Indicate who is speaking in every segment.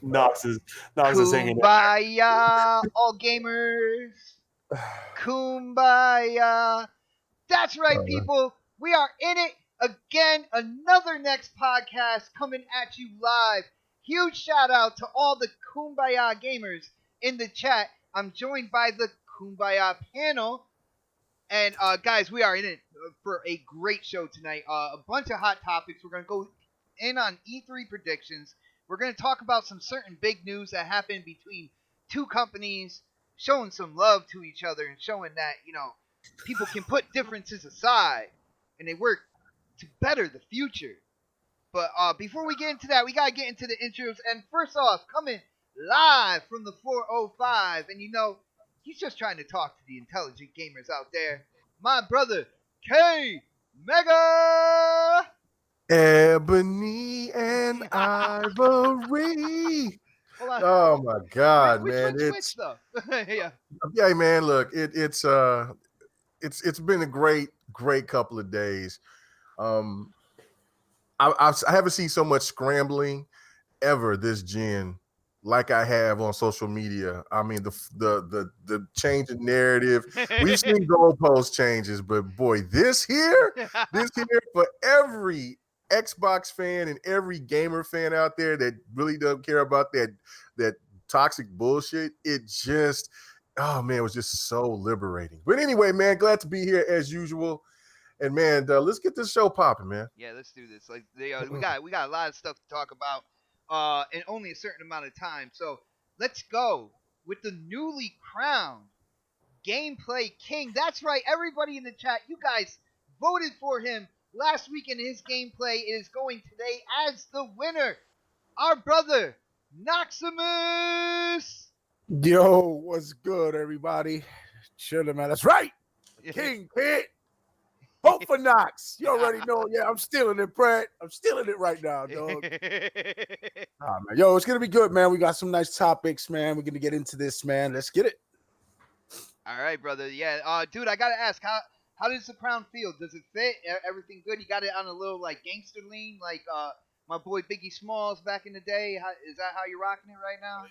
Speaker 1: Knox is hanging in
Speaker 2: Kumbaya, all gamers. Kumbaya. That's right,
Speaker 3: Uh,
Speaker 2: people. We are in it again. Another next podcast coming at you live. Huge shout out to all the Kumbaya gamers in the chat. I'm joined by the Kumbaya panel. And guys, we are in it for a great show tonight. A bunch of hot topics. We're going to go in on E3 predictions. We're going to talk about some certain big news that happened between two companies, showing some love to each other and showing that, people can put differences aside and they work to better the future. But before we get into that, we got to get into the intros. And first off, coming live from the 405. And he's just trying to talk to the intelligent gamers out there. My brother, K Mega!
Speaker 3: Ebony and Ivory.
Speaker 2: Hold on.
Speaker 3: Oh my God,
Speaker 2: Which
Speaker 3: man!
Speaker 2: which though? Yeah.
Speaker 3: Yeah, man. Look, it's been a great couple of days. Um, I haven't seen so much scrambling ever this gen like I have on social media. I mean, the change in narrative. We've seen goalpost changes, but boy, this here for every Xbox fan and every gamer fan out there that really doesn't care about that toxic bullshit. It just, oh man, it was just so liberating. But anyway, man, glad to be here as usual. And man, let's get this show popping, man.
Speaker 2: Yeah, let's do this. Like we got a lot of stuff to talk about, in only a certain amount of time. So let's go with the newly crowned gameplay king. That's right, everybody in the chat, you guys voted for him last week in his gameplay. It is going today as the winner, our brother Knoxximus.
Speaker 4: Yo, what's good, everybody? Chilling, man. That's right. King Pit. Vote for Knox. You already know. Yeah, I'm stealing it, Brett. I'm stealing it right now, dog. Man. Yo, it's going to be good, man. We got some nice topics, man. We're going to get into this, man. Let's get it.
Speaker 2: All right, brother. Yeah, dude, I got to ask, how does the crown feel? Does it fit? Everything good? You got it on a little, like, gangster lean, like my boy Biggie Smalls back in the day? Is that how you're rocking it right now?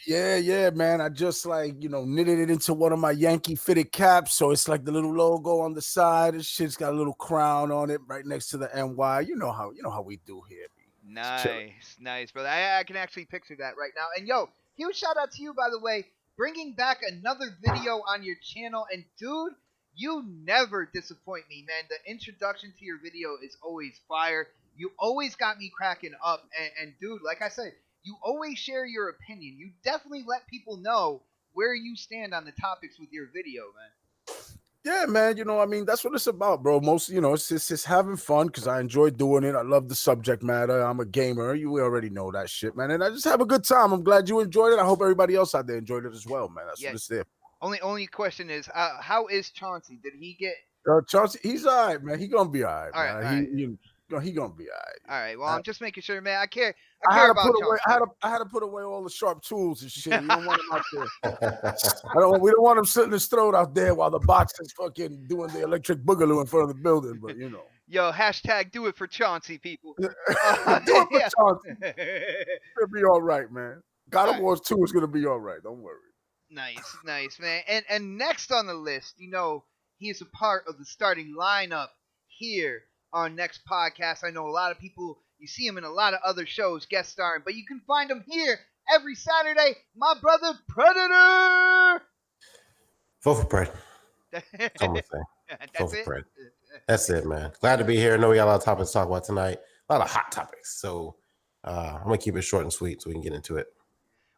Speaker 4: Yeah, man. I just knitted it into one of my Yankee fitted caps, so it's like the little logo on the side. This shit's got a little crown on it right next to the NY. You know how we do here.
Speaker 2: Nice, brother. I can actually picture that right now. And yo, huge shout out to you, by the way, bringing back another video on your channel. And dude, you never disappoint me, man. The introduction to your video is always fire. You always got me cracking up. And dude, like I said, you always share your opinion. You definitely let people know where you stand on the topics with your video, man.
Speaker 4: Yeah, man. That's what it's about, bro. Most, it's just having fun because I enjoy doing it. I love the subject matter. I'm a gamer. We already know that shit, man. And I just have a good time. I'm glad you enjoyed it. I hope everybody else out there enjoyed it as well, man. That's what it's there.
Speaker 2: Only question is, how is Chauncey? Did he get?
Speaker 4: Chauncey, he's all right, man. He gonna be all right,
Speaker 2: all
Speaker 4: man.
Speaker 2: Right.
Speaker 4: He gonna be all right.
Speaker 2: All right. Well, I'm just making sure, man. I care
Speaker 4: about
Speaker 2: Chauncey.
Speaker 4: I had to put away all the sharp tools and shit. You don't want him out there. We don't want him sitting his throat out there while the box is fucking doing the electric boogaloo in front of the building. But
Speaker 2: Yo, hashtag do it for Chauncey, people.
Speaker 4: Do it for Chauncey. It'll be all right, man. God of War 2 is gonna be all right. Don't worry.
Speaker 2: Nice, man. And next on the list, he is a part of the starting lineup here on next podcast. I know a lot of people, you see him in a lot of other shows guest starring, but you can find him here every Saturday. My brother Predator.
Speaker 1: Vote for Pred. That's all I'm saying.
Speaker 2: That's it.
Speaker 1: Pred. That's it, man. Glad to be here. I know we got a lot of topics to talk about tonight. A lot of hot topics. So I'm gonna keep it short and sweet so we can get into it.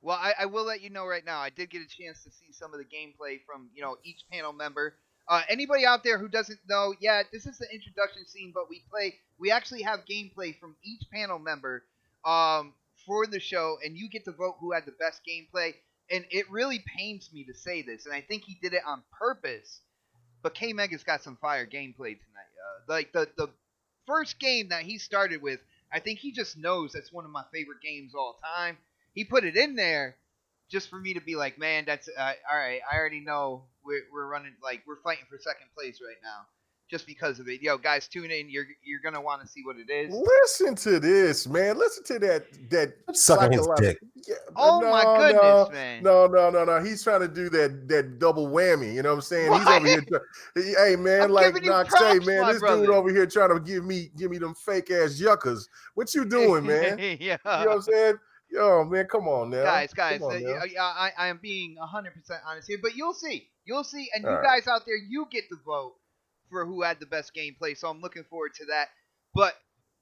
Speaker 2: Well, I will let you know right now. I did get a chance to see some of the gameplay from each panel member. Anybody out there who doesn't know, yeah, this is the introduction scene, but we actually have gameplay from each panel member for the show, and you get to vote who had the best gameplay. And it really pains me to say this, and I think he did it on purpose. But K Mega's got some fire gameplay tonight. Like the first game that he started with, I think he just knows that's one of my favorite games all time. He put it in there just for me to be like, man, that's all right. I already know we're running, like, we're fighting for second place right now. just because of it. Yo, guys, tune in. You're gonna want to see what it is.
Speaker 3: Listen to this, man. Listen to that
Speaker 1: Sucking his
Speaker 3: psychological.
Speaker 1: dick.
Speaker 3: Yeah,
Speaker 2: Oh my goodness, man.
Speaker 3: No. He's trying to do that double whammy. You know what I'm saying? He's over here. Hey, man,
Speaker 2: I'm
Speaker 3: like
Speaker 2: giving you
Speaker 3: Knox say,
Speaker 2: props,
Speaker 3: man,
Speaker 2: my
Speaker 3: this
Speaker 2: brother.
Speaker 3: dude over here trying to give me them fake ass yuccas. What you doing, man?
Speaker 2: Yeah.
Speaker 3: You know what I'm saying? Yo, man, come on now.
Speaker 2: Guys,
Speaker 3: Come on now.
Speaker 2: I am being 100% honest here, but you'll see, and
Speaker 3: All
Speaker 2: you
Speaker 3: right.
Speaker 2: guys out there, you get the vote for who had the best gameplay. So I'm looking forward to that. But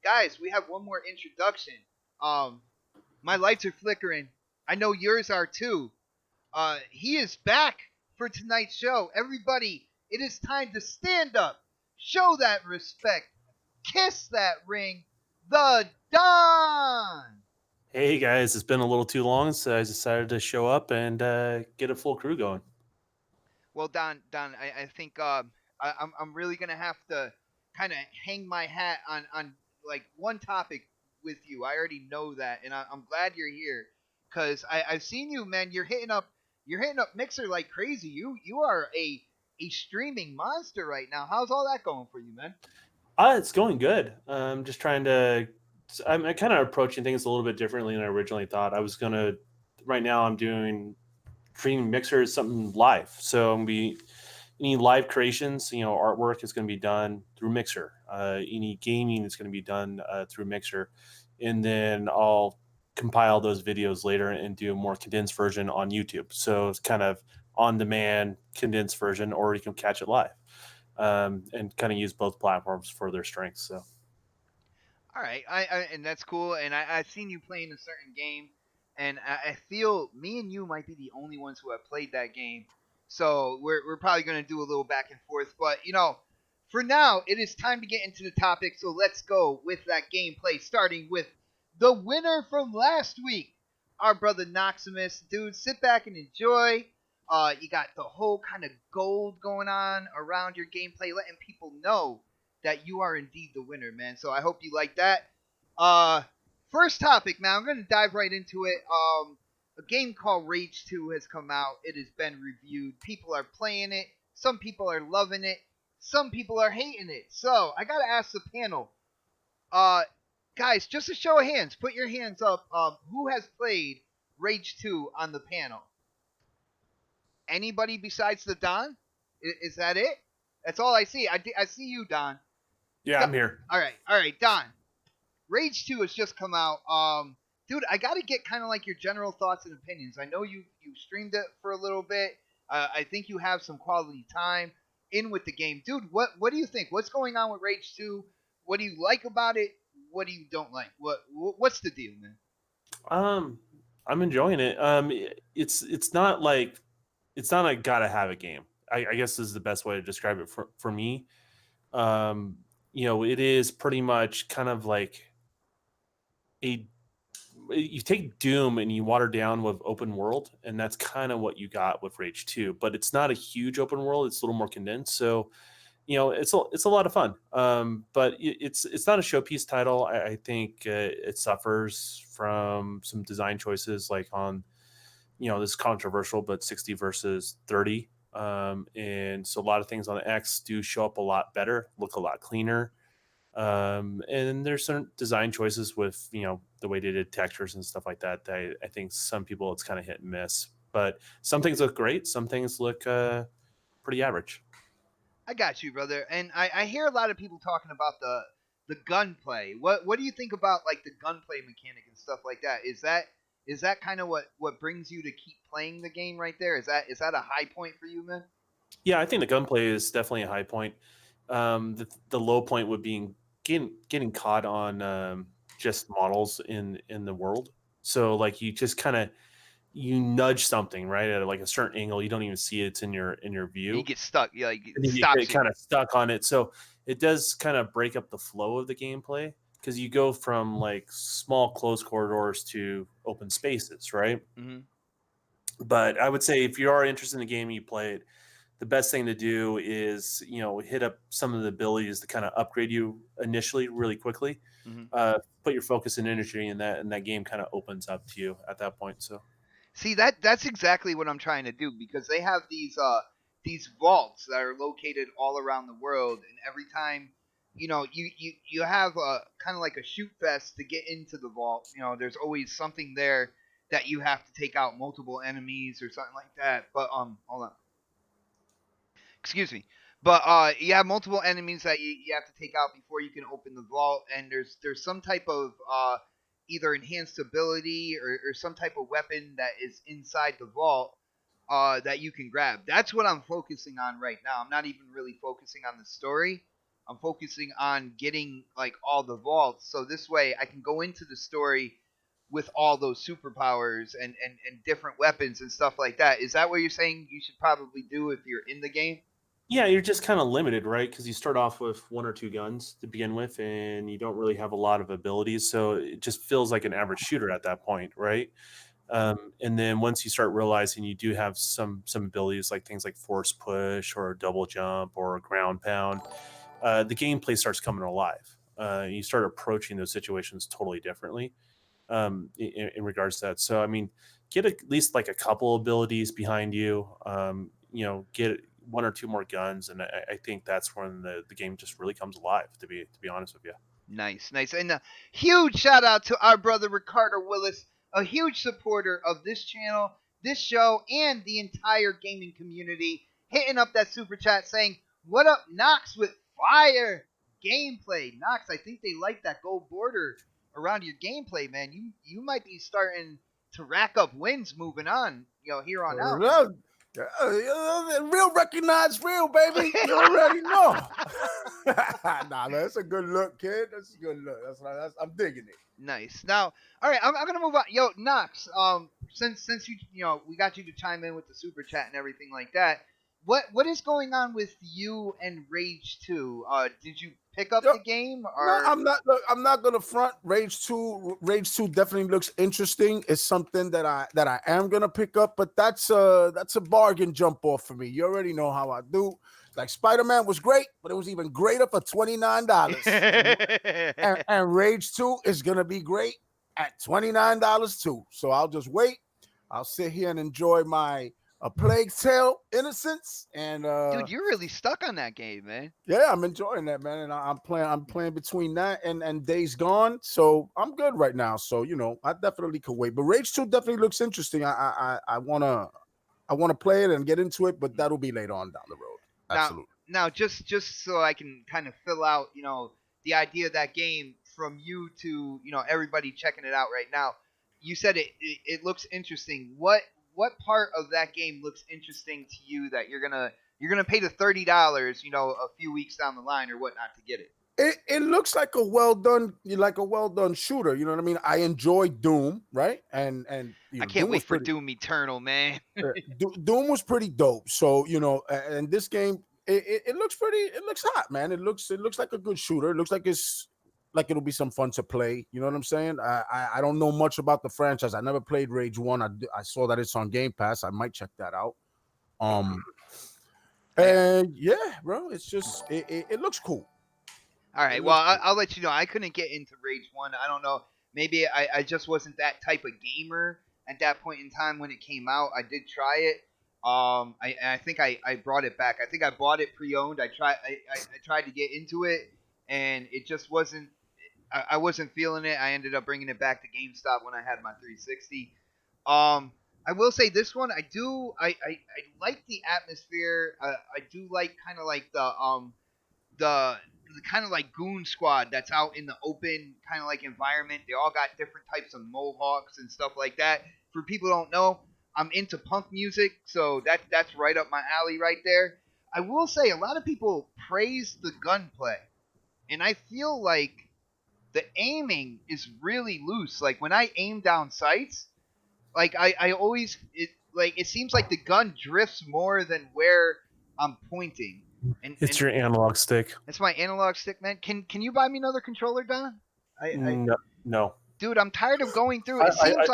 Speaker 2: guys, we have one more introduction. My lights are flickering. I know yours are too. He is back for tonight's show. Everybody, it is time to stand up, show that respect, kiss that ring. The Don.
Speaker 5: Hey guys, it's been a little too long, so I decided to show up and get a full crew going.
Speaker 2: Well, Don, I think I'm really gonna have to kind of hang my hat on like one topic with you. I already know that, and I'm glad you're here because I've seen you, man. You're hitting up Mixer like crazy. You are a streaming monster right now. How's all that going for you, man?
Speaker 5: It's going good. I'm just trying to. I'm kind of approaching things a little bit differently than I originally thought. I was gonna. Right now, I'm doing streaming Mixer is something live, so I'm gonna be any live creations. Artwork is going to be done through Mixer. Any gaming is going to be done through Mixer, and then I'll compile those videos later and do a more condensed version on YouTube. So it's kind of on-demand condensed version, or you can catch it live, and kind of use both platforms for their strengths. So.
Speaker 2: All right, and that's cool. And I've seen you playing a certain game, and I feel me and you might be the only ones who have played that game. So we're probably gonna do a little back and forth. But for now, it is time to get into the topic. So let's go with that gameplay, starting with the winner from last week, our brother Knoxximus. Dude, sit back and enjoy. You got the whole kind of gold going on around your gameplay, letting people know that you are indeed the winner, man. So I hope you like that. First topic, man. I'm gonna dive right into it. A game called Rage 2 has come out. It has been reviewed. People are playing it. Some people are loving it. Some people are hating it. So I gotta ask the panel, guys, just a show of hands. Put your hands up. Who has played Rage 2 on the panel? Anybody besides the Don? Is that it? That's all I see. I see you, Don.
Speaker 5: Yeah, I'm here.
Speaker 2: All right, Don. Rage 2 has just come out. Dude, I gotta get kind of like your general thoughts and opinions. I know you streamed it for a little bit. I think you have some quality time in with the game, dude. What do you think? What's going on with Rage 2? What do you like about it? What do you don't like? What's the deal, man?
Speaker 5: I'm enjoying it. It's not like gotta have a game. I guess this is the best way to describe it for me. It is pretty much kind of like you take Doom and you water down with open world, and that's kind of what you got with Rage 2. But it's not a huge open world; it's a little more condensed. So, it's a lot of fun. But it's not a showpiece title. I think it suffers from some design choices, like on, this is controversial, but 60 versus 30. And so a lot of things on the X do show up a lot better, look a lot cleaner. And there's certain design choices with, the way they did textures and stuff like that. I think some people it's kind of hit and miss, but some things look great. Some things look pretty average.
Speaker 2: I got you, brother. And I hear a lot of people talking about the gunplay. What do you think about like the gunplay mechanic and stuff like that? Is that kind of what brings you to keep playing the game right there? Is that a high point for you, man?
Speaker 5: Yeah, I think the gunplay is definitely a high point. The low point would be getting caught on just models in the world. So like you just kind of you nudge something right at like a certain angle, you don't even see it, it's in your view.
Speaker 2: You get stuck. You like
Speaker 5: And you
Speaker 2: stops
Speaker 5: get kind of stuck on it. So it does kind of break up the flow of the gameplay because you go from like small closed corridors to open spaces, right?
Speaker 2: Mm-hmm.
Speaker 5: But I would say if you are interested in the game and you play it, the best thing to do is, hit up some of the abilities to kind of upgrade you initially really quickly.
Speaker 2: Mm-hmm.
Speaker 5: Put your focus and energy in that, and that game kind of opens up to you at that point. So
Speaker 2: See, that's exactly what I'm trying to do because they have these vaults that are located all around the world, and every time you have a kind of like a shoot fest to get into the vault. There's always something there that you have to take out, multiple enemies or something like that. But hold on, excuse me. But you have multiple enemies that you have to take out before you can open the vault, and there's some type of either enhanced ability or some type of weapon that is inside the vault that you can grab. That's what I'm focusing on right now. I'm not even really focusing on the story. I'm focusing on getting like all the vaults, so this way I can go into the story with all those superpowers and different weapons and stuff like that. Is that what you're saying you should probably do if you're in the game?
Speaker 5: Yeah, you're just kind of limited, right? Because you start off with 1 or 2 guns to begin with, and you don't really have a lot of abilities, so it just feels like an average shooter at that point, right? And then once you start realizing you do have some abilities, like things like force push or double jump or ground pound, the gameplay starts coming alive. You start approaching those situations totally differently in regards to that. So, I mean, get at least like a couple abilities behind you. Get 1 or 2 more guns, and I think that's when the game just really comes alive. To be honest with you.
Speaker 2: Nice. And a huge shout out to our brother Ricardo Willis, a huge supporter of this channel, this show, and the entire gaming community, hitting up that super chat saying, "What up, Knox, with fire gameplay?" Knox, I think they like that gold border around your gameplay, man. You might be starting to rack up wins moving on, here on out.
Speaker 4: Real recognize real, baby. You already know. Nah, that's a good look, kid. That's a good look. I'm digging it.
Speaker 2: Nice. Now, all right, I'm gonna move on. Yo, Knox. Since we got you to chime in with the super chat and everything like that. What is going on with you and Rage 2? Did you pick up the game? Or?
Speaker 4: No, I'm not. Look, I'm not gonna front. Rage 2 definitely looks interesting. It's something that I am gonna pick up, but that's a bargain jump off for me. You already know how I do. Like Spider-Man was great, but it was even greater for $29. and Rage 2 is gonna be great at $29 too. So I'll just wait. I'll sit here and enjoy my A Plague Tale Innocence, and
Speaker 2: dude, you're really stuck on that game, man.
Speaker 4: Yeah, I'm enjoying that, man, and I'm playing between that and Days Gone, so I'm good right now. So I definitely could wait. But Rage 2 definitely looks interesting. I wanna play it and get into it, but that'll be later on down the road. Absolutely.
Speaker 2: Now, just so I can kind of fill out, the idea of that game from you to everybody checking it out right now. You said it looks interesting. What part of that game looks interesting to you that you're gonna pay the $30, a few weeks down the line or whatnot to get it?
Speaker 4: It looks like a well done shooter. You know what I mean? I enjoy Doom, right? And
Speaker 2: I can't wait for Doom Eternal, man.
Speaker 4: Doom was pretty dope. So and this game, it looks pretty. It looks hot, man. It looks like a good shooter. It looks like it'll be some fun to play. You know what I'm saying? I don't know much about the franchise. I never played Rage 1. I saw that it's on Game Pass. I might check that out. And yeah, bro, it's just it looks cool.
Speaker 2: All right. Well, I'll let you know. I couldn't get into Rage 1. I don't know. Maybe I just wasn't that type of gamer at that point in time when it came out. I did try it. I think I brought it back. I think I bought it pre-owned. I tried to get into it, and it just wasn't. I wasn't feeling it. I ended up bringing it back to GameStop when I had my 360. I will say this one, I like the atmosphere. I do like kind of like the kind of like goon squad that's out in the open kind of like environment. They all got different types of mohawks and stuff like that. For people who don't know, I'm into punk music, so that's right up my alley right there. I will say a lot of people praise the gunplay, and I feel like the aiming is really loose. Like when I aim down sights, like I always it seems like the gun drifts more than where I'm pointing.
Speaker 5: It's your analog stick.
Speaker 2: It's my analog stick, man. Can you buy me another controller, Don?
Speaker 5: No.
Speaker 2: Dude, I'm tired of going through it. It seems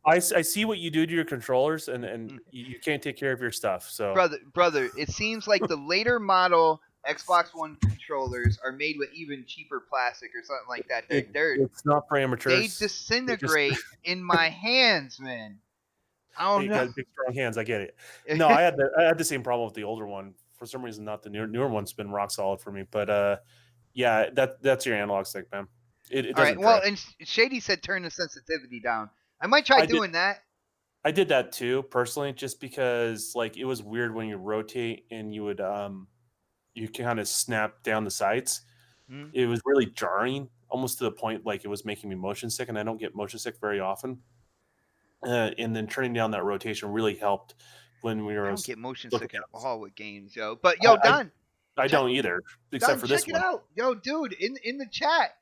Speaker 5: I see what you do to your controllers, and you can't take care of your stuff. So
Speaker 2: brother, it seems like the later model Xbox One controllers are made with even cheaper plastic or something like that.
Speaker 5: It's not for amateurs.
Speaker 2: They disintegrate in my hands, man. I
Speaker 5: You
Speaker 2: don't
Speaker 5: got big strong hands. I get it. No, I had the same problem with the older one. For some reason, not the newer one's been rock solid for me. But yeah, that's your analog stick, man. It
Speaker 2: All right.
Speaker 5: doesn't
Speaker 2: Well,
Speaker 5: drift.
Speaker 2: and Shady said turn the sensitivity down. I might try doing that.
Speaker 5: I did that too personally, just because like it was weird when you rotate and you would you kind of snap down the sights.
Speaker 2: Hmm.
Speaker 5: It was really jarring, almost to the point like it was making me motion sick, and I don't get motion sick very often. And then turning down that rotation really helped when we
Speaker 2: I
Speaker 5: were
Speaker 2: don't get motion
Speaker 5: looking
Speaker 2: sick at
Speaker 5: at.
Speaker 2: all with games, yo. But yo, Don,
Speaker 5: I
Speaker 2: check,
Speaker 5: don't either, except for this
Speaker 2: check it
Speaker 5: one.
Speaker 2: out, yo, dude. In the chat,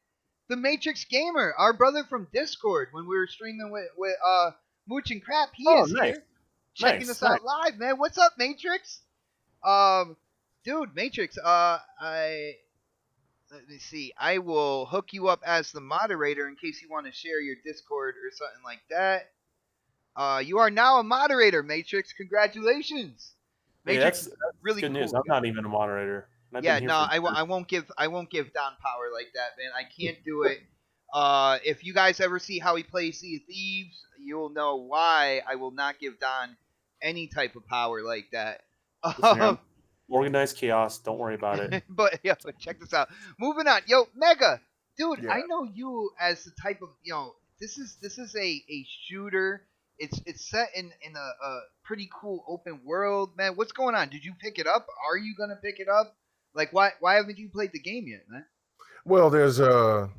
Speaker 2: the Matrix Gamer, our brother from Discord, when we were streaming with Mooch and Crap, he
Speaker 5: Oh,
Speaker 2: is
Speaker 5: nice.
Speaker 2: here, checking
Speaker 5: Nice.
Speaker 2: us out live, man. What's up, Matrix? Dude, Matrix. Let me see. I will hook you up as the moderator in case you want to share your Discord or something like that. You are now a moderator, Matrix. Congratulations.
Speaker 5: Hey,
Speaker 2: Matrix
Speaker 5: that's
Speaker 2: is really
Speaker 5: good
Speaker 2: cool.
Speaker 5: news. I'm not even a moderator. And I've
Speaker 2: Yeah,
Speaker 5: been here
Speaker 2: no,
Speaker 5: for
Speaker 2: I won't give Don power like that, man. I can't do it. If you guys ever see how he plays Sea of Thieves, you'll know why I will not give Don any type of power like that.
Speaker 5: Listen here, organized chaos. Don't worry about it.
Speaker 2: But yeah, check this out. Moving on, yo, Mega, dude,
Speaker 3: Yeah.
Speaker 2: I know you as the type of this is a shooter. It's set in a pretty cool open world, man. What's going on? Did you pick it up? Are you gonna pick it up? Like, why haven't you played the game yet, man?
Speaker 3: Well, there's an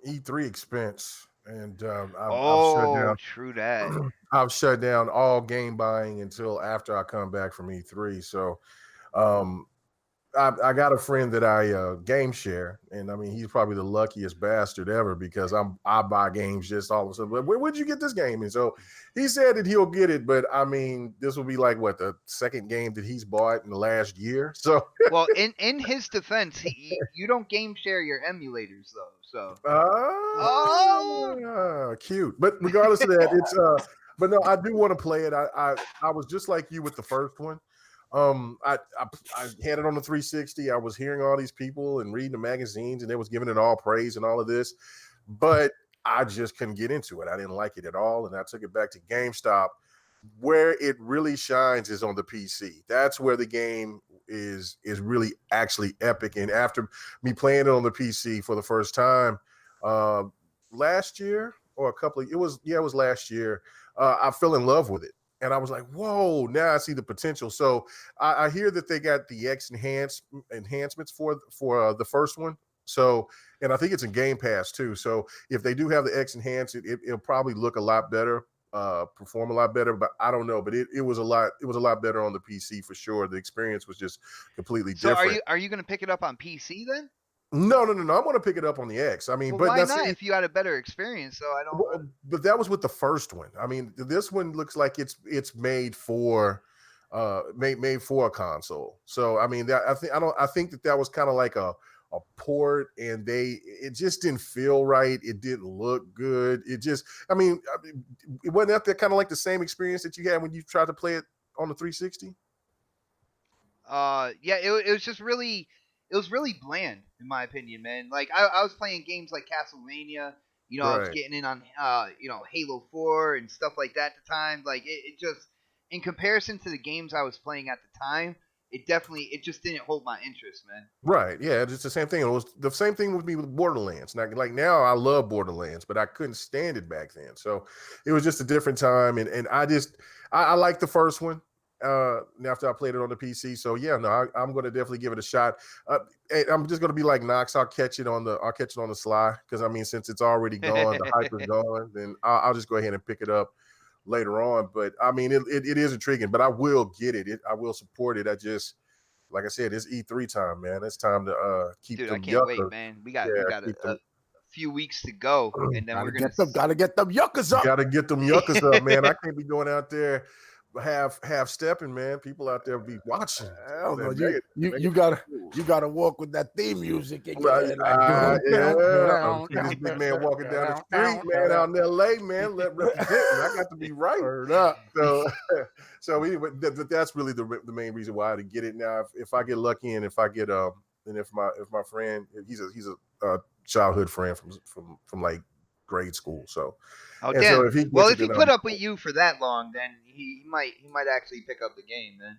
Speaker 3: E3 expense, and I've shut down.
Speaker 2: True that.
Speaker 3: I've shut down all game buying until after I come back from E3. So, um, I got a friend that I game share, and I mean he's probably the luckiest bastard ever because I buy games just all of a sudden. But where'd you get this game? And so he said that he'll get it, but I mean this will be like what the second game that he's bought in the last year. So
Speaker 2: Well, in his defense, you don't game share your emulators though, so.
Speaker 3: Cute. But regardless of that, it's but no, I do want to play it. I was just like you with the first one. I had it on the 360. I was hearing all these people and reading the magazines, and they was giving it all praise and all of this, but I just couldn't get into it. I didn't like it at all, and I took it back to GameStop. Where it really shines is on the PC. That's where the game is really actually epic. And after me playing it on the PC for the first time last year or it was last year, I fell in love with it. And I was like, whoa, now I see the potential. So I hear that they got the X enhancements for the first one. So, and I think it's in Game Pass too. So if they do have the X enhanced, it'll probably look a lot better, perform a lot better. But I don't know. But it was a lot better on the PC for sure. The experience was just completely different.
Speaker 2: So are you going to pick it up on PC then?
Speaker 3: No. I'm going to pick it up on the X. I mean,
Speaker 2: Well,
Speaker 3: but
Speaker 2: why
Speaker 3: now,
Speaker 2: not?
Speaker 3: see,
Speaker 2: If you had a better experience, so I don't.
Speaker 3: well, but that was with the first one. I mean, this one looks like it's made for made for a console. So I mean, I think that was kind of like a port, and it just didn't feel right. It didn't look good. It just, it wasn't that kind of like the same experience that you had when you tried to play it on the 360.
Speaker 2: Yeah, it was just really, it was really bland in my opinion, man. Like I was playing games like Castlevania, I was
Speaker 3: Right.
Speaker 2: getting in on Halo 4 and stuff like that at the time. Like it just, in comparison to the games I was playing at the time, it just didn't hold my interest, man.
Speaker 3: Right. Yeah, it's the same thing. It was the same thing with me with Borderlands. Like now I love Borderlands, but I couldn't stand it back then. So it was just a different time. And I like the first one after I played it on the PC. So yeah, no, I'm going to definitely give it a shot. I'm just going to be like Knox. I'll catch it on the sly. Cause I mean, since it's already gone, the hype is gone, then I'll just go ahead and pick it up later on. But I mean, it is intriguing, but I will get it. I will support it. Like I said, it's E3 time, man. It's time to keep
Speaker 2: Dude,
Speaker 3: them
Speaker 2: I can't
Speaker 3: yuccas.
Speaker 2: wait, man. We got
Speaker 3: keep
Speaker 2: a
Speaker 3: them.
Speaker 2: few weeks to go, and then we're gonna
Speaker 4: Gotta get them yuccas up.
Speaker 3: Gotta get them yuccas up, man. I can't be going out there half stepping, man. People out there be watching.
Speaker 4: Hell no, you gotta walk with that theme music again.
Speaker 3: See this big man walking down the street, man, out in LA, man. Representing. I got to be right. So anyway, that's really the main reason why I didn't get it. Now, if I get lucky, and if I get and if my friend, he's a childhood friend from like grade school. So,
Speaker 2: Oh
Speaker 3: and
Speaker 2: damn!
Speaker 3: so if he
Speaker 2: Well,
Speaker 3: gets
Speaker 2: if
Speaker 3: it,
Speaker 2: he
Speaker 3: then
Speaker 2: put up with you for that long, then he might actually pick up the game then.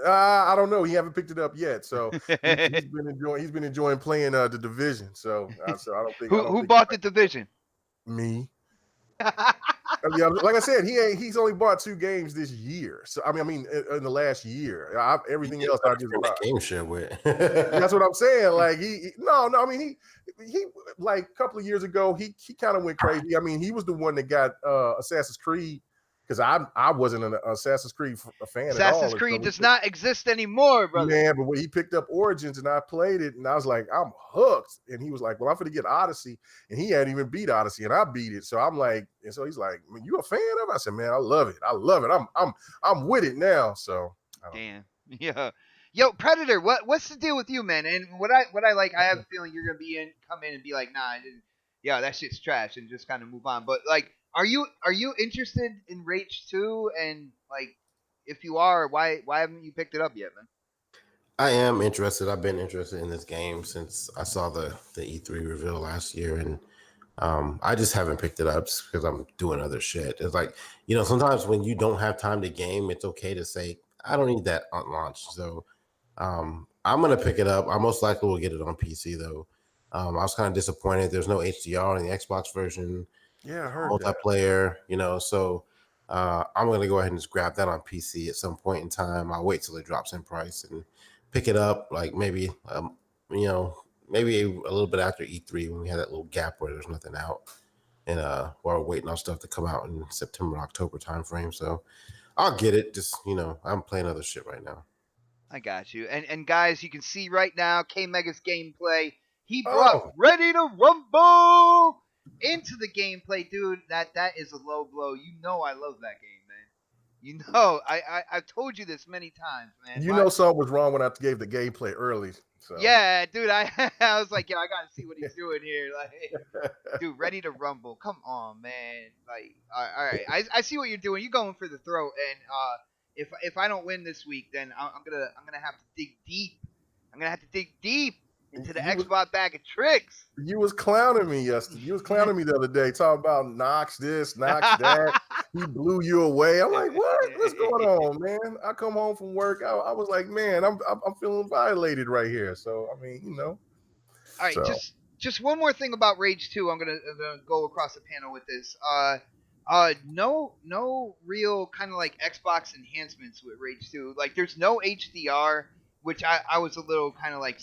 Speaker 3: I don't know. He haven't picked it up yet, so he's been enjoying playing the division. So I don't think
Speaker 2: Who bought the division?
Speaker 3: me. Yeah, like I said, he's only bought 2 games this year. So I mean, in the last year, everything else I just bought.
Speaker 1: Game share with.
Speaker 3: That's what I'm saying. Like no. I mean, he like a couple of years ago, he kind of went crazy. I mean, he was the one that got Assassin's Creed, because I wasn't an Assassin's Creed fan at all.
Speaker 2: Assassin's Creed does not exist anymore, brother.
Speaker 3: Man, but when he picked up Origins and I played it, and I was like, I'm hooked. And he was like, well, I'm going to get Odyssey. And he hadn't even beat Odyssey, and I beat it. So I'm like, and so he's like, man, you a fan of it? I said, man, I love it. I'm with it now. So
Speaker 2: damn. Yeah. Yo, Predator, what's the deal with you, man? And what I like, I have a feeling you're gonna come in and be like, nah, yeah, that shit's trash, and just kind of move on. But like, are you interested in Rage 2? And like, if you are, why haven't you picked it up yet, man?
Speaker 1: I am interested. I've been interested in this game since I saw the E3 reveal last year, and I just haven't picked it up because I'm doing other shit. It's like, sometimes when you don't have time to game, it's okay to say, I don't need that on launch. So I'm gonna pick it up. I most likely will get it on PC though. I was kind of disappointed. There's no HDR in the Xbox version.
Speaker 3: yeah, I heard
Speaker 1: Multiplayer, so I'm gonna go ahead and just grab that on PC at some point in time. I'll wait till it drops in price and pick it up. Like maybe maybe a little bit after E3 when we had that little gap where there's nothing out, and we're waiting on stuff to come out in September, October timeframe. So I'll get it. Just I'm playing other shit right now.
Speaker 2: I got you. And guys, you can see right now K Mega's gameplay. He brought Ready to Rumble into the gameplay, dude. That is a low blow. I love that game, man. I've told you this many times, man.
Speaker 3: Something was wrong when I gave the gameplay early. So.
Speaker 2: Yeah, dude. I was like, I gotta see what he's doing here. Like, dude, Ready to Rumble. Come on, man. Like, all right. I see what you're doing. You're going for the throat, and if I don't win this week, then I'm gonna have to dig deep. I'm gonna have to dig deep into the Xbox bag of tricks.
Speaker 3: You was clowning me yesterday. You was clowning me the other day, talking about Knox this, Knox that. He blew you away. I'm like, what? What's going on, man? I come home from work. I was like, man, I'm feeling violated right here. So I mean,
Speaker 2: All right, so. just one more thing about Rage 2. I'm gonna go across the panel with this. No real kind of like Xbox enhancements with Rage 2. Like, there's no HDR, which I was a little kind of like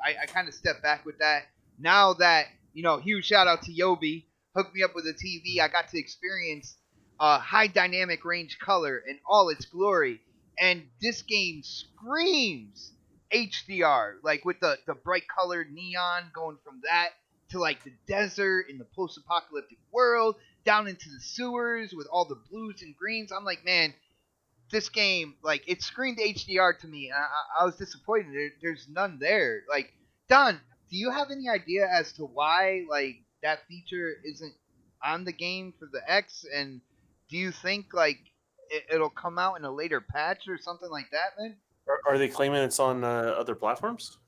Speaker 2: I kind of stepped back with that. Now that, huge shout out to Yobi, hooked me up with a TV, I got to experience high dynamic range color in all its glory. And this game screams HDR, like with the bright colored neon going from that to like the desert in the post-apocalyptic world, down into the sewers with all the blues and greens. I'm like, man, this game, like, it screamed HDR to me. I was disappointed. There's none there. Like, Don, do you have any idea as to why, like, that feature isn't on the game for the X? And do you think, like, it'll come out in a later patch or something like that, man?
Speaker 5: Are they claiming it's on other platforms?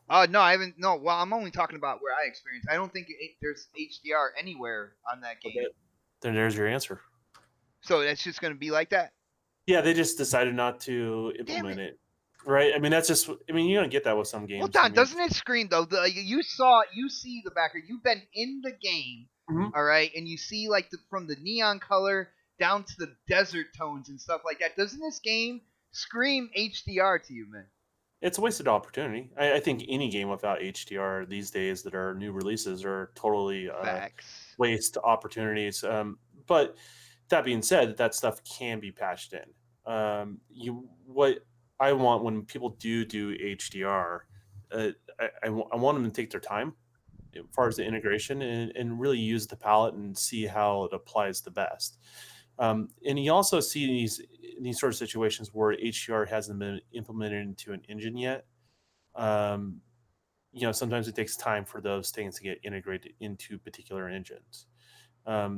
Speaker 2: No, I haven't. No, well, I'm only talking about where I experienced. I don't think there's HDR anywhere on that game.
Speaker 5: Okay. Then there's your answer.
Speaker 2: So that's just going to be like that?
Speaker 5: Yeah, they just decided not to implement it. Right? I mean, that's just. I mean, you're gonna get that with some games.
Speaker 2: Well, Don, doesn't it scream though? You see the backer. You've been in the game, all right, and you see like from the neon color down to the desert tones and stuff like that. Doesn't this game scream HDR to you, man?
Speaker 5: It's a wasted opportunity. I think any game without HDR these days that are new releases are totally waste opportunities. But that being said, that stuff can be patched in. What I want when people do HDR, I want them to take their time as far as the integration and really use the palette and see how it applies the best. And you also see these sort of situations where HDR hasn't been implemented into an engine yet. Sometimes it takes time for those things to get integrated into particular engines.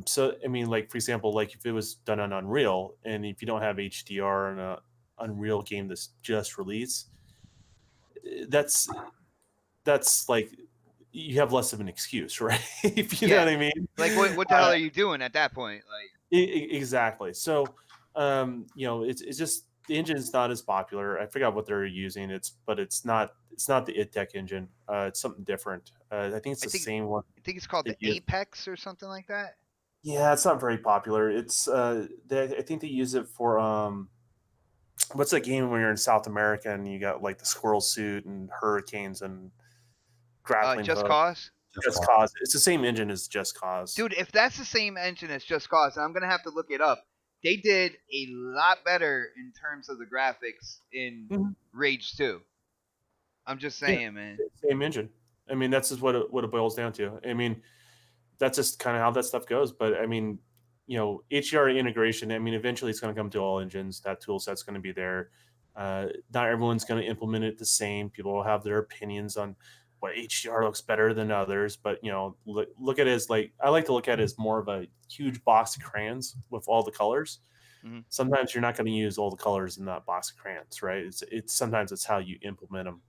Speaker 5: So, I mean, like, for example, like if it was done on Unreal, and if you don't have HDR in a Unreal game that's just released, that's like you have less of an excuse, right? If you know what I mean.
Speaker 2: Like, what the hell are you doing at that point? Like,
Speaker 5: Exactly. So, it's just the engine's not as popular. I forgot what they're using. It's not the idTech engine. It's something different. I think it's the same one.
Speaker 2: I think it's called
Speaker 5: they
Speaker 2: the
Speaker 5: use.
Speaker 2: Apex or something like that.
Speaker 5: Yeah, it's not very popular. It's I think they use it for what's that game when you're in South America and you got like the squirrel suit and hurricanes and grappling
Speaker 2: Just
Speaker 5: hook.
Speaker 2: Cause.
Speaker 5: Just Cause. It's the same engine as Just Cause.
Speaker 2: Dude, if that's the same engine as Just Cause, I'm gonna have to look it up. They did a lot better in terms of the graphics in Rage 2. I'm just saying, man.
Speaker 5: Same engine. I mean, that's just what it boils down to. I mean, that's just kind of how that stuff goes. But I mean, HDR integration. I mean, eventually it's going to come to all engines. That tool set's going to be there. Not everyone's going to implement it the same. People will have their opinions on what HDR looks better than others. But look at it as like I like to look at it as more of a huge box of crayons with all the colors.
Speaker 2: Mhm.
Speaker 5: Sometimes you're not going to use all the colors in that box of crayons, right? It's sometimes it's how you implement them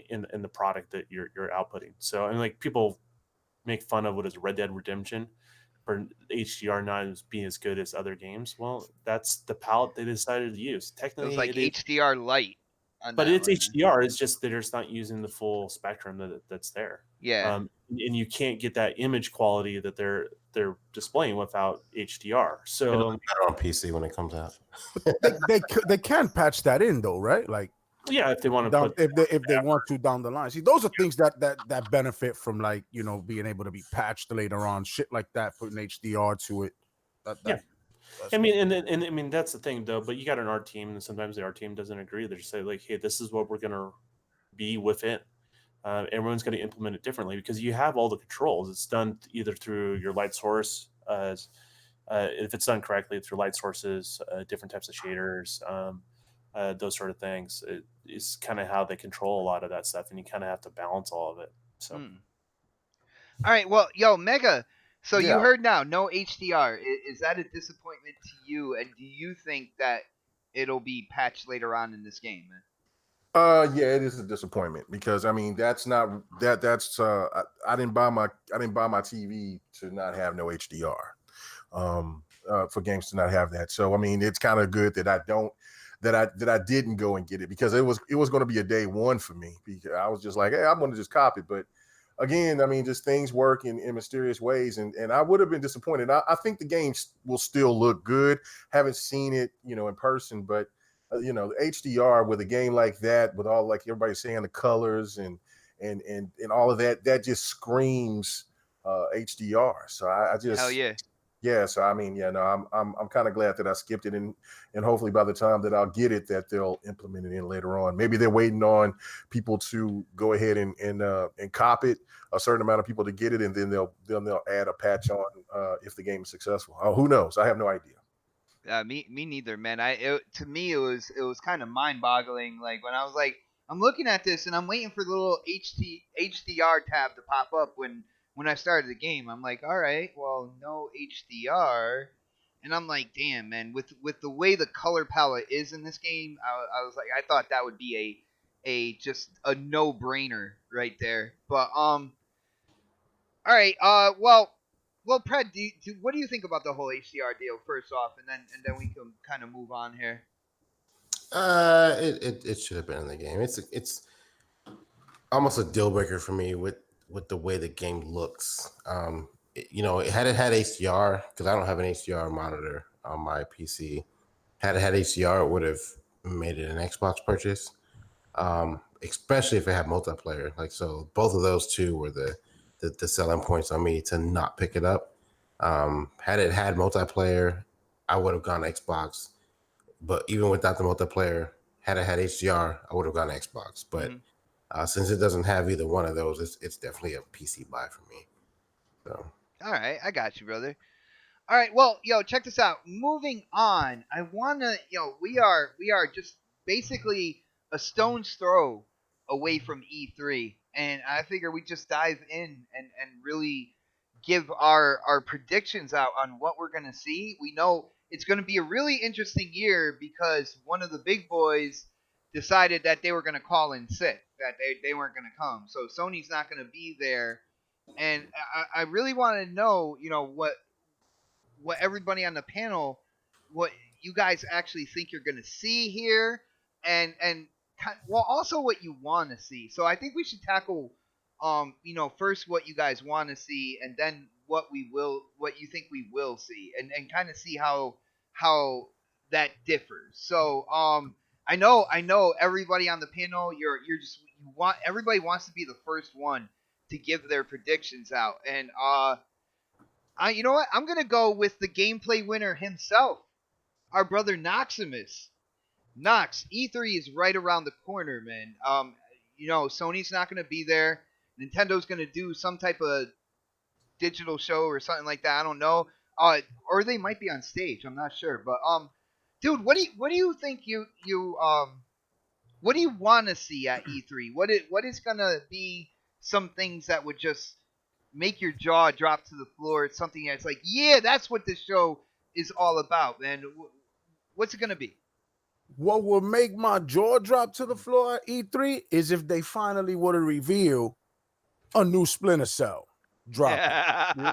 Speaker 5: in the product that you're outputting. So and like people make fun of what is Red Dead Redemption for HDR not being as good as other games. Well, that's the palette they decided to use.
Speaker 2: It
Speaker 5: Technically,
Speaker 2: was like HDR light.
Speaker 5: But it's HDR. It's just they're just not using the full spectrum that's there.
Speaker 2: Yeah.
Speaker 5: And you can't get that image quality that they're displaying without HDR. So
Speaker 1: better on PC when it comes out.
Speaker 4: they can patch that in though, right? Like,
Speaker 5: yeah, if they want to
Speaker 4: down,
Speaker 5: put
Speaker 4: if they want to down the line. See, those are things that benefit from like being able to be patched later on, shit like that, putting HDR to it.
Speaker 5: I mean, and I mean that's the thing though. But you got an art team, and sometimes the art team doesn't agree. They just say like, "Hey, this is what we're gonna be within." Everyone's going to implement it differently because you have all the controls. It's done either through your light source, if it's done correctly through light sources, different types of shaders, those sort of things. It is kind of how they control a lot of that stuff, and you kind of have to balance all of it. So,
Speaker 2: all right, well, yo, Mega. So
Speaker 3: Yeah.
Speaker 2: you heard now, no HDR. Is that a disappointment to you? And do you think that it'll be patched later on in this game, man?
Speaker 3: Yeah, it is a disappointment because I mean that's not that's I didn't buy my TV to not have no HDR. For games to not have that. So I mean it's kind of good that I didn't go and get it because it was going to be a day one for me because I was just like, hey, I'm going to just copy it. But again, I mean, just things work in mysterious ways, and I would have been disappointed. I think the game will still look good. Haven't seen it, in person, but HDR with a game like that, with all like everybody's saying the colors and all of that just screams HDR. So I just
Speaker 2: Hell yeah.
Speaker 3: Yeah, so I mean, yeah, no, I'm kind of glad that I skipped it, and hopefully by the time that I'll get it, that they'll implement it in later on. Maybe they're waiting on people to go ahead and cop it, a certain amount of people to get it, and then they'll add a patch on if the game is successful. Oh, who knows? I have no idea.
Speaker 2: Me neither, man. To me it was kind of mind boggling. Like when I was like, I'm looking at this and I'm waiting for the little HDR tab to pop up when I started the game. I'm like, all right, well, no HDR, and I'm like, damn, man. With the way the color palette is in this game, I was like, I thought that would be a just a no brainer right there. But all right, well, Pred, what do you think about the whole HDR deal? First off, and then we can kind of move on here.
Speaker 1: It should have been in the game. It's almost a deal breaker for me with the way the game looks. Had it had HDR, because I don't have an HDR monitor on my PC. Had it had HDR, it would have made it an Xbox purchase. Especially if it had multiplayer. Like so, both of those two were the selling points on me to not pick it up. Had it had multiplayer, I would have gone Xbox. But even without the multiplayer, had it had HDR, I would have gone Xbox. But since it doesn't have either one of those, it's definitely a PC buy for me. So.
Speaker 2: All right, I got you, brother. All right, well, yo, check this out. Moving on, I wanna, we are just basically a stone's throw away from E3, and I figure we just dive in and really give our predictions out on what we're gonna see. We know it's gonna be a really interesting year because one of the big boys decided that they were gonna call in sick, that they weren't going to come. So Sony's not going to be there, and I really want to know, what everybody on the panel, what you guys actually think you're going to see here, and well, also what you want to see. So I think we should tackle, first what you guys want to see, and then what you think we will see, and kind of see how that differs. So I know everybody on the panel, everybody wants to be the first one to give their predictions out, and you know what? I'm gonna go with the gameplay winner himself, our brother Knoxximus. Knox, E3 is right around the corner, man. Sony's not gonna be there. Nintendo's gonna do some type of digital show or something like that. I don't know. Or they might be on stage. I'm not sure. But dude, what do you think what do you want to see at E3? What is gonna be some things that would just make your jaw drop to the floor? It's something that's like, yeah, that's what this show is all about, man. What's it gonna be?
Speaker 4: What will make my jaw drop to the floor at E3 is if they finally were to reveal a new Splinter Cell dropping.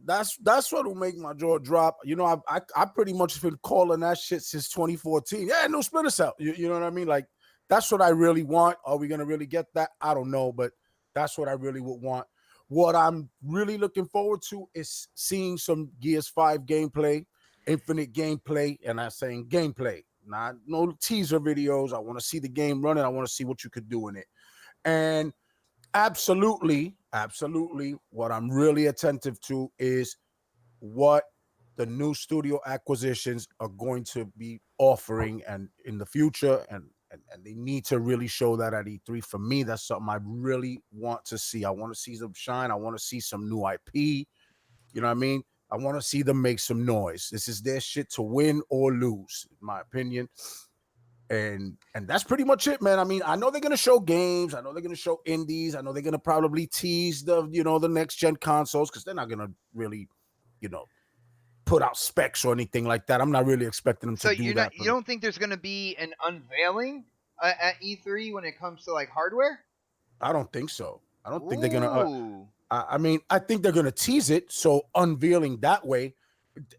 Speaker 4: That's what will make my jaw drop. I pretty much been calling that shit since 2014. Yeah, new Splinter Cell. You know what I mean? Like, that's what I really want. Are we gonna really get that? I don't know, but that's what I really would want. What I'm really looking forward to is seeing some Gears 5 gameplay, Infinite gameplay, and I'm saying gameplay, not no teaser videos. I want to see the game running. I want to see what you could do in it. And absolutely, what I'm really attentive to is what the new studio acquisitions are going to be offering and in the future, and they need to really show that at E3. For me, that's something I really want to see. I want to see them shine. I want to see some new IP. You know what I mean? I want to see them make some noise. This is their shit to win or lose, in my opinion. And that's pretty much it, man. I mean, I know they're gonna show games. I know they're gonna show indies. I know they're gonna probably tease the next gen consoles, because they're not gonna really, put out specs or anything like that. I'm not really expecting them to do that.
Speaker 2: You don't think there's gonna be an unveiling at E3 when it comes to like hardware?
Speaker 4: I don't think so. I don't think they're gonna. I mean, I think they're gonna tease it. So unveiling that way,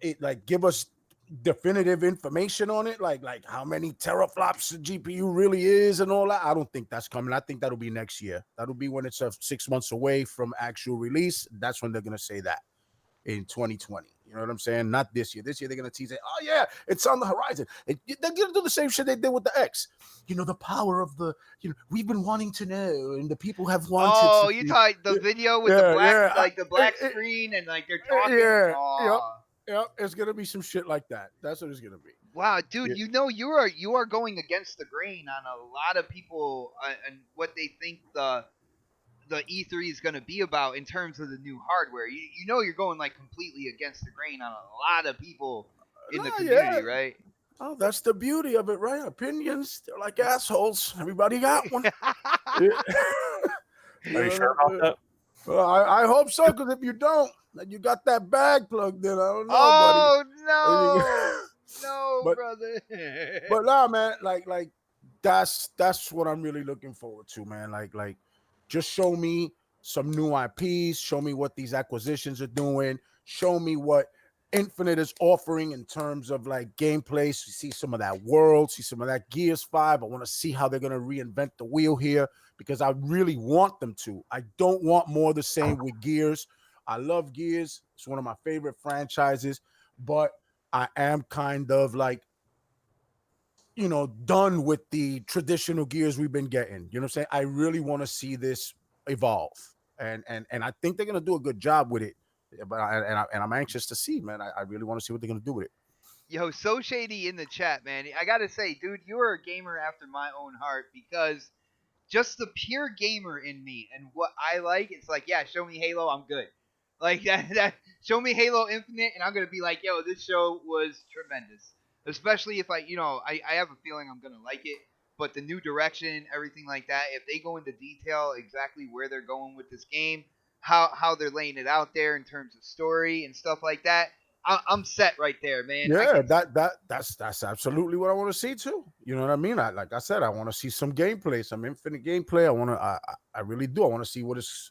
Speaker 4: it like give us definitive information on it, like how many teraflops the GPU really is and all that. I don't think that's coming. I think that'll be next year. That'll be when it's 6 months away from actual release. That's when they're gonna say that in 2020. You know what I'm saying? Not this year. This year they're gonna tease it. Oh yeah, it's on the horizon. They're gonna do the same shit they did with the X. The power of the. We've been wanting to know, and the people have wanted.
Speaker 2: Oh, you talk the video with the black, the black screen, and like they're talking.
Speaker 4: Yeah. Yep, it's gonna be some shit like that. That's what it's gonna be.
Speaker 2: Wow, dude, you are going against the grain on a lot of people and what they think the E3 is gonna be about in terms of the new hardware. You're going like completely against the grain on a lot of people in the community, right?
Speaker 4: Oh, that's the beauty of it, right? Opinions, they're like assholes. Everybody got one.
Speaker 5: Are you sure about that?
Speaker 4: Well, I hope so, because if you don't, then you got that bag plugged in. I don't know,
Speaker 2: buddy.
Speaker 4: Oh
Speaker 2: no, brother.
Speaker 4: But nah, man, like that's what I'm really looking forward to, man. Like, just show me some new IPs. Show me what these acquisitions are doing. Show me what Infinite is offering in terms of like gameplay. So see some of that world. See some of that Gears 5. I want to see how they're gonna reinvent the wheel here, because I really want them to. I don't want more of the same with Gears. I love Gears. It's one of my favorite franchises, but I am kind of like, done with the traditional Gears we've been getting. You know what I'm saying? I really want to see this evolve, and I think they're gonna do a good job with it. But I'm anxious to see, man. I really want to see what they're gonna do with it.
Speaker 2: Yo, So Shady in the chat, man. I gotta say, dude, you are a gamer after my own heart, because just the pure gamer in me and what I like, it's like, yeah, show me Halo, I'm good. Like that show me Halo Infinite, and I'm gonna be like, yo, this show was tremendous. Especially if I have a feeling I'm gonna like it, but the new direction, everything like that, if they go into detail exactly where they're going with this game, how they're laying it out there in terms of story and stuff like that, I'm set right there, man.
Speaker 4: Yeah, that's absolutely what I want to see too. You know what I mean? Like I said, I want to see some gameplay, some infinite gameplay. I really do. I want to see what it's.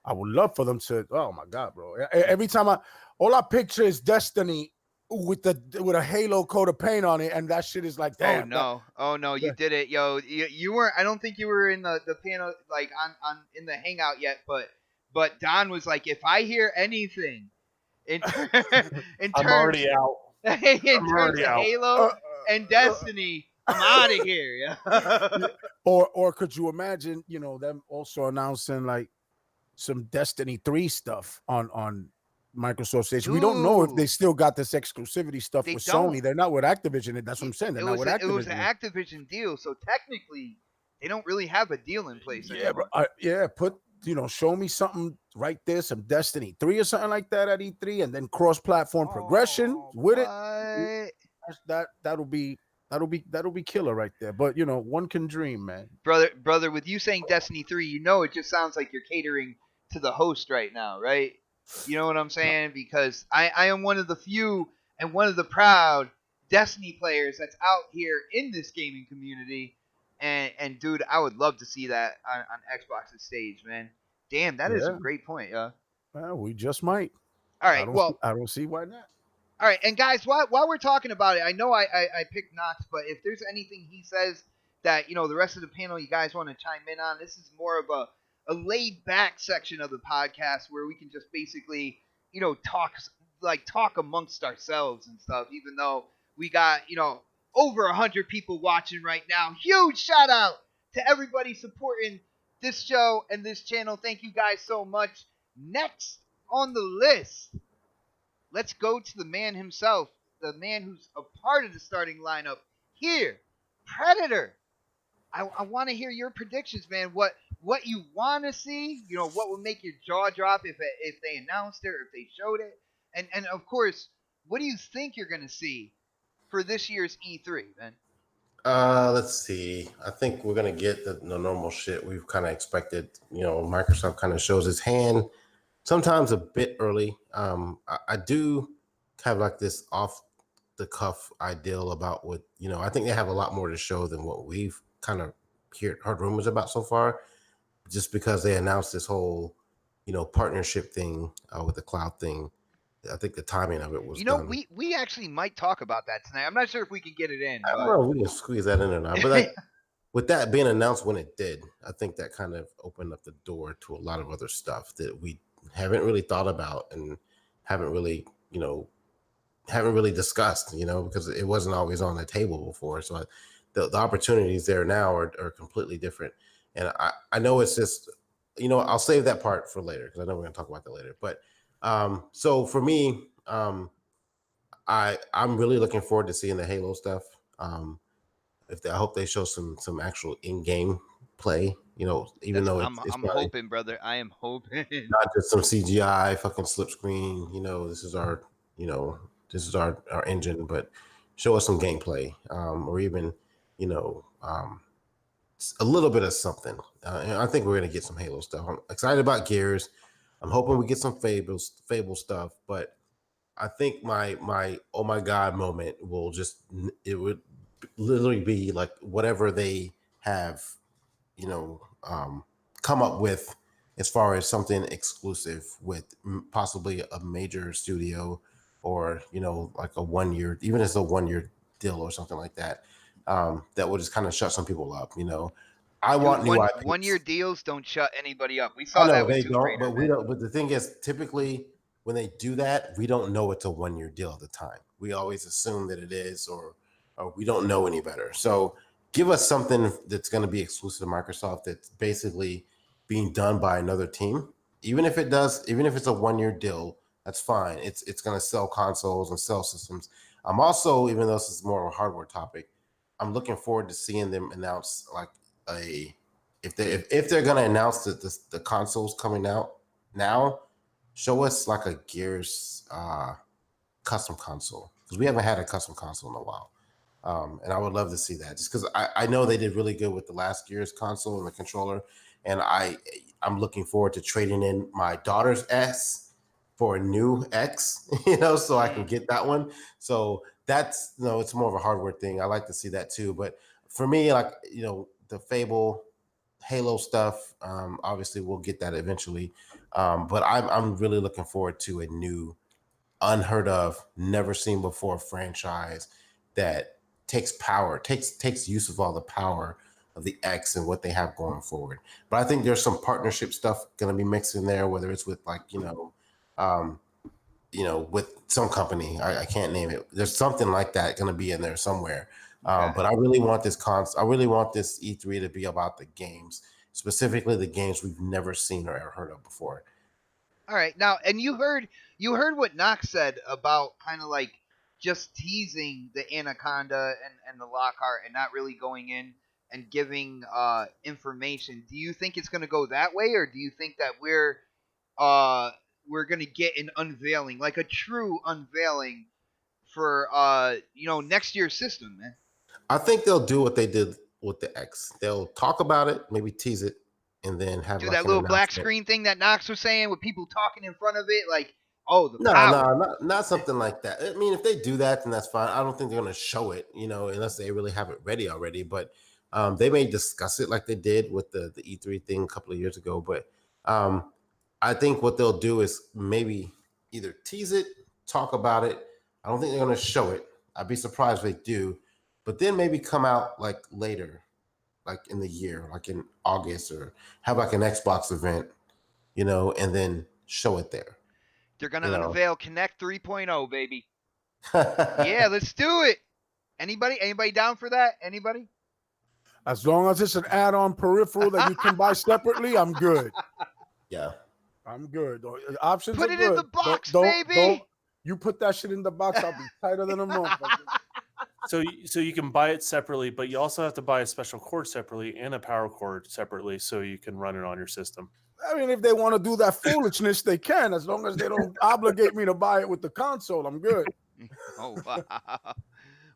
Speaker 4: I would love for them to. Oh my god, bro! Every time all I picture is Destiny with a Halo coat of paint on it, and that shit is like, damn.
Speaker 2: Oh no, you
Speaker 4: Yeah.
Speaker 2: did it, yo. You weren't. I don't think you were in the panel like on in the hangout yet, but Don was like, if I hear anything in in
Speaker 5: I'm
Speaker 2: terms
Speaker 5: already out.
Speaker 2: in terms
Speaker 5: already
Speaker 2: of
Speaker 5: out.
Speaker 2: Halo and Destiny, I'm out of here. Yeah.
Speaker 4: Or could you imagine, them also announcing like some Destiny 3 stuff on Microsoft stage? We don't know if they
Speaker 2: Dude.
Speaker 4: still got this exclusivity stuff
Speaker 2: They
Speaker 4: with
Speaker 2: don't.
Speaker 4: Sony. They're not with Activision. That's what I'm saying. They're not with
Speaker 2: It was an
Speaker 4: Activision.
Speaker 2: Activision deal, so technically they don't really have a deal in place
Speaker 4: Yeah,
Speaker 2: anymore.
Speaker 4: but put show me something right there, some Destiny 3 or something like that at E3, and then cross-platform progression with it. That'll be killer right there. But one can dream, man.
Speaker 2: Brother, with you saying Destiny 3, it just sounds like you're catering to the host right now, right? You know what I'm saying? Because I am one of the few and one of the proud Destiny players that's out here in this gaming community. And dude, I would love to see that on Xbox's stage, man. Damn, that is a
Speaker 4: Yeah.
Speaker 2: great point, yeah.
Speaker 4: Well, we just might.
Speaker 2: All right,
Speaker 4: I don't see why not.
Speaker 2: all right, and guys, while we're talking about it, I know I picked Knox, but if there's anything he says that the rest of the panel you guys want to chime in on, this is more of a laid back section of the podcast where we can just basically talk amongst ourselves and stuff. Even though we got over 100 people watching right now, huge shout out to everybody supporting this show and this channel. Thank you guys so much. Next on the list, let's go to the man himself, the man who's a part of the starting lineup here, Predator. I want to hear your predictions, man. What you want to see? What would make your jaw drop if they announced it or if they showed it? And of course, what do you think you're gonna see for this year's E3, man?
Speaker 1: Let's see. I think we're gonna get the normal shit we've kind of expected. Microsoft kind of shows its hand sometimes a bit early. I do have like this off the cuff ideal about what I think they have a lot more to show than what we've kind of heard rumors about so far. Just because they announced this whole partnership thing with the cloud thing. I think the timing of it was done.
Speaker 2: We actually might talk about that tonight. I'm not sure if we can get it in.
Speaker 1: I don't know if we can squeeze that in or not, but like with that being announced when it did, I think that kind of opened up the door to a lot of other stuff that we haven't really thought about and haven't really discussed, because it wasn't always on the table before. So the opportunities there now are completely different. And I know it's just, I'll save that part for later because I know we're going to talk about that later. But so for me, I'm really looking forward to seeing the Halo stuff. I hope they show some actual in-game play, even though
Speaker 2: I'm hoping, brother. I am hoping.
Speaker 1: Not just some CGI fucking slip screen, this is our engine, but show us some gameplay, or even, a little bit of something. And I think we're going to get some Halo stuff. I'm excited about Gears. I'm hoping we get some Fable stuff, but I think my oh my god moment it would literally be like whatever they have, come up with as far as something exclusive with possibly a major studio or like a 1 year, even if it's a 1 year deal or something like that, that will just kind of shut some people up. I want new IPs.
Speaker 2: 1 year deals don't shut anybody up. We saw that with
Speaker 1: they
Speaker 2: Tomb
Speaker 1: don't,
Speaker 2: Raider,
Speaker 1: but we don't. But the thing is, typically when they do that, we don't know it's a 1 year deal at the time. We always assume that it is, or we don't know any better. So give us something that's going to be exclusive to Microsoft that's basically being done by another team. Even if it's a 1 year deal, that's fine. It's going to sell consoles and sell systems. I'm also, even though this is more of a hardware topic, I'm looking forward to seeing them announce like if they're going to announce that the consoles coming out now, show us like a Gears custom console, because we haven't had a custom console in a while. And I would love to see that, just because I know they did really good with the last Gears console and the controller, and I'm looking forward to trading in my daughter's S for a new X, so I can get that one. So that's, it's more of a hardware thing. I like to see that too. But for me, like, the Fable, Halo stuff, obviously we'll get that eventually. But I'm really looking forward to a new, unheard of, never seen before franchise that takes use of all the power of the X and what they have going forward. But I think there's some partnership stuff going to be mixed in there, whether it's with like, um, with some company. I can't name it. There's something like that going to be in there somewhere.
Speaker 2: Okay.
Speaker 1: But I really want this I really want this E3 to be about the games, specifically the games we've never seen or ever heard of before.
Speaker 2: All right. Now, and you heard what Knox said about kind of like just teasing the Anaconda and the Lockhart and not really going in and giving information. Do you think it's going to go that way, or do you think that we're going to get an unveiling, like a true unveiling for next year's system, man?
Speaker 1: I think they'll do what they did with the X. They'll talk about it, maybe tease it, and then have
Speaker 2: Do
Speaker 1: like
Speaker 2: that
Speaker 1: an
Speaker 2: little black
Speaker 1: announcement.
Speaker 2: screen thing that Knox was saying with people talking in front of it, like, oh, the
Speaker 1: No,
Speaker 2: power.
Speaker 1: not something like that. I mean, if they do that, then that's fine. I don't think they're going to show it, unless they really have it ready already. But they may discuss it like they did with the E3 thing a couple of years ago. But I think what they'll do is maybe either tease it, talk about it. I don't think they're going to show it. I'd be surprised if they do. But then maybe come out like later, like in the year, like in August, or have like an Xbox event, and then show it there.
Speaker 2: They're gonna unveil Kinect 3.0, baby. Yeah, let's do it. Anybody down for that? Anybody?
Speaker 4: As long as it's an add-on peripheral that you can buy separately, I'm good.
Speaker 1: Yeah.
Speaker 4: I'm good. Options
Speaker 2: Put
Speaker 4: are
Speaker 2: it
Speaker 4: good.
Speaker 2: in the box,
Speaker 4: don't,
Speaker 2: baby.
Speaker 4: You put that shit in the box, I'll be tighter than a motherfucker.
Speaker 5: So you can buy it separately, but you also have to buy a special cord separately and a power cord separately so you can run it on your system.
Speaker 4: I mean, if they want to do that foolishness, they can, as long as they don't obligate me to buy it with the console. I'm good.
Speaker 2: Oh, wow.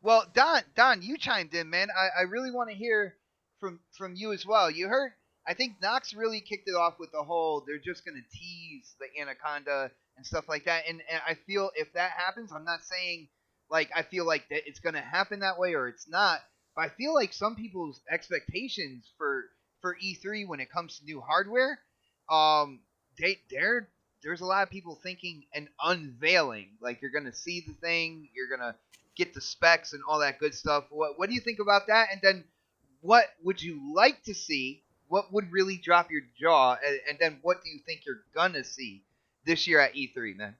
Speaker 2: Well, Don, you chimed in, man. I really want to hear from you as well. You heard, I think Knox really kicked it off with the whole, they're just going to tease the Anaconda and stuff like that. And I feel if that happens, I'm not saying, like, I feel like that it's going to happen that way or it's not. But I feel like some people's expectations for E3 when it comes to new hardware, um, there's a lot of people thinking an unveiling, like you're gonna see the thing, you're gonna get the specs and all that good stuff. What do you think about that? And then what would you like to see? What would really drop your jaw? And then what do you think you're gonna see this year at E3, man?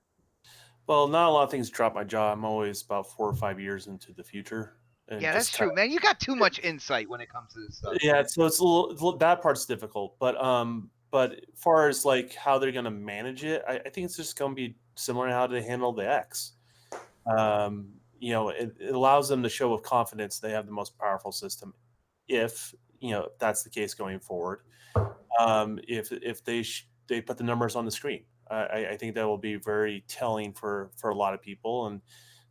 Speaker 5: Well, not a lot of things drop my jaw. I'm always about 4 or 5 years into the future. And
Speaker 2: Yeah, that's true, man. You got too much insight when it comes to this stuff.
Speaker 5: Yeah, so it's a little that part's difficult, but as far as like how they're going to manage it, I think it's just going to be similar to how they handle the X. It allows them to show with confidence they have the most powerful system, if that's the case going forward. If they put the numbers on the screen, I think that will be very telling for a lot of people, and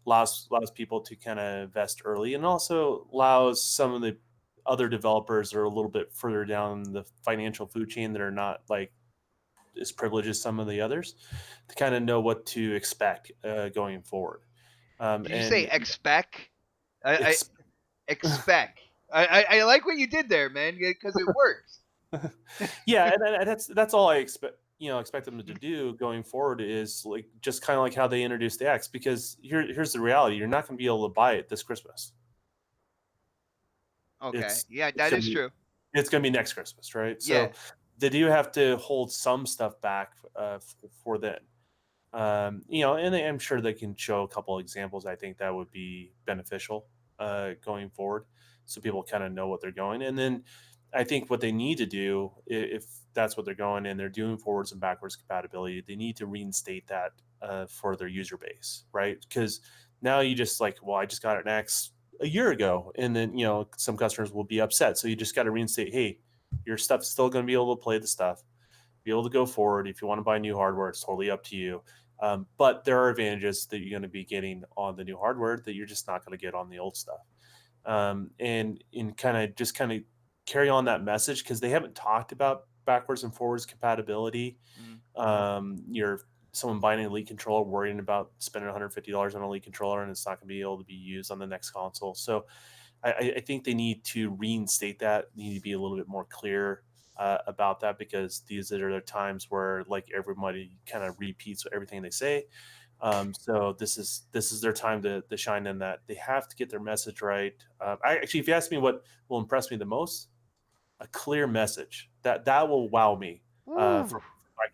Speaker 5: allows people to kind of invest early, and also allows some of the other developers that are a little bit further down the financial food chain that are not like as privileged as some of the others to kind of know what to expect going forward.
Speaker 2: Did you say expect? Expect. I like what you did there, man, because it works.
Speaker 5: Yeah, and that's all I expect them to do going forward is like just kind of like how they introduced the X, because here's the reality: you're not going to be able to buy it this Christmas.
Speaker 2: Okay, yeah, that is true.
Speaker 5: It's going to be next Christmas, right?
Speaker 2: Yeah.
Speaker 5: So they do have to hold some stuff back for then. And I'm sure they can show a couple examples. I think that would be beneficial going forward, so people kind of know what they're going. And then I think what they need to do, if that's what they're going and they're doing forwards and backwards compatibility, they need to reinstate that for their user base, right? Because now you just like, well, I just got an X a year ago, and then some customers will be upset. So you just got to reinstate, hey, your stuff's still going to be able to play the stuff, be able to go forward. If you want to buy new hardware, it's totally up to you. But there are advantages that you're going to be getting on the new hardware that you're just not going to get on the old stuff. And in kind of carry on that message, because they haven't talked about backwards and forwards compatibility. Your someone buying an Elite controller worrying about spending $150 on an Elite controller and it's not going to be able to be used on the next console. So I think they need to reinstate that. They need to be a little bit more clear about that, because these are the times where like everybody kind of repeats everything they say. So this is their time to shine in that. They have to get their message right. Actually, if you ask me what will impress me the most, a clear message that will wow me
Speaker 2: Ooh,
Speaker 5: from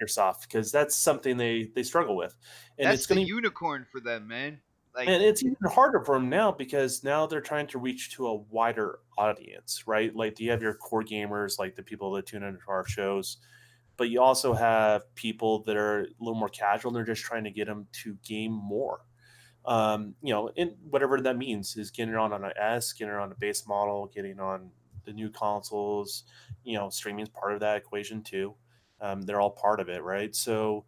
Speaker 5: Microsoft, because that's something they struggle with, and
Speaker 2: that's
Speaker 5: it's
Speaker 2: the
Speaker 5: going to
Speaker 2: unicorn for them, man. Like,
Speaker 5: and it's even harder for them now, because now they're trying to reach to a wider audience, right? Like you have your core gamers, like the people that tune into our shows, but you also have people that are a little more casual, and they're just trying to get them to game more. And whatever that means is getting it on an S, getting it on a base model, getting on the new consoles. Streaming is part of that equation too. They're all part of it, right? So,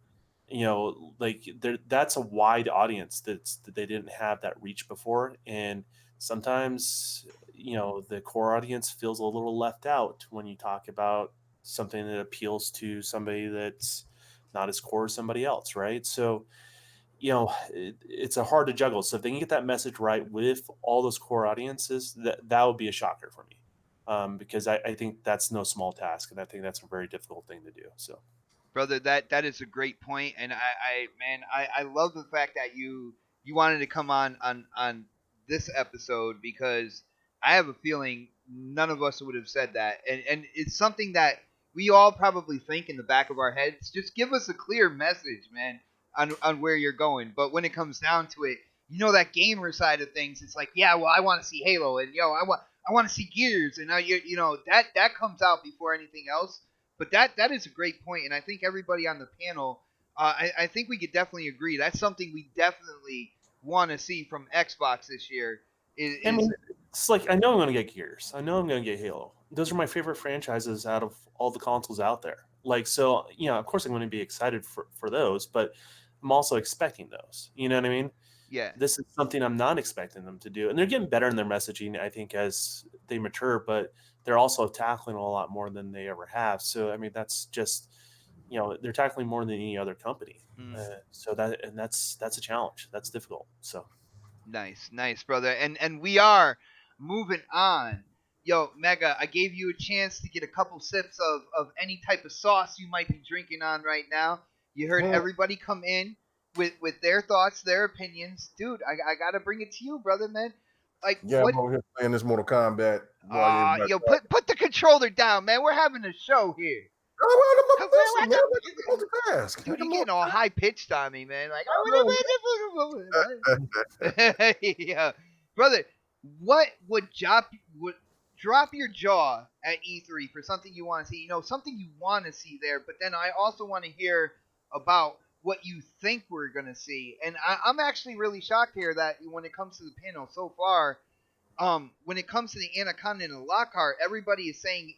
Speaker 5: like that's a wide audience that they didn't have that reach before, and sometimes the core audience feels a little left out when you talk about something that appeals to somebody that's not as core as somebody else, right? So it's a hard to juggle. So if they can get that message right with all those core audiences, that would be a shocker for me, because I think that's no small task, and I think that's a very difficult thing to do. So,
Speaker 2: brother, that is a great point, and I love the fact that you wanted to come on this episode, because I have a feeling none of us would have said that, and it's something that we all probably think in the back of our heads. Just give us a clear message, man, on where you're going. But when it comes down to it, that gamer side of things, it's like, yeah, well, I want to see Halo, and I want to see Gears, and that comes out before anything else. But that is a great point, and I think everybody on the panel, I think we could definitely agree that's something we definitely want to see from Xbox this year.
Speaker 5: I
Speaker 2: Is
Speaker 5: mean, it's like, I know I'm going to get Gears. I know I'm going to get Halo. Those are my favorite franchises out of all the consoles out there. Like, so, of course I'm going to be excited for those, but I'm also expecting those. You know what I mean?
Speaker 2: yeah,
Speaker 5: This is something I'm not expecting them to do. And they're getting better in their messaging, I think, as they mature, but they're also tackling a lot more than they ever have. So, I mean, that's just, they're tackling more than any other company.
Speaker 2: mm,
Speaker 5: That's a challenge. That's difficult. So,
Speaker 2: nice, brother, and we are moving on. Yo, Mega, I gave you a chance to get a couple sips of any type of sauce you might be drinking on right now. You heard everybody come in with their thoughts, their opinions. Dude, I gotta bring it to you, brother, man. Like,
Speaker 3: Yeah,
Speaker 2: what?
Speaker 3: I'm over here playing this Mortal Kombat while you.
Speaker 2: Yo, put the controller down, man. We're having a show here. Come
Speaker 3: Listen, man, multitask.
Speaker 2: dude,
Speaker 3: Nigga,
Speaker 2: you getting all high pitched on me, man. Like, yeah, brother. What would drop your jaw at E3 for something you want to see? Something you want to see there. But then I also want to hear about what you think we're gonna see. And I'm actually really shocked here that when it comes to the panel so far, when it comes to the Anaconda and the Lockhart, everybody is saying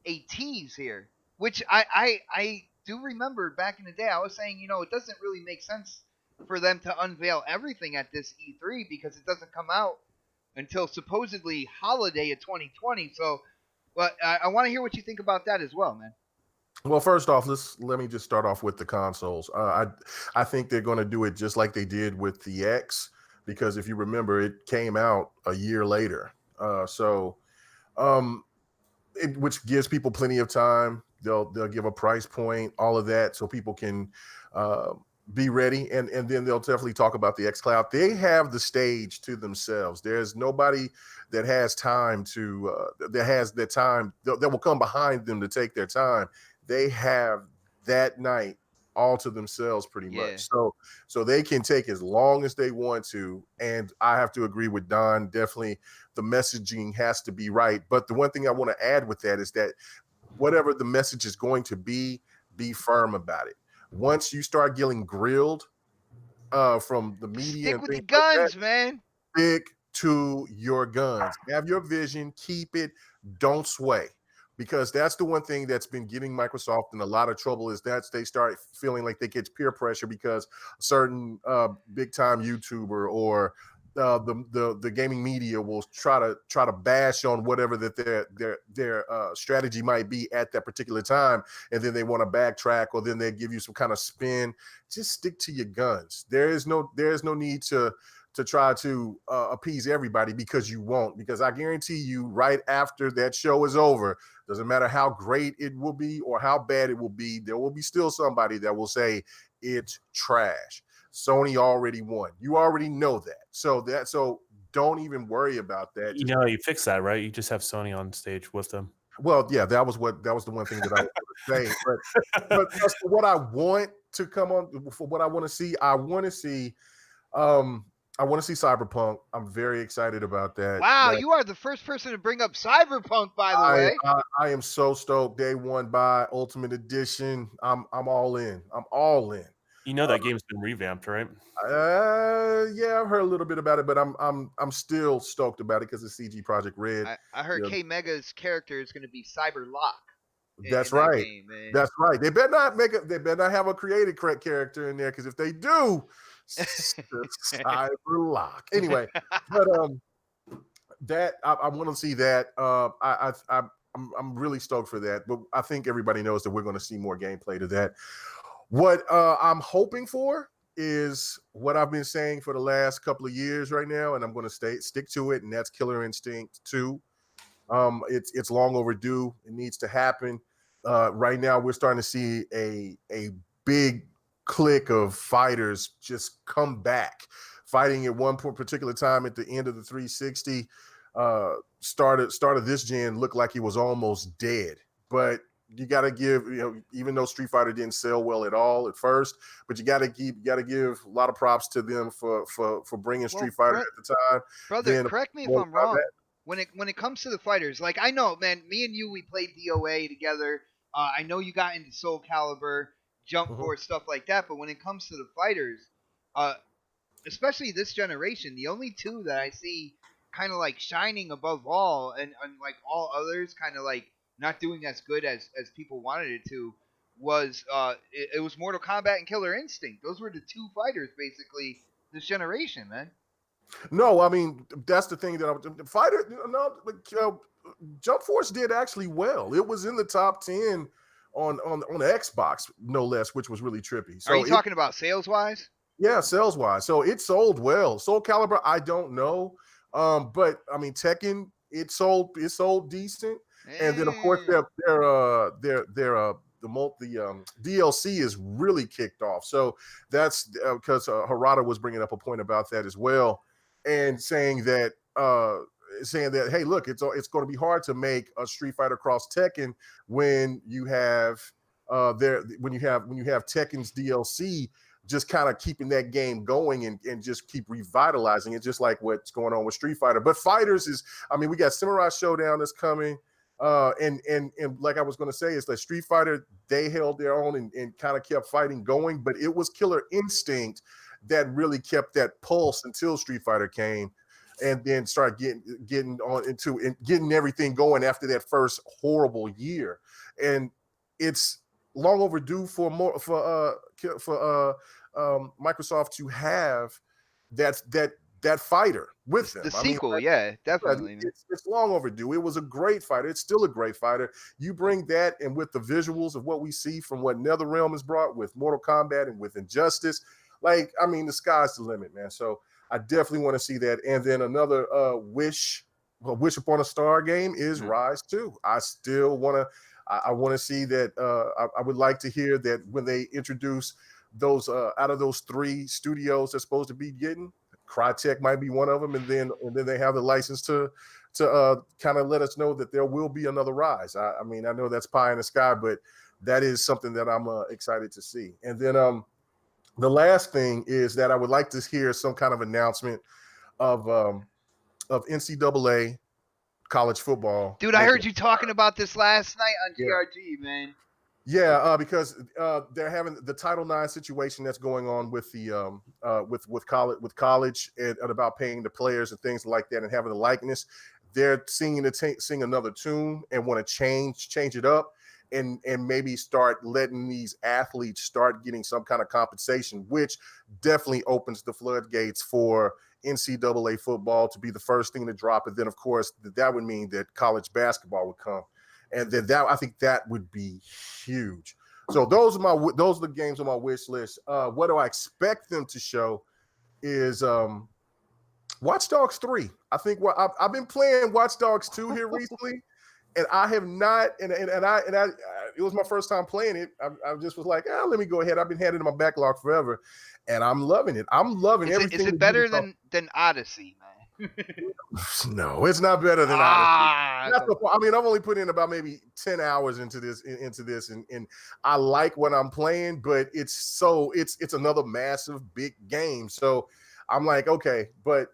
Speaker 2: a tease here, which I do remember back in the day. I was saying, it doesn't really make sense for them to unveil everything at this E3, because it doesn't come out until supposedly holiday of 2020. So, but I want to hear what you think about that as well, man.
Speaker 3: Well, first off, let me just start off with the consoles. I think they're going to do it just like they did with the X, because if you remember, it came out a year later. Um, which gives people plenty of time. They'll give a price point, all of that, so people can be ready, and then they'll definitely talk about the xCloud. They have the stage to themselves. There's nobody that has time to that has the time that will come behind them to take their time. They have that night all to themselves pretty
Speaker 2: Yeah.
Speaker 3: much. So they can take as long as they want to. And I have to agree with Don. Definitely the messaging has to be right. But the one thing I want to add with that is that whatever the message is going to be firm about it. Once you start getting grilled from the media
Speaker 2: Stick
Speaker 3: and
Speaker 2: with the
Speaker 3: things like that,
Speaker 2: guns, man.
Speaker 3: stick to your guns. Have your vision, keep it, don't sway. Because that's the one thing that's been getting Microsoft in a lot of trouble, is that they start feeling like they get peer pressure because a certain big time YouTuber or the gaming media will try to bash on whatever that their strategy might be at that particular time, and then they want to backtrack, or then they give you some kind of spin. Just stick to your guns. There is no need to try to appease everybody, because you won't. Because I guarantee you, right after that show is over, doesn't matter how great it will be or how bad it will be, there will be still somebody that will say it's trash. Sony already won. You already know that. So don't even worry about that.
Speaker 5: You know, you fix that, right? You just have Sony on stage with them.
Speaker 3: Well, yeah, that was the one thing that I was going to say. But as for what I want to come on, for what I want to see, I want to see Cyberpunk. I'm very excited about that.
Speaker 2: Wow, you are the first person to bring up Cyberpunk, by the way.
Speaker 3: I am so stoked. Day one buy, Ultimate Edition. I'm all in. I'm all in.
Speaker 5: You know that game's been revamped, right?
Speaker 3: Yeah, I've heard a little bit about it, but I'm still stoked about it because it's CG Project Red.
Speaker 2: I heard K Mega's character is going to be Cyber Lock.
Speaker 3: That's right. That's right. They better not They better not have a created correct character in there, because if they do, Cyber Lock. Anyway, but that I want to see that. I'm really stoked for that. But I think everybody knows that we're going to see more gameplay to that. What I'm hoping for is what I've been saying for the last couple of years right now, and I'm going to stick to it, and that's Killer Instinct 2. It's long overdue. It needs to happen. Right now, we're starting to see a big clique of fighters just come back, fighting at one particular time at the end of the 360. Started this gen looked like he was almost dead, but you got to give, even though Street Fighter didn't sell well at all at first, but you got to give a lot of props to them for bringing Street Fighter at the time.
Speaker 2: Brother, correct me if I'm wrong. When it comes to the fighters, like, I know, man, me and you, we played DOA together. I know you got into Soul Calibur, Jump Force, stuff like that. But when it comes to the fighters, especially this generation, the only two that I see kind of like shining above all, and like all others kind of like not doing as good as people wanted it to, was it was Mortal Kombat and Killer Instinct. Those were the two fighters basically this generation, man.
Speaker 3: No, I mean, that's the thing Jump Force did actually well. It was in the top 10 on Xbox, no less, which was really trippy. So
Speaker 2: are you talking about sales wise?
Speaker 3: Yeah, sales wise. So it sold well. Soul Calibur, I don't know. But I mean, Tekken, it sold decent. And then of course the DLC is really kicked off. So that's because Harada was bringing up a point about that as well, and saying that hey, look, it's going to be hard to make a Street Fighter cross Tekken when you have Tekken's DLC just kind of keeping that game going and just keep revitalizing it, just like what's going on with Street Fighter. But Fighters is, I mean, we got Samurai Showdown that's coming. And like I was going to say, is that Street Fighter, they held their own and kind of kept fighting going, but it was Killer Instinct that really kept that pulse until Street Fighter came, and then start getting on into and getting everything going after that first horrible year. And it's long overdue for Microsoft to have that fighter with them.
Speaker 2: The sequel, yeah, definitely.
Speaker 3: It's long overdue. It was a great fighter. It's still a great fighter. You bring that, and with the visuals of what we see from what NetherRealm has brought with Mortal Kombat and with Injustice, like, I mean, the sky's the limit, man. So I definitely want to see that. And then another Wish Upon a Star game is Rise 2. I still want to. I want to see that. I would like to hear that when they introduce those out of those 3 studios they're supposed to be getting, Crytek might be one of them, and then they have the license to kind of let us know that there will be another Rise. I mean, I know that's pie in the sky, but that is something that I'm excited to see. And then the last thing is that I would like to hear some kind of announcement of NCAA college football.
Speaker 2: Dude, I heard you talking about this last night on GRG, man.
Speaker 3: Yeah, because they're having the Title IX situation that's going on with the with college and about paying the players and things like that and having the likeness. They're sing another tune and want to change it up and maybe start letting these athletes start getting some kind of compensation, which definitely opens the floodgates for NCAA football to be the first thing to drop, and then of course that would mean that college basketball would come, and then I think that would be huge. So those are the games on my wish list. What do I expect them to show is Watch Dogs 3. I think I've been playing Watch Dogs 2 here recently, and I have not, and I it was my first time playing it. I just was like, let me go ahead. I've been having it in my backlog forever, and I'm loving it. I'm loving everything.
Speaker 2: Is it better than Odyssey, man?
Speaker 3: No, it's not better than Odyssey. I mean, I've only put in about maybe 10 hours into this, and I like what I'm playing, but it's another massive big game. So I'm like, okay, but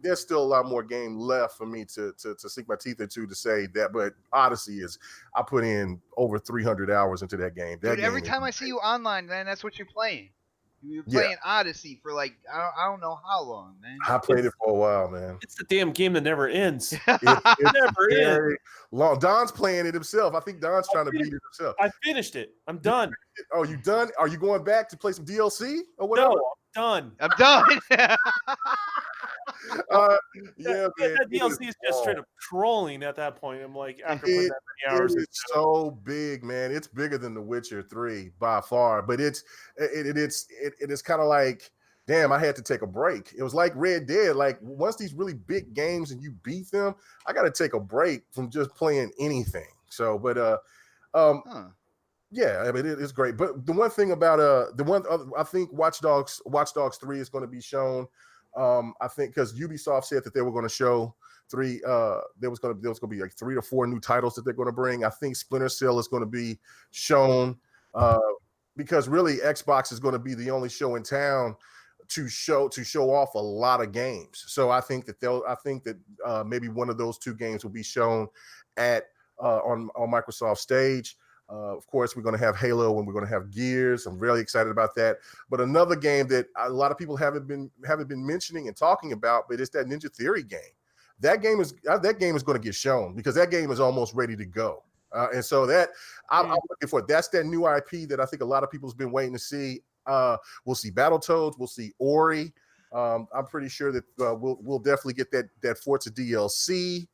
Speaker 3: there's still a lot more game left for me to sink my teeth into to say that. But Odyssey I put in over 300 hours into that game.
Speaker 2: Dude, every time I see you online, man, that's what you're playing. You're playing Odyssey for like I don't know how long, man.
Speaker 3: I played it for a while, man.
Speaker 5: It's the damn game that never ends.
Speaker 3: It never ends. Long. Don's playing it himself. I think Don's trying to beat it himself.
Speaker 5: I finished it. I'm done.
Speaker 3: Oh, you done? Are you going back to play some DLC or whatever?
Speaker 5: No, I'm done.
Speaker 2: I'm done.
Speaker 5: That DLC is just straight up trolling at that point. I'm like, after putting that many hours,
Speaker 3: it's so big, man. It's bigger than The Witcher 3 by far, but it is kind of like, damn, I had to take a break. It was like Red Dead. Like once these really big games and you beat them, I got to take a break from just playing anything. So, but yeah, I mean it's great. But the one thing about I think Watch Dogs 3 is going to be shown. I think because Ubisoft said that they were going to show 3. There was going to be like 3 to 4 new titles that they're going to bring. I think Splinter Cell is going to be shown because really Xbox is going to be the only show in town to show off a lot of games. So I think that maybe one of those 2 games will be shown at on Microsoft stage. Of course, we're going to have Halo and we're going to have Gears. I'm really excited about that. But another game that a lot of people haven't been mentioning and talking about, but it's that Ninja Theory game. That game is going to get shown because that game is almost ready to go. And so I'm looking for. That's that new IP that I think a lot of people's been waiting to see. We'll see Battletoads. We'll see Ori. I'm pretty sure that we'll definitely get that Forza DLC.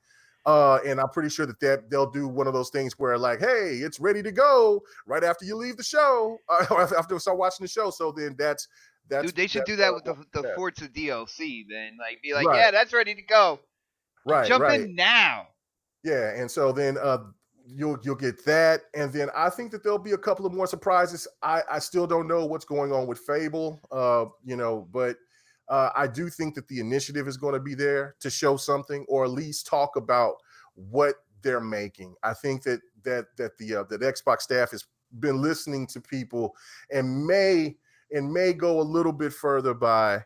Speaker 3: And I'm pretty sure that they'll do one of those things where like, hey, it's ready to go right after you leave the show, after we start watching the show. So then that's
Speaker 2: dude, they should do that with the Forza DLC. Then like be like,
Speaker 3: right.
Speaker 2: Yeah, that's ready to go.
Speaker 3: Right,
Speaker 2: jump in now.
Speaker 3: Yeah, and so then you'll get that, and then I think that there'll be a couple of more surprises. I still don't know what's going on with Fable, but. I do think that the initiative is going to be there to show something, or at least talk about what they're making. I think that the Xbox staff has been listening to people and may go a little bit further by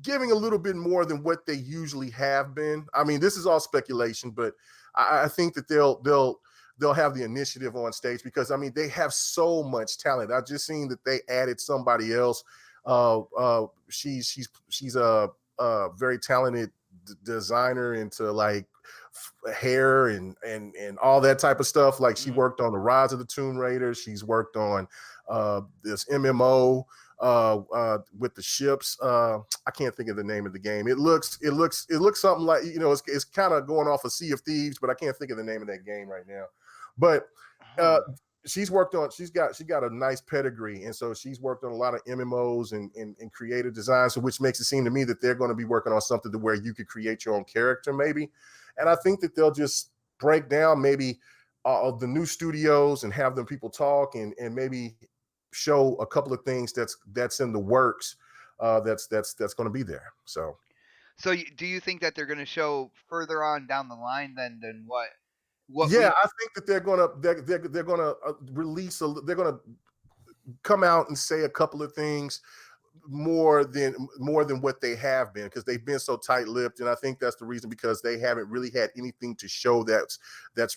Speaker 3: giving a little bit more than what they usually have been. I mean, this is all speculation, but I think that they'll have the initiative on stage because I mean they have so much talent. I've just seen that they added somebody else. She's a very talented designer into like hair and all that type of stuff. Like she worked on the Rise of the Tomb Raider. She's worked on this MMO with the ships. I can't think of the name of the game. It looks something like, it's kind of going off of Sea of Thieves, but I can't think of the name of that game right now. But she's got a nice pedigree, and so she's worked on a lot of MMOs and creative design, so which makes it seem to me that they're going to be working on something to where you could create your own character maybe. And I think that they'll just break down maybe the new studios and have them people talk and maybe show a couple of things that's in the works that's going to be there. So
Speaker 2: do you think that they're going to show further on down the line than what?
Speaker 3: I think that they're gonna release they're gonna come out and say a couple of things more than what they have been, because they've been so tight-lipped, and I think that's the reason, because they haven't really had anything to show that's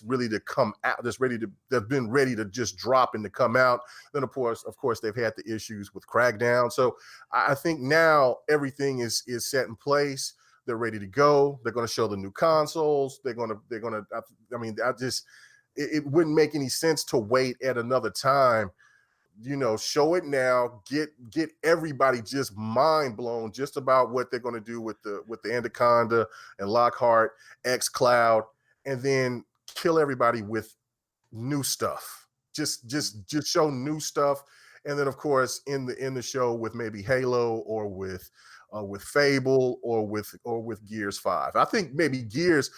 Speaker 3: really to come out, that's been ready to just drop and to come out. Then of course they've had the issues with Crackdown. So I think now everything is set in place. They're ready to go. They're going to show the new consoles. It wouldn't make any sense to wait at another time show it now, get everybody just mind blown just about what they're going to do with the Anaconda and Lockhart, X Cloud, and then kill everybody with new stuff. Just show new stuff, and then of course in the show with maybe Halo or with Fable or with Gears 5. I think maybe Gears.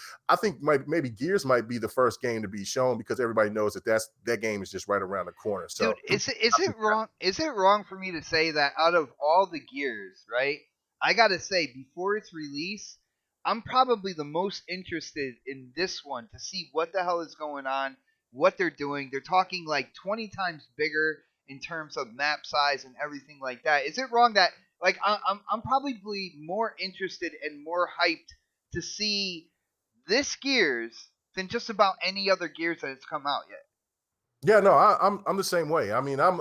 Speaker 3: Maybe Gears might be the first game to be shown because everybody knows that game is just right around the corner. So,
Speaker 2: dude, is it wrong? Is it wrong for me to say that out of all the Gears, right? I gotta say, before its release, I'm probably the most interested in this one to see what the hell is going on, what they're doing. They're talking like 20 times bigger in terms of map size and everything like that. Is it wrong that like I'm probably more interested and more hyped to see this Gears than just about any other Gears that has come out yet?
Speaker 3: yeah, no, I'm the same way. I mean, I'm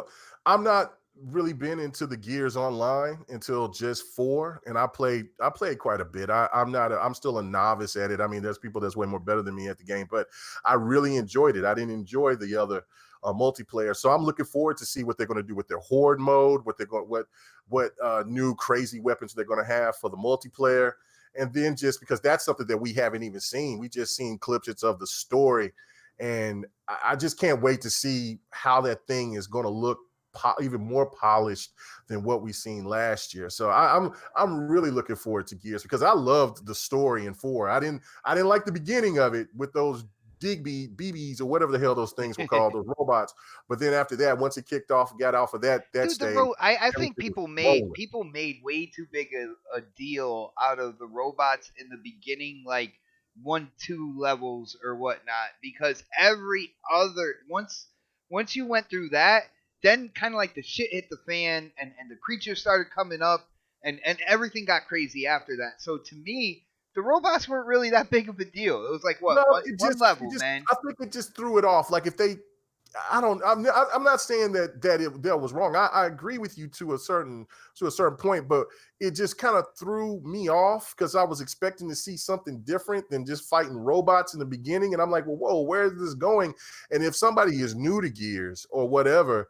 Speaker 3: not really been into the Gears Online until just 4, and I played quite a bit. I'm still a novice at it. I mean, there's people that's way more better than me at the game, but I really enjoyed it. I didn't enjoy the other multiplayer, so I'm looking forward to see what they're going to do with their horde mode, what new crazy weapons they're going to have for the multiplayer, and then just because that's something that we haven't even seen. We just seen clips of the story. And I just can't wait to see how that thing is going to look even more polished than what we seen last year. So I'm really looking forward to Gears because I loved the story in 4. I didn't like the beginning of it with those BBs or whatever the hell those things were called, those robots. But then after that, once it kicked off, got off of that
Speaker 2: Dude,
Speaker 3: stage.
Speaker 2: I think
Speaker 3: everything was
Speaker 2: people
Speaker 3: rolling.
Speaker 2: made way too big a deal out of the robots in the beginning, like 1, 2 levels or whatnot, because every other once you went through that, then kind of like the shit hit the fan, and the creatures started coming up, and everything got crazy after that. So to me, the robots weren't really that big of a deal. It was like what
Speaker 3: No,
Speaker 2: one level, man.
Speaker 3: I think it just threw it off. Like if they, I'm not saying that was wrong. I agree with you to a certain point, but it just kind of threw me off because I was expecting to see something different than just fighting robots in the beginning. And I'm like, well, whoa, where is this going? And if somebody is new to Gears or whatever,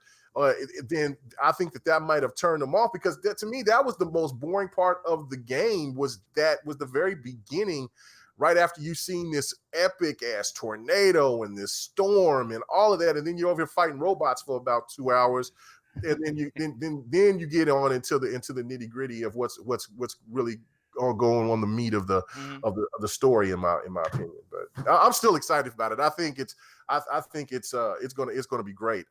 Speaker 3: then I think that might have turned them off because to me, that was the most boring part of the game was the very beginning, right after you've seen this epic ass tornado and this storm and all of that. And then you're over here fighting robots for about 2 hours. And then you get on into the nitty gritty of what's really going on the meat of the story in my opinion. But I'm still excited about it. I think it's gonna be great.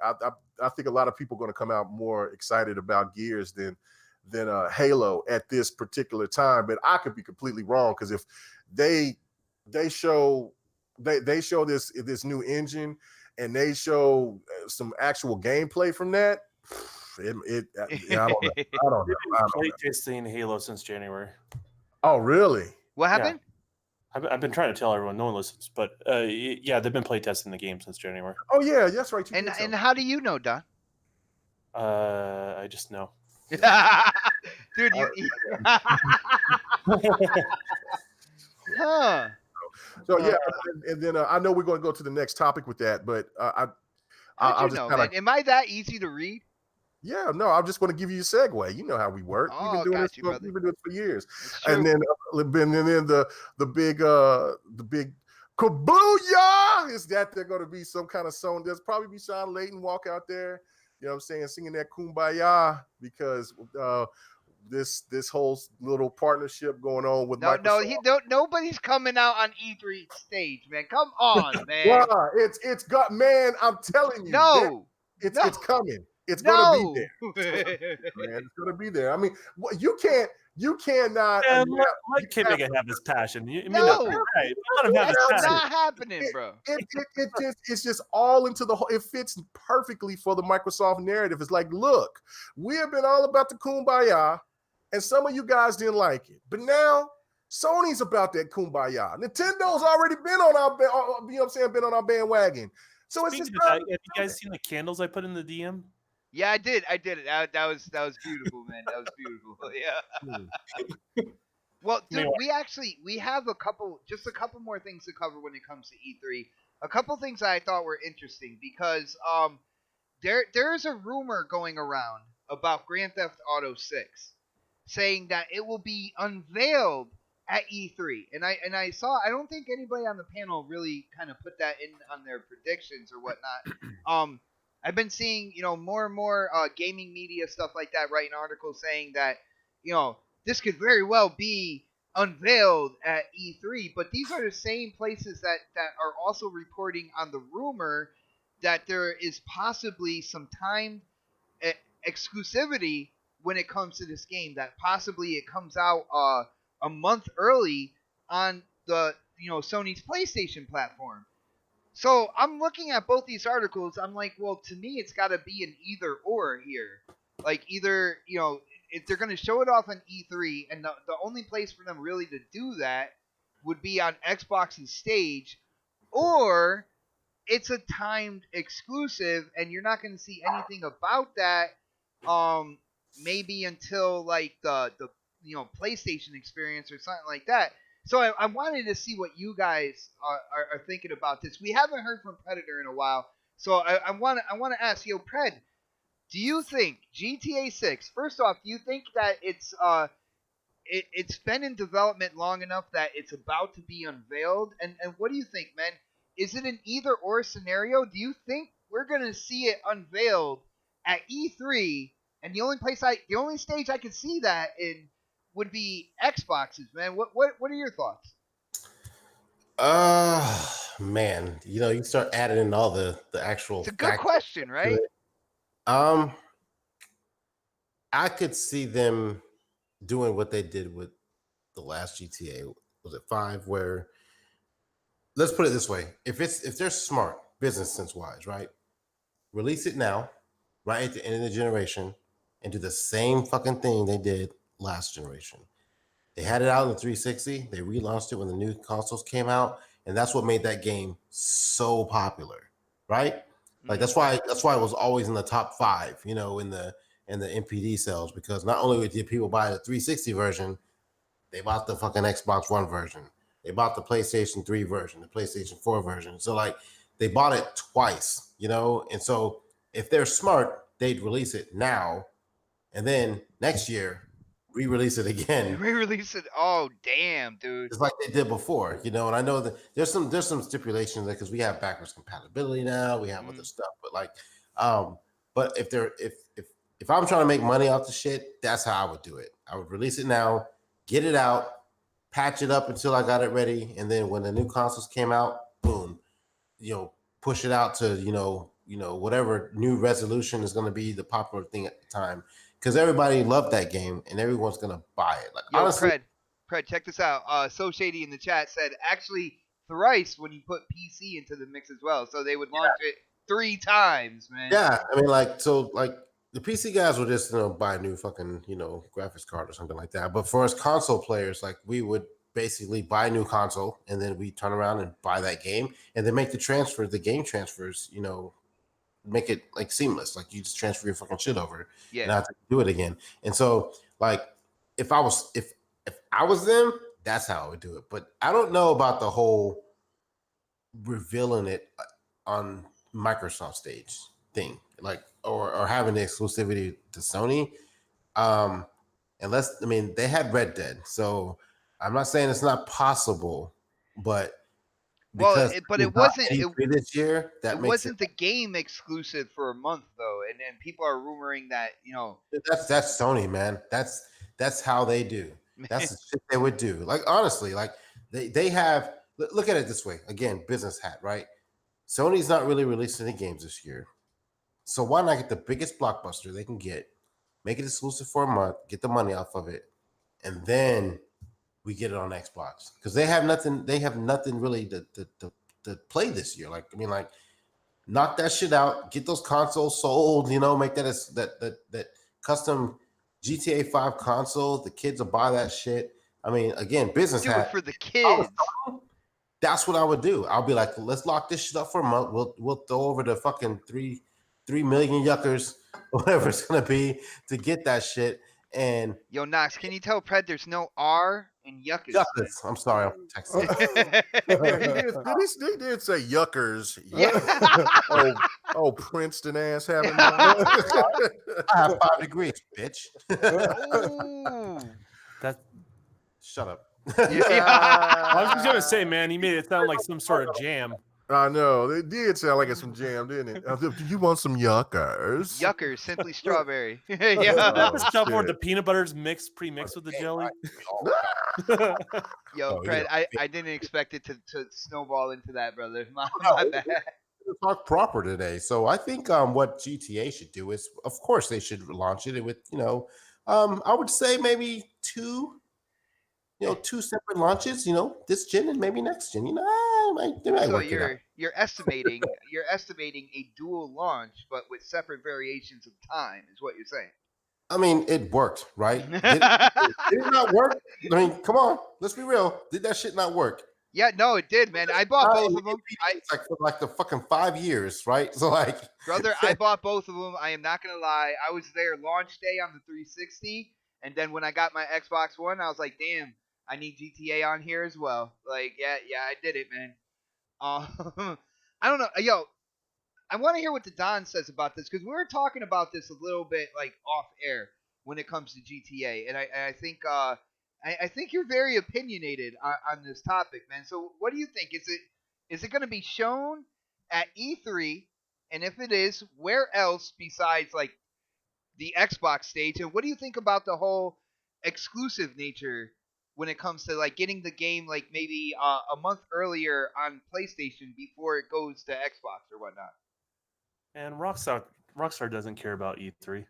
Speaker 3: I think a lot of people are gonna come out more excited about Gears than Halo at this particular time. But I could be completely wrong because if they show this new engine and they show some actual gameplay from that, I don't know.
Speaker 5: Play testing Halo since January.
Speaker 3: Oh, really?
Speaker 2: What happened?
Speaker 5: Yeah. I've been trying to tell everyone. No one listens, but yeah, they've been play testing the game since January.
Speaker 3: Oh yeah, that's right.
Speaker 2: And how do you know, Don?
Speaker 5: I just know.
Speaker 2: Dude, huh?
Speaker 3: So yeah, and then I know we're going to go to the next topic with that, but
Speaker 2: How'd you know, man? Am I that easy to read?
Speaker 3: Yeah, no, I'm just going to give you a segue. You know how we work.
Speaker 2: Oh,
Speaker 3: we've been doing
Speaker 2: got
Speaker 3: this.
Speaker 2: you,
Speaker 3: We've been doing it for years.
Speaker 2: True.
Speaker 3: And then the big kabooyah is that they're going to be some kind of song. There's probably be Sean Layton walk out there. You know what I'm saying, singing that kumbaya because this whole little partnership going on with Microsoft.
Speaker 2: Nobody's coming out on E3 stage, man. Come on, man.
Speaker 3: Yeah, it's got, man. I'm telling you,
Speaker 2: No,
Speaker 3: it's coming. It's
Speaker 2: no.
Speaker 3: gonna be there. Man, it's gonna be there. I mean, you cannot.
Speaker 5: Let Kimmiga have his passion.
Speaker 2: No,
Speaker 5: right. Let him have his
Speaker 2: that's
Speaker 5: passion.
Speaker 2: not happening, bro.
Speaker 3: It's just all into the whole. It fits perfectly for the Microsoft narrative. It's like, look, we have been all about the kumbaya, and some of you guys didn't like it, but now Sony's about that kumbaya. Nintendo's already been on our, you know what I'm saying, been on our bandwagon. So it's just.
Speaker 5: Have you guys seen the candles I put in the DM?
Speaker 2: Yeah, I did. That was beautiful, man. That was beautiful. Yeah. Well, dude, we have a couple more things to cover when it comes to E3. A couple things that I thought were interesting because there's a rumor going around about Grand Theft Auto 6 saying that it will be unveiled at E3. And I saw, I don't think anybody on the panel really kind of put that in on their predictions or whatnot. I've been seeing, more and more gaming media stuff like that writing articles saying that, this could very well be unveiled at E3, but these are the same places that are also reporting on the rumor that there is possibly some timed exclusivity when it comes to this game, that possibly it comes out a month early on the Sony's PlayStation platform. So I'm looking at both these articles. I'm like, well, to me, it's got to be an either or here. Like either if they're going to show it off on E3, and the only place for them really to do that would be on Xbox's stage, or it's a timed exclusive, and you're not going to see anything about that. Maybe until like the PlayStation experience or something like that. So I wanted to see what you guys are thinking about this. We haven't heard from Predator in a while, so I want to ask you, Pred, do you think GTA 6? First off, do you think that it's been in development long enough that it's about to be unveiled? And what do you think, man? Is it an either or scenario? Do you think we're gonna see it unveiled at E3? And the only stage I could see that in would be Xboxes, man. What are your thoughts?
Speaker 1: Man, you start adding in all the actual.
Speaker 2: It's a good question, right?
Speaker 1: I could see them doing what they did with the last GTA. Was it 5? Where, let's put it this way: if they're smart, business sense wise, right? Release it now, right at the end of the generation, and do the same fucking thing they did last generation. They had it out in the 360. They relaunched it when the new consoles came out, and that's what made that game so popular, right? Like that's why it was always in the top 5, in the NPD sales, because not only did people buy the 360 version, they bought the fucking Xbox One version. They bought the PlayStation 3 version, the PlayStation 4 version. So like they bought it twice, And so if they're smart, they'd release it now, and then next year re-release it again.
Speaker 2: Re-release it. Oh damn, dude!
Speaker 1: It's like they did before, And I know that there's some stipulations there because we have backwards compatibility now. We have other stuff, but like, but if I'm trying to make money off the shit, that's how I would do it. I would release it now, get it out, patch it up until I got it ready, and then when the new consoles came out, boom, push it out to whatever new resolution is going to be the popular thing at the time. Because everybody loved that game, and everyone's gonna buy it. Like,
Speaker 2: yo,
Speaker 1: honestly,
Speaker 2: Pred, check this out. So Shady in the chat said actually thrice when you put PC into the mix as well, so they would launch it 3 times, man.
Speaker 1: Yeah, I mean, like the PC guys would just buy a new fucking graphics card or something like that. But for us console players, like we would basically buy a new console, and then we turn around and buy that game, and then make the game transfers, make it like seamless, like you just transfer your fucking shit over and I have to do it again. And so like if I was them, that's how I would do it. But I don't know about the whole revealing it on Microsoft stage thing, like or having the exclusivity to Sony. Unless, I mean, they had Red Dead, so I'm not saying it's not possible, but
Speaker 2: well, it wasn't
Speaker 1: this year.
Speaker 2: It wasn't the game exclusive for a month though, and people are rumoring that
Speaker 1: that's Sony, man. That's how they do. That's the shit they would do. Like honestly, like they have. Look at it this way. Again, business hat, right? Sony's not really releasing any games this year, so why not get the biggest blockbuster they can get, make it exclusive for a month, get the money off of it, and then we get it on Xbox, because they have nothing. They have nothing really to play this year. Like, I mean, like, knock that shit out. Get those consoles sold. Make that as that custom GTA 5 console. The kids will buy that shit. I mean, again, business
Speaker 2: do it for the kids.
Speaker 1: That's what I would do. I'll be like, let's lock this shit up for a month. We'll throw over the fucking 3 million yuckers, whatever it's gonna be, to get that shit. And
Speaker 2: yo, Knox, can you tell Pred there's no R in yuckers?
Speaker 1: Yuckers. I'm sorry, I'm texting.
Speaker 3: They did say yuckers.
Speaker 2: Yeah.
Speaker 3: Oh, Princeton ass having
Speaker 1: I have 5 degrees, bitch.
Speaker 2: Ooh.
Speaker 5: That
Speaker 1: Shut up.
Speaker 5: I was just gonna say, man, he made it sound like some sort of jam.
Speaker 3: I know. It did sound like it's some jam, didn't it? Do you want some yuckers?
Speaker 2: Yuckers, simply strawberry.
Speaker 5: Is
Speaker 2: Yeah.
Speaker 5: that the
Speaker 3: Oh,
Speaker 5: stuff where
Speaker 3: shit.
Speaker 5: the peanut butter's pre-mixed with the jelly?
Speaker 2: Yo,
Speaker 1: Oh,
Speaker 2: Fred,
Speaker 1: yeah.
Speaker 2: I didn't expect it to snowball into that, brother. My
Speaker 1: No,
Speaker 2: bad.
Speaker 1: talk proper today. So I think what GTA should do is, of course, they should launch it with, I would say maybe two separate launches. This gen and maybe next gen. They might
Speaker 2: So
Speaker 1: work it out.
Speaker 2: you're estimating a dual launch, but with separate variations of time, is what you're saying.
Speaker 1: I mean, it worked, right? Did it not work? I mean, come on, let's be real. Did that shit not work?
Speaker 2: Yeah, no, it did, man. I bought both of them.
Speaker 1: It's like for like the fucking 5 years, right? So like,
Speaker 2: Brother, I bought both of them. I am not gonna lie. I was there launch day on the 360, and then when I got my Xbox One, I was like, damn, I need GTA on here as well. Like, yeah, I did it, man. I don't know, yo. I want to hear what the Don says about this because we were talking about this a little bit like off air when it comes to GTA, and I think I think you're very opinionated on this topic, man. So what do you think? Is it going to be shown at E3? And if it is, where else besides like the Xbox stage? And what do you think about the whole exclusive nature when it comes to like getting the game like maybe a month earlier on PlayStation before it goes to Xbox or whatnot?
Speaker 5: And Rockstar doesn't care about E3.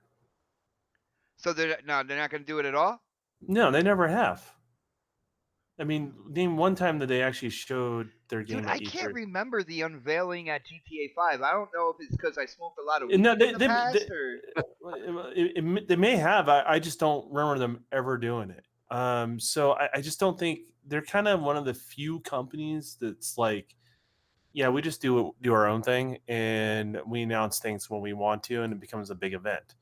Speaker 2: So they're not going to do it at all.
Speaker 5: No, they never have. I mean, name one time that they actually showed their game
Speaker 2: Dude,
Speaker 5: at
Speaker 2: I
Speaker 5: E3.
Speaker 2: can't remember the unveiling at GTA 5. I don't know if it's because I smoked a lot of weed
Speaker 5: No,
Speaker 2: in the past or...
Speaker 5: they may have. I just don't remember them ever doing it. So I just don't think they're kind of one of the few companies that's like, yeah, we just do our own thing and we announce things when we want to, and it becomes a big event.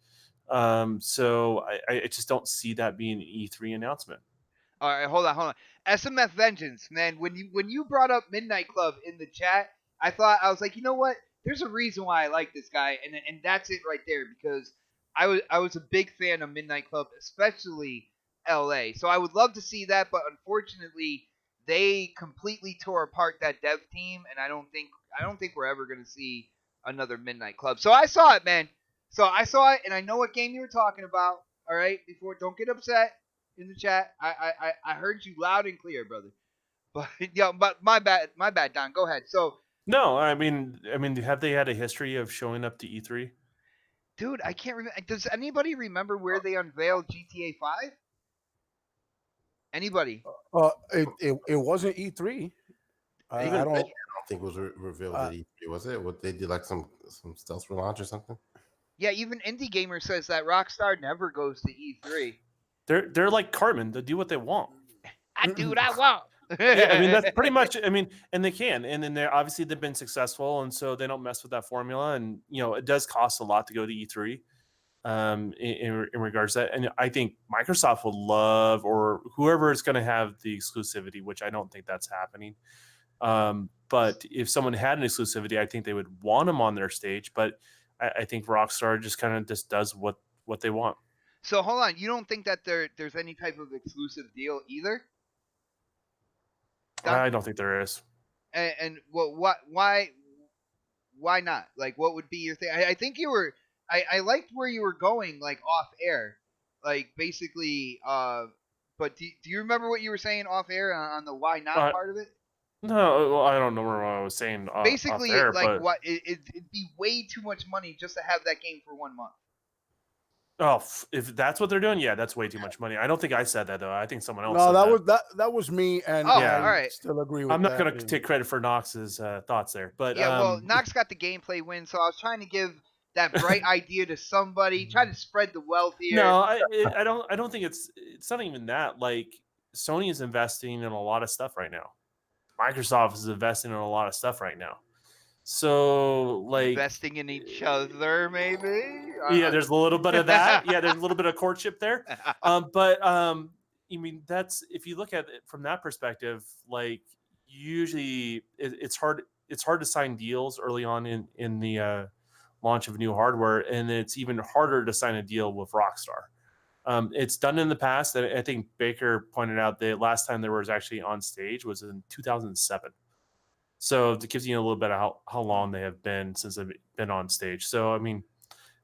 Speaker 5: So I just don't see that being an E3 announcement.
Speaker 2: All right, hold on. SMF Vengeance, man. When you brought up Midnight Club in the chat, I was like, you know what? There's a reason why I like this guy, and that's it right there because I was a big fan of Midnight Club, especially LA. So I would love to see that, but unfortunately, they completely tore apart that dev team, and I don't think we're ever gonna see another Midnight Club. So I saw it, man. So I saw it, and I know what game you were talking about. All right, don't get upset in the chat. I heard you loud and clear, brother. But but my bad, Don. Go ahead. So
Speaker 5: no, I mean, have they had a history of showing up to E3?
Speaker 2: Dude, I can't remember. Does anybody remember where they unveiled GTA 5? Anybody?
Speaker 4: It wasn't E3. I
Speaker 1: I
Speaker 4: don't.
Speaker 1: don't think it was revealed at E3, was it? What they did, like some stealth relaunch or something?
Speaker 2: Yeah, even Indie Gamer says that Rockstar never goes to E3.
Speaker 5: They're like Cartman. They do what they want.
Speaker 2: I do what I want.
Speaker 5: Yeah, I mean that's pretty much. I mean, and they can, and then they've been successful, and so they don't mess with that formula. And it does cost a lot to go to E3. In regards to that, and I think Microsoft would love, or whoever is going to have the exclusivity, which I don't think that's happening. But if someone had an exclusivity, I think they would want them on their stage. But I think Rockstar just kind of does what they want.
Speaker 2: So hold on, you don't think that there's any type of exclusive deal either?
Speaker 5: I don't think there is.
Speaker 2: And why not? Like, what would be your thing? I think you were. I liked where you were going, like off air, like basically. But do you remember what you were saying off air on the why not part of it?
Speaker 5: No, well, I don't know what I was saying.
Speaker 2: Basically,
Speaker 5: off air,
Speaker 2: like
Speaker 5: but...
Speaker 2: what it'd be way too much money just to have that game for 1 month.
Speaker 5: Oh, if that's what they're doing, yeah, that's way too much money. I don't think I said that though. I think someone else.
Speaker 4: No,
Speaker 5: said
Speaker 4: that was me, and
Speaker 2: all
Speaker 4: right. Still agree with.
Speaker 5: I'm not going
Speaker 4: to
Speaker 5: take credit for Knox's thoughts there, but
Speaker 2: yeah, well, Knox got the gameplay win, so I was trying to give that bright idea to somebody, try to spread the wealth here.
Speaker 5: No, I don't think it's not even that. Like, Sony is investing in a lot of stuff right now. Microsoft is investing in a lot of stuff right now. So, like,
Speaker 2: investing in each other, maybe.
Speaker 5: Yeah, there's a little bit of that. Yeah, there's a little bit of courtship there. But I mean, that's, if you look at it from that perspective, like, usually it's hard to sign deals early on in the launch of new hardware, and it's even harder to sign a deal with Rockstar. It's done in the past. I think Baker pointed out the last time there was actually on stage was in 2007. So it gives you a little bit of how long they have been since they've been on stage. So, I mean,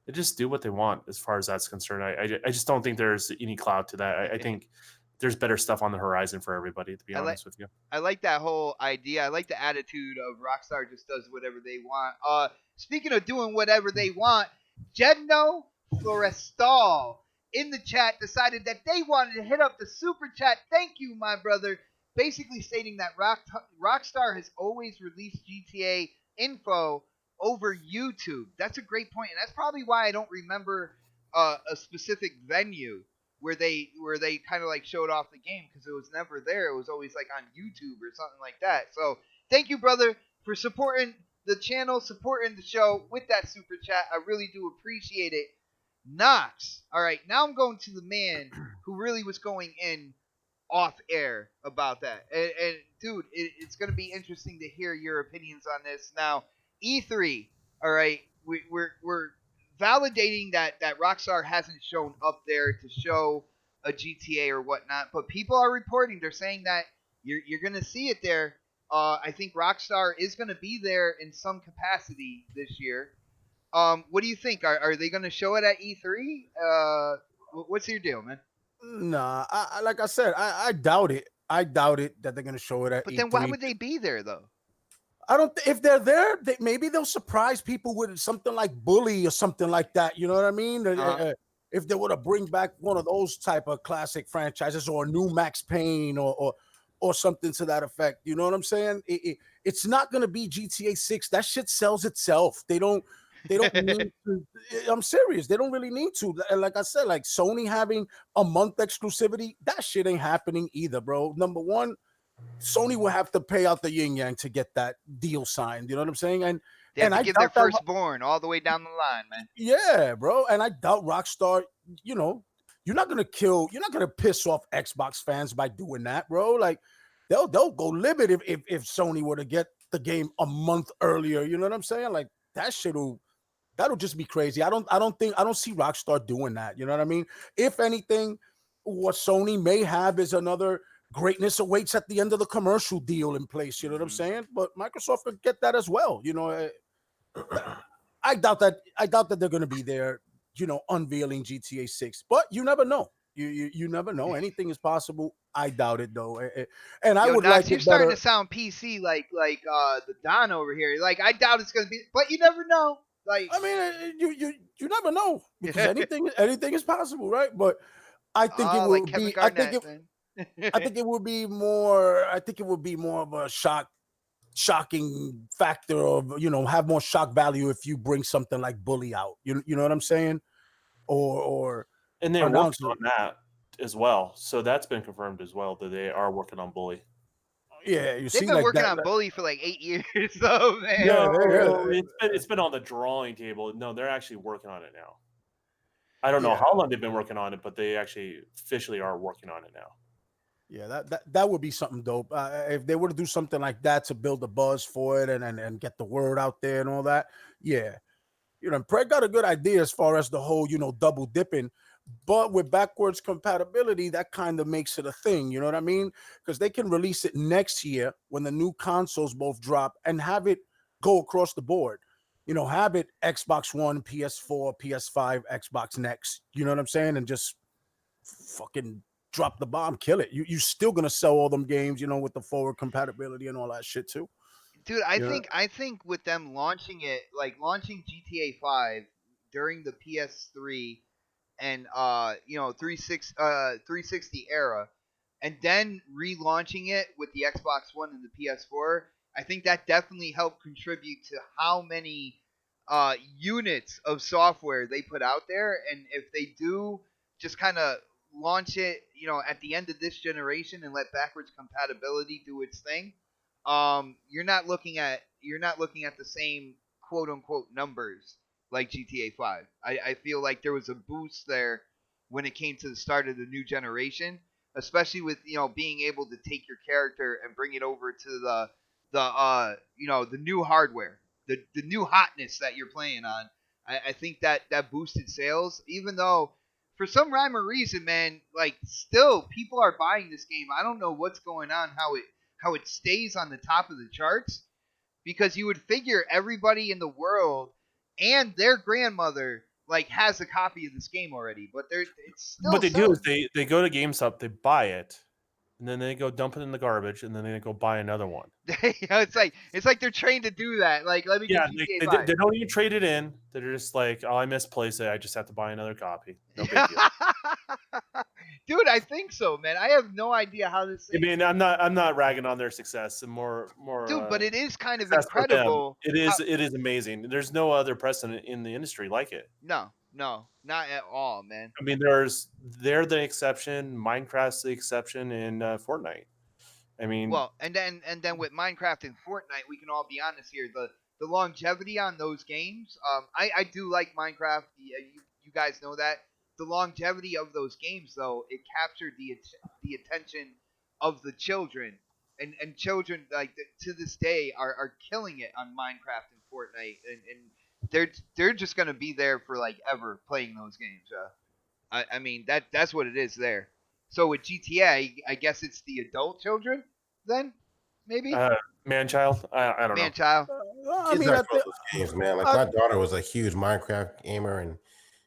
Speaker 5: they just do what they want as far as that's concerned. I just don't think there's any cloud to that. I think there's better stuff on the horizon for everybody, to be honest with you.
Speaker 2: I like that whole idea. I like the attitude of Rockstar just does whatever they want. Speaking of doing whatever they want, Jedno Florestal in the chat decided that they wanted to hit up the super chat. Thank you, my brother. Basically stating that Rockstar has always released GTA info over YouTube. That's a great point, and that's probably why I don't remember a specific venue where they kind of like showed off the game, because it was never there. It was always like on YouTube or something like that. So thank you, brother, for supporting the channel, supporting the show with that super chat. I really do appreciate it. Knox. All right, now I'm going to the man who really was going in off air about that. And dude, it's going to be interesting to hear your opinions on this. Now, E3, all right, we're validating that Rockstar hasn't shown up there to show a GTA or whatnot, but people are reporting, they're saying that you're going to see it there. I think Rockstar is going to be there in some capacity this year. What do you think? Are they going to show it at E3? What's your deal, man?
Speaker 4: Nah, like I said, I doubt it. I doubt it that they're gonna show it at
Speaker 2: But
Speaker 4: E3.
Speaker 2: then why would they be there though?
Speaker 4: I don't. If they're there, maybe they'll surprise people with something like Bully or something like that. You know what I mean? If they were to bring back one of those type of classic franchises, or a new Max Payne, or something to that effect. You know what I'm saying? It's not gonna be GTA 6. That shit sells itself. They don't need to. I'm serious. They don't really need to. Like I said, like Sony having a month exclusivity, that shit ain't happening either, bro. Number one, Sony will have to pay out the yin yang to get that deal signed. You know what I'm saying? And
Speaker 2: They have to
Speaker 4: I
Speaker 2: give their
Speaker 4: doubt that.
Speaker 2: firstborn all the way down the line, man.
Speaker 4: Yeah, bro. And I doubt Rockstar. You know, you're not gonna piss off Xbox fans by doing that, bro. Like they'll go livid if Sony were to get the game a month earlier. You know what I'm saying? Like that'll just be crazy. I don't see Rockstar doing that. You know what I mean? If anything, what Sony may have is another greatness awaits at the end of the commercial deal in place. You know what I'm saying? But Microsoft could get that as well. You know, I doubt that they're going to be there. You know, unveiling GTA 6. But you never know. You never know. Anything is possible. I doubt it though. And I would
Speaker 2: Knox,
Speaker 4: like
Speaker 2: you're
Speaker 4: it
Speaker 2: starting
Speaker 4: better.
Speaker 2: to sound PC like the Don over here. Like I doubt it's gonna be, but you never know. Like
Speaker 4: I mean, you never know, because anything is possible, right? But I think it
Speaker 2: like
Speaker 4: would
Speaker 2: Kevin
Speaker 4: be.
Speaker 2: Garnett, then.
Speaker 4: I think it would be more. I think it would be more of a shocking factor of, have more shock value if you bring something like Bully out. You know what I'm saying? Or
Speaker 5: And they're
Speaker 4: announce
Speaker 5: working
Speaker 4: it.
Speaker 5: on that as well. So that's been confirmed as well, that they are working on Bully.
Speaker 4: Yeah, you
Speaker 2: They've
Speaker 4: see,
Speaker 2: been
Speaker 4: like
Speaker 2: working
Speaker 4: that.
Speaker 2: on Bully for like 8 years, though, man.
Speaker 4: Yeah,
Speaker 5: No, it's been on the drawing table. No, they're actually working on it now. I don't know how long they've been working on it, but they actually officially are working on it now.
Speaker 4: Yeah, that would be something dope. If they were to do something like that to build a buzz for it and get the word out there and all that. Yeah. Preg got a good idea as far as the whole, double dipping, but with backwards compatibility, that kind of makes it a thing. You know what I mean? Because they can release it next year when the new consoles both drop and have it go across the board. Have it Xbox One, PS4, PS5, Xbox Next. You know what I'm saying? And just fucking drop the bomb, kill it. You still gonna sell all them games, with the forward compatibility and all that shit too.
Speaker 2: Dude, I think with them launching it, like launching GTA 5 during the PS3 and 360 era, and then relaunching it with the Xbox One and the PS4, I think that definitely helped contribute to how many units of software they put out there. And if they do just kind of launch it, at the end of this generation and let backwards compatibility do its thing, you're not looking at the same quote unquote numbers like GTA 5. I feel like there was a boost there when it came to the start of the new generation, especially with being able to take your character and bring it over to the new hardware, the new hotness that you're playing on. I think that boosted sales, even though for some rhyme or reason, man, like still people are buying this game. I don't know what's going on, how it stays on the top of the charts, because you would figure everybody in the world and their grandmother like has a copy of this game already, but it's still
Speaker 5: What they do
Speaker 2: selling.
Speaker 5: is they go to GameStop, they buy it, and then they go dump it in the garbage, and then they go buy another one.
Speaker 2: It's like they're trained to do that. Like, let me
Speaker 5: Yeah,
Speaker 2: get GTA 5.
Speaker 5: they don't even trade it in. They're just like, oh, I misplaced it. I just have to buy another copy. No big deal.
Speaker 2: Dude, I think so, man. I have no idea how this
Speaker 5: I
Speaker 2: thing.
Speaker 5: mean, I'm not ragging on their success, and more.
Speaker 2: Dude, but it is kind of
Speaker 5: success for them.
Speaker 2: incredible.
Speaker 5: It is amazing. There's no other precedent in the industry like it.
Speaker 2: No, not at all, man.
Speaker 5: I mean, they're the exception. Minecraft's the exception in Fortnite. I mean,
Speaker 2: Well, and then with Minecraft and Fortnite, we can all be honest here. The longevity on those games, I do like Minecraft. You guys know that. The longevity of those games, though, it captured the attention of the children, and children like to this day are killing it on Minecraft and Fortnite, and they're just gonna be there for like ever playing those games. I mean that's what it is there. So with GTA, I guess it's the adult children then, maybe
Speaker 5: man-child. I don't know.
Speaker 2: man-child.
Speaker 4: I
Speaker 1: Kids
Speaker 4: mean,
Speaker 1: are
Speaker 4: I
Speaker 1: pros
Speaker 4: think,
Speaker 1: with games, man. Like my daughter was a huge Minecraft gamer, and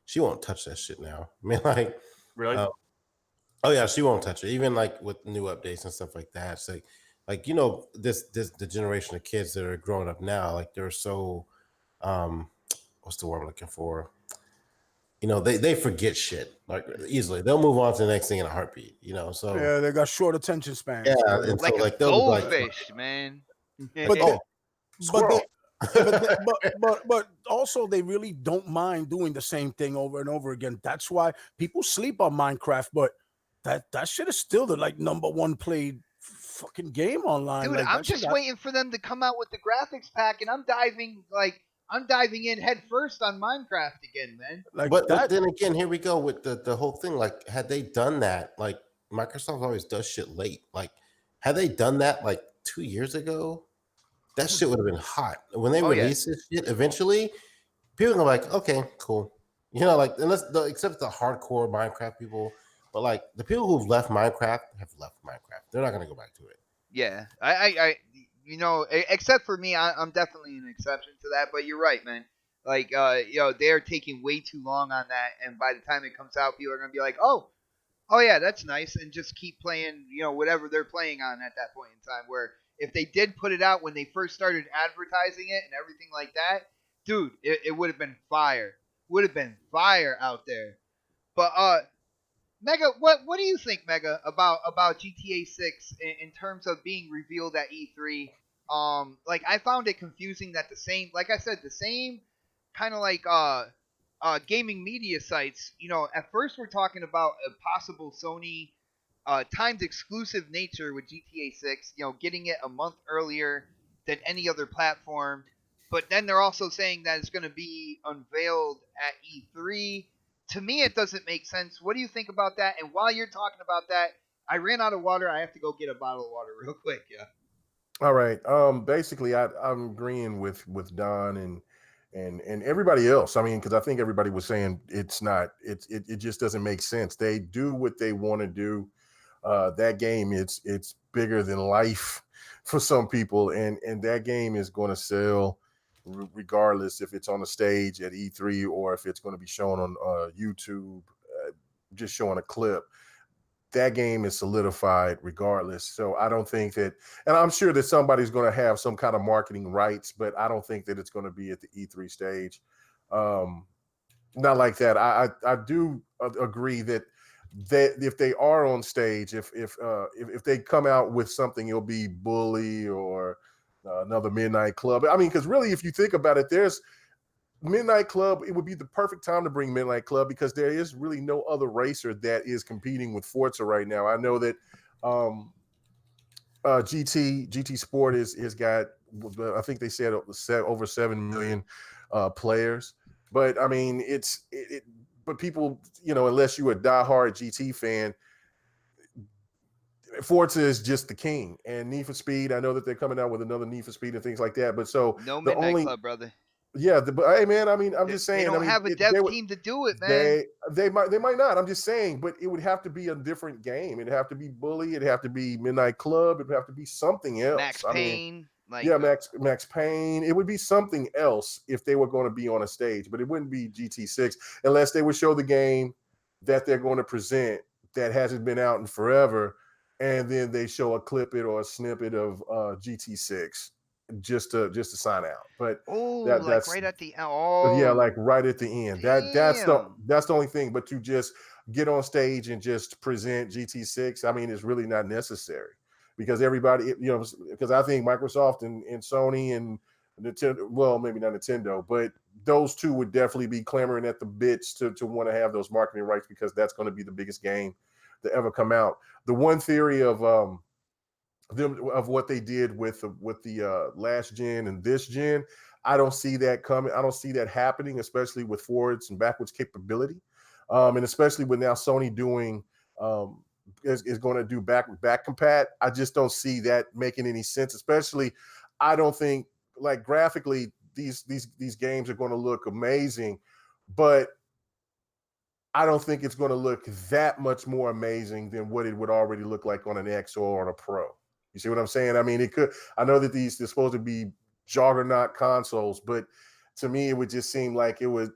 Speaker 1: she won't touch that shit now. I mean, like,
Speaker 5: Really?
Speaker 1: oh yeah, she won't touch it. Even like with new updates and stuff like that. It's like this the generation of kids that are growing up now, like they're so what's the word I'm looking for? They forget shit like easily. They'll move on to the next thing in a heartbeat. So
Speaker 4: yeah, they got short attention spans.
Speaker 1: yeah,
Speaker 4: so-
Speaker 1: and so
Speaker 2: Like a
Speaker 1: like they'll be like,
Speaker 2: goldfish, man.
Speaker 4: But
Speaker 1: oh,
Speaker 4: but
Speaker 1: squirrel.
Speaker 4: but also they really don't mind doing the same thing over and over again. That's why people sleep on Minecraft, but that shit is still the like number one played fucking game online.
Speaker 2: Dude,
Speaker 4: like,
Speaker 2: I'm
Speaker 4: that shit
Speaker 2: just
Speaker 4: got-
Speaker 2: waiting for them to come out with the graphics pack, and I'm diving in head first on Minecraft again, man.
Speaker 4: like
Speaker 1: But
Speaker 4: that.
Speaker 1: then again, here we go with the whole thing. Like, had they done that, like Microsoft always does shit late. Like, had they done that like 2 years ago, that shit would have been hot. When they
Speaker 2: Oh, yeah.
Speaker 1: release this shit, eventually, people are like, okay, cool. Like except the hardcore Minecraft people, but like the people who've left Minecraft have left Minecraft. They're not gonna go back to it.
Speaker 2: Yeah, I except for me, I'm definitely an exception to that. But you're right, man. Like, they're taking way too long on that, and by the time it comes out, people are gonna be like, oh yeah, that's nice, and just keep playing, whatever they're playing on at that point in time. Where if they did put it out when they first started advertising it and everything like that, dude, it would have been fire. Would have been fire out there. But Mega, what do you think, Mega, about GTA 6 in terms of being revealed at E3? Like I found it confusing that like I said, the same kind of like gaming media sites. At first we're talking about a possible Sony timed exclusive nature with GTA 6. Getting it a month earlier than any other platform. But then they're also saying that it's going to be unveiled at E3. To me, it doesn't make sense. What do you think about that? And while you're talking about that, I ran out of water. I have to go get a bottle of water real quick. Yeah.
Speaker 3: All right. Basically, I'm agreeing with Don and everybody else. I mean, because I think everybody was saying it just doesn't make sense. They do what they want to do. That game, it's bigger than life for some people, and that game is going to sell regardless if it's on the stage at E3 or if it's going to be shown on YouTube, just showing a clip. That game is solidified regardless. So I don't think that, and I'm sure that somebody's going to have some kind of marketing rights, but I don't think that it's going to be at the E3 stage. Not like that. I do agree that if they are on stage, if they come out with something, it'll be Bully or another Midnight Club. I mean, because really, if you think about it, there's Midnight Club. It would be the perfect time to bring Midnight Club because there is really no other racer that is competing with Forza right now. I know that GT Sport has got, I think they said over 7 million players. But I mean, but people, unless you're a diehard GT fan, Forza is just the king. And Need for Speed, I know that they're coming out with another Need for Speed and things like that. But so
Speaker 2: No
Speaker 3: the
Speaker 2: Midnight
Speaker 3: only
Speaker 2: Club, brother.
Speaker 3: Yeah, but hey, man, I mean, I'm just
Speaker 2: They
Speaker 3: saying. I
Speaker 2: don't
Speaker 3: mean,
Speaker 2: have a
Speaker 3: they
Speaker 2: dev
Speaker 3: would.
Speaker 2: team to do it, man.
Speaker 3: They might not. I'm just saying, but it would have to be a different game. It'd have to be Bully. It'd have to be Midnight Club. It'd have to be something else.
Speaker 2: Max
Speaker 3: I mean,
Speaker 2: Payne, like
Speaker 3: yeah, Max Payne. It would be something else if they were going to be on a stage, but it wouldn't be GT6 unless they would show the game that they're going to present that hasn't been out in forever, and then they show a clip it or a snippet of GT6 just to sign out. But
Speaker 2: oh, like
Speaker 3: that's
Speaker 2: right at the
Speaker 3: yeah,
Speaker 2: oh
Speaker 3: like right at the end.
Speaker 2: damn.
Speaker 3: That's the only thing. But to just get on stage and just present GT6, I mean, it's really not necessary because everybody, because I think Microsoft and Sony and Nintendo, well, maybe not Nintendo, but those two would definitely be clamoring at the bits to want to have those marketing rights because that's going to be the biggest game to ever come out. The one theory of them of what they did with the last gen and this gen, I don't see that coming. I don't see that happening, especially with forwards and backwards capability, and especially with now Sony doing is going to do back compat. I just don't see that making any sense. Especially, I don't think like graphically these games are going to look amazing, but I don't think it's going to look that much more amazing than what it would already look like on an X or on a Pro. You see what I'm saying? I mean, it could. I know that they're supposed to be juggernaut consoles, but to me, it would just seem like it would.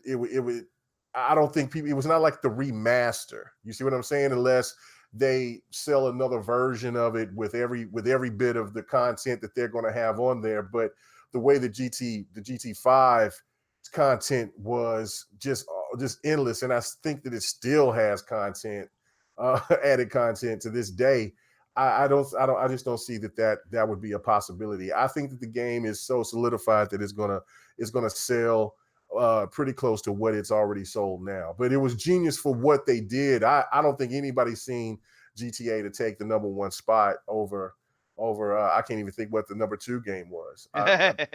Speaker 3: I don't think people. It was not like the remaster. You see what I'm saying? Unless they sell another version of it with every bit of the content that they're going to have on there. But the way the GT5 content was just endless, and I think that it still has content, added content to this day. I just don't see that would be a possibility. I think that the game is so solidified that it's gonna sell pretty close to what it's already sold now. But it was genius for what they did. I don't think anybody's seen GTA to take the number one spot over I can't even think what the number two game was. But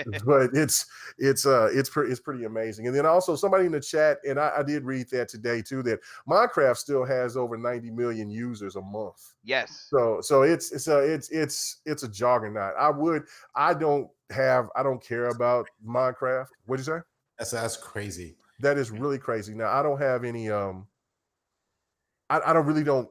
Speaker 3: it's pretty amazing. And then also somebody in the chat, and I did read that today too, that Minecraft still has over 90 million users a month.
Speaker 2: Yes.
Speaker 3: So it's a juggernaut. I don't care about Minecraft. What'd you say?
Speaker 1: That's crazy.
Speaker 3: That is really crazy. Now I don't have any I don't really don't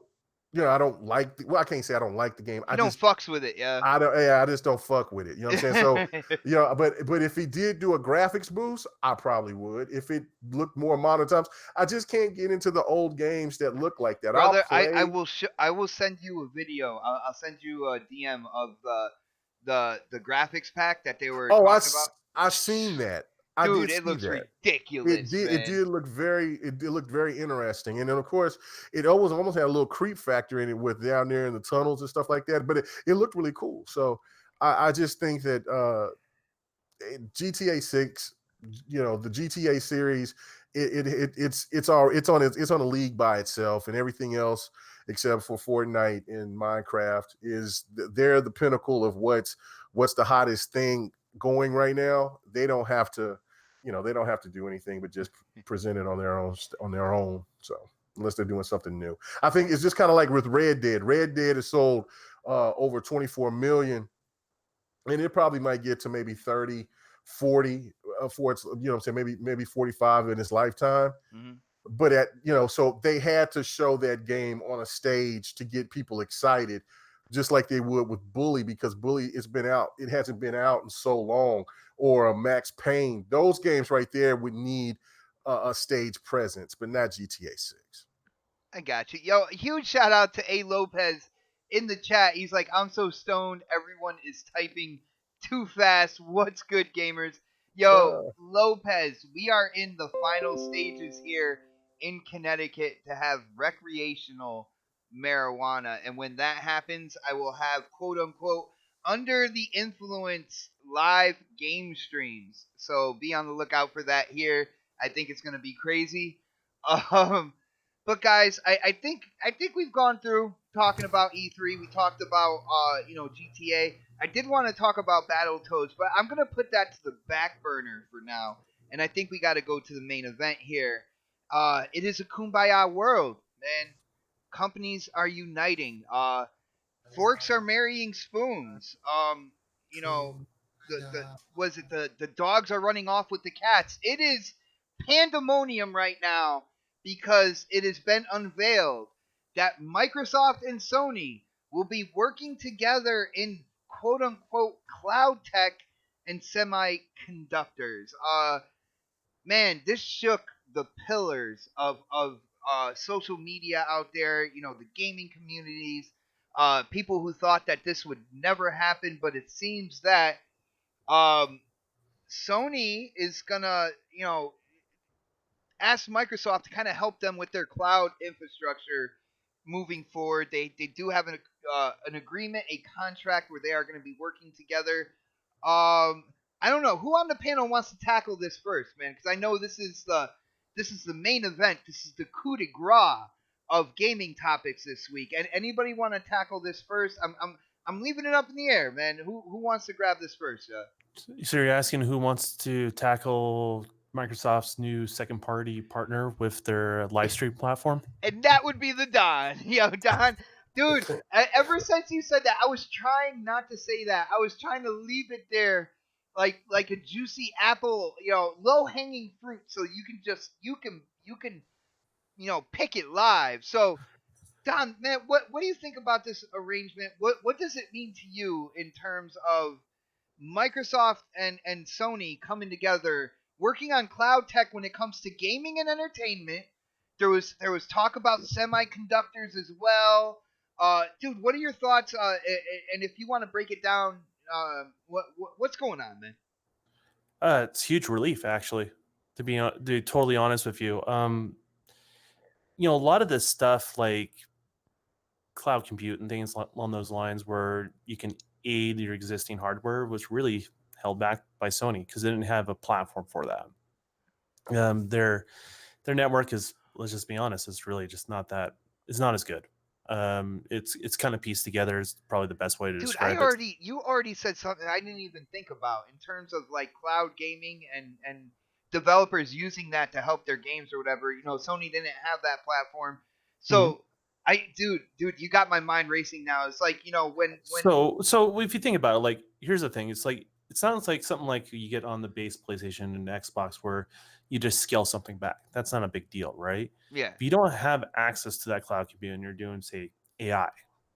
Speaker 3: I don't like I can't say I don't like the game.
Speaker 2: You don't fucks with it, yeah.
Speaker 3: I just don't fuck with it. You know what I'm saying? So but if he did do a graphics boost, I probably would. If it looked more modern times, I just can't get into the old games that look like that.
Speaker 2: Brother, I will send you a video. I'll send you a DM of the graphics pack that they were talking about.
Speaker 3: I've seen that.
Speaker 2: Dude,
Speaker 3: I did
Speaker 2: it
Speaker 3: see
Speaker 2: looks
Speaker 3: that.
Speaker 2: ridiculous.
Speaker 3: It did look very interesting, and then of course it almost had a little creep factor in it with down there in the tunnels and stuff like that. But it looked really cool. So I just think that GTA 6, the GTA series, it's on a league by itself, and everything else except for Fortnite and Minecraft they're the pinnacle of what's the hottest thing going right now. They don't have to do anything but just present it on their own. So unless they're doing something new, I think it's just kind of like with Red Dead. Red Dead has sold over 24 million, and it probably might get to maybe 30, 40 for its, maybe 45 in its lifetime.
Speaker 2: Mm-hmm.
Speaker 3: But so they had to show that game on a stage to get people excited, just like they would with Bully, because Bully it hasn't been out in so long, or a Max Payne. Those games right there would need a stage presence, but not GTA 6.
Speaker 2: I got you. Yo, huge shout out to A. Lopez in the chat. He's like, I'm so stoned. Everyone is typing too fast. What's good, gamers? Yo, Lopez, we are in the final stages here in Connecticut to have recreational marijuana. And when that happens, I will have quote unquote under the influence live game streams. So be on the lookout for that here. I think it's going to be crazy. But guys, I think we've gone through talking about E3. We talked about GTA. I did want to talk about Battletoads, but I'm gonna put that to the back burner for now. And I think we got to go to the main event here. It is a kumbaya world, man. Companies are uniting. Forks are marrying spoons. the dogs are running off with the cats. It is pandemonium right now because it has been unveiled that Microsoft and Sony will be working together in quote unquote cloud tech and semiconductors. Man, this shook the pillars of social media out there. You know, the gaming communities, people who thought that this would never happen, but it seems that um, Sony is gonna, ask Microsoft to kind of help them with their cloud infrastructure moving forward. They do have an agreement, a contract where they are going to be working together. I don't know who on the panel wants to tackle this first, man, because I know this is the main event. This is the coup de grace of gaming topics this week. And anybody want to tackle this first? I'm leaving it up in the air, man. Who wants to grab this first?
Speaker 5: So you're asking who wants to tackle Microsoft's new second-party partner with their live stream platform?
Speaker 2: And that would be the Don. Don, dude. Ever since you said that, I was trying not to say that. I was trying to leave it there, like a juicy apple, low hanging fruit, so you can pick it live. So, Don, man, what do you think about this arrangement? What does it mean to you in terms of Microsoft and Sony coming together, working on cloud tech when it comes to gaming and entertainment? There was talk about semiconductors as well. Dude, what are your thoughts? And if you want to break it down, what's going on, man?
Speaker 5: It's huge relief, actually, to be totally honest with you. A lot of this stuff like cloud compute and things along those lines where you can aid your existing hardware was really held back by Sony because they didn't have a platform for that. Their network is, let's just be honest, it's really just not that. It's not as good. It's kind of pieced together is probably the best way to describe it.
Speaker 2: You already said something I didn't even think about in terms of like cloud gaming and developers using that to help their games or whatever. Sony didn't have that platform, so dude, you got my mind racing now. It's like when
Speaker 5: so if you think about it, like here's the thing, it's like it sounds like something like you get on the base PlayStation and Xbox where you just scale something back. That's not a big deal, right?
Speaker 2: Yeah.
Speaker 5: If you don't have access to that cloud compute and you're doing, say, AI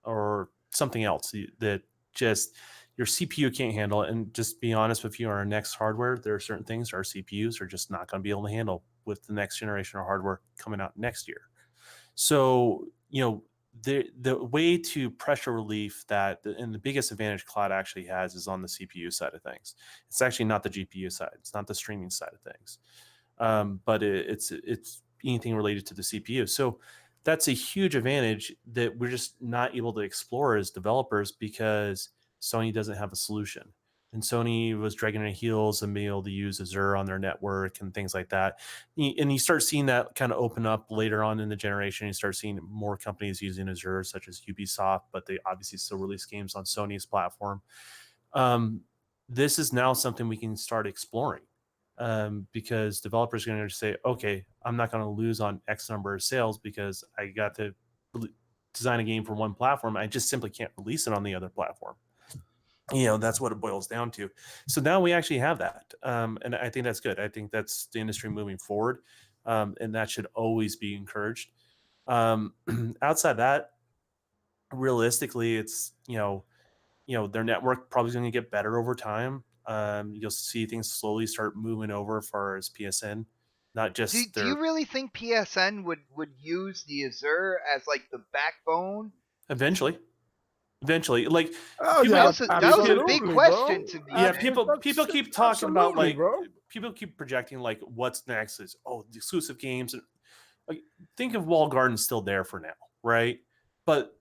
Speaker 5: or something else that just your CPU can't handle it, and just be honest with you, on our next hardware, there are certain things our CPUs are just not going to be able to handle with the next generation of hardware coming out next year. So, the way to pressure relief and the biggest advantage cloud actually has is on the CPU side of things. It's actually not the GPU side. It's not the streaming side of things. But it's anything related to the CPU. So that's a huge advantage that we're just not able to explore as developers because Sony doesn't have a solution. And Sony was dragging their heels and being able to use Azure on their network and things like that. And you start seeing that kind of open up later on in the generation. You start seeing more companies using Azure, such as Ubisoft, but they obviously still release games on Sony's platform. This is now something we can start exploring because developers are going to say, okay, I'm not going to lose on X number of sales because I got to design a game for one platform. I just simply can't release it on the other platform. That's what it boils down to. So now we actually have that. And I think that's good. I think that's the industry moving forward. And that should always be encouraged. Outside that, realistically, it's, their network probably going to get better over time. You'll see things slowly start moving over as far as PSN. Not just
Speaker 2: do you really think PSN would use the Azure as like the backbone?
Speaker 5: Eventually, like
Speaker 2: that was a big question to me.
Speaker 5: Yeah, people keep talking about like people keep projecting like what's next is the exclusive games. Like, think of walled gardens still there for now, right? But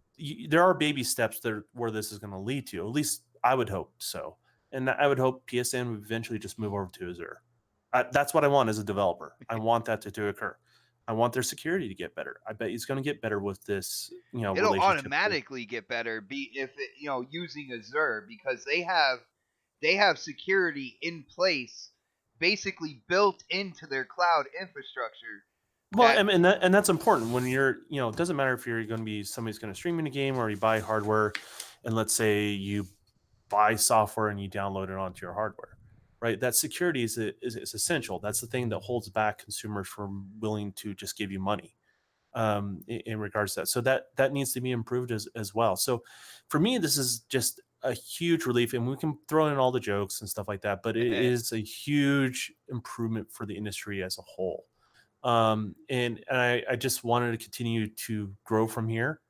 Speaker 5: there are baby steps where this is going to lead to. At least I would hope so, and I would hope PSN would eventually just move over to Azure. That's what I want as a developer. I want that to occur. I want their security to get better. I bet it's going to get better with this.
Speaker 2: It'll automatically get better using Azure because they have security in place, basically built into their cloud infrastructure.
Speaker 5: Well, and that's important when you're it doesn't matter if you're going to be somebody's going to stream in a game or you buy hardware, and let's say you buy software and you download it onto your hardware, right? That security is essential. That's the thing that holds back consumers from willing to just give you money in regards to that. So that needs to be improved as well. So for me, this is just a huge relief, and we can throw in all the jokes and stuff like that, but it is a huge improvement for the industry as a whole. And I just wanted to continue to grow from here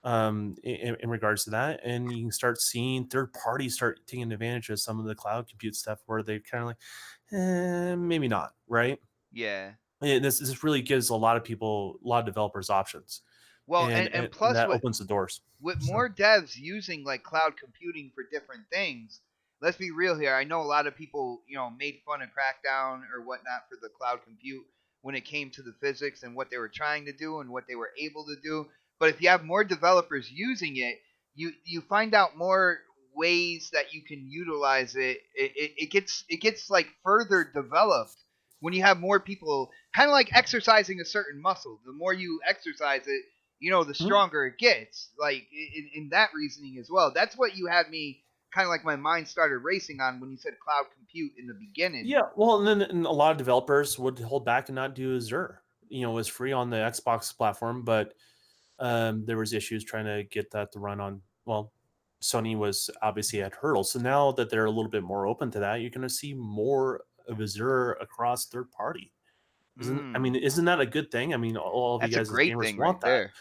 Speaker 5: in regards to that. And you can start seeing third parties start taking advantage of some of the cloud compute stuff where they kind of like, maybe not, right?
Speaker 2: Yeah.
Speaker 5: And this really gives a lot of people, a lot of developers options,
Speaker 2: Well,
Speaker 5: and
Speaker 2: and plus
Speaker 5: that opens the doors.
Speaker 2: with
Speaker 5: So,
Speaker 2: more devs using like cloud computing for different things, let's be real here. I know a lot of people, made fun of Crackdown or whatnot for the cloud compute when it came to the physics and what they were trying to do and what they were able to do. But if you have more developers using it, you find out more ways that you can utilize it. It gets like further developed when you have more people, kind of like exercising a certain muscle. The more you exercise it, the stronger it gets. Like in that reasoning as well. That's what you had me kind of like my mind started racing on when you said cloud compute in the beginning.
Speaker 5: yeah, well, and a lot of developers would hold back and not do Azure. It was free on the Xbox platform, but there was issues trying to get that to run on. Well, Sony was obviously at hurdles. So now that they're a little bit more open to that, you're going to see more of Azure across third party. Isn't that a good thing? I mean, all of you
Speaker 2: That's a
Speaker 5: guys as
Speaker 2: great
Speaker 5: gamers
Speaker 2: thing
Speaker 5: want
Speaker 2: right
Speaker 5: that,
Speaker 2: there.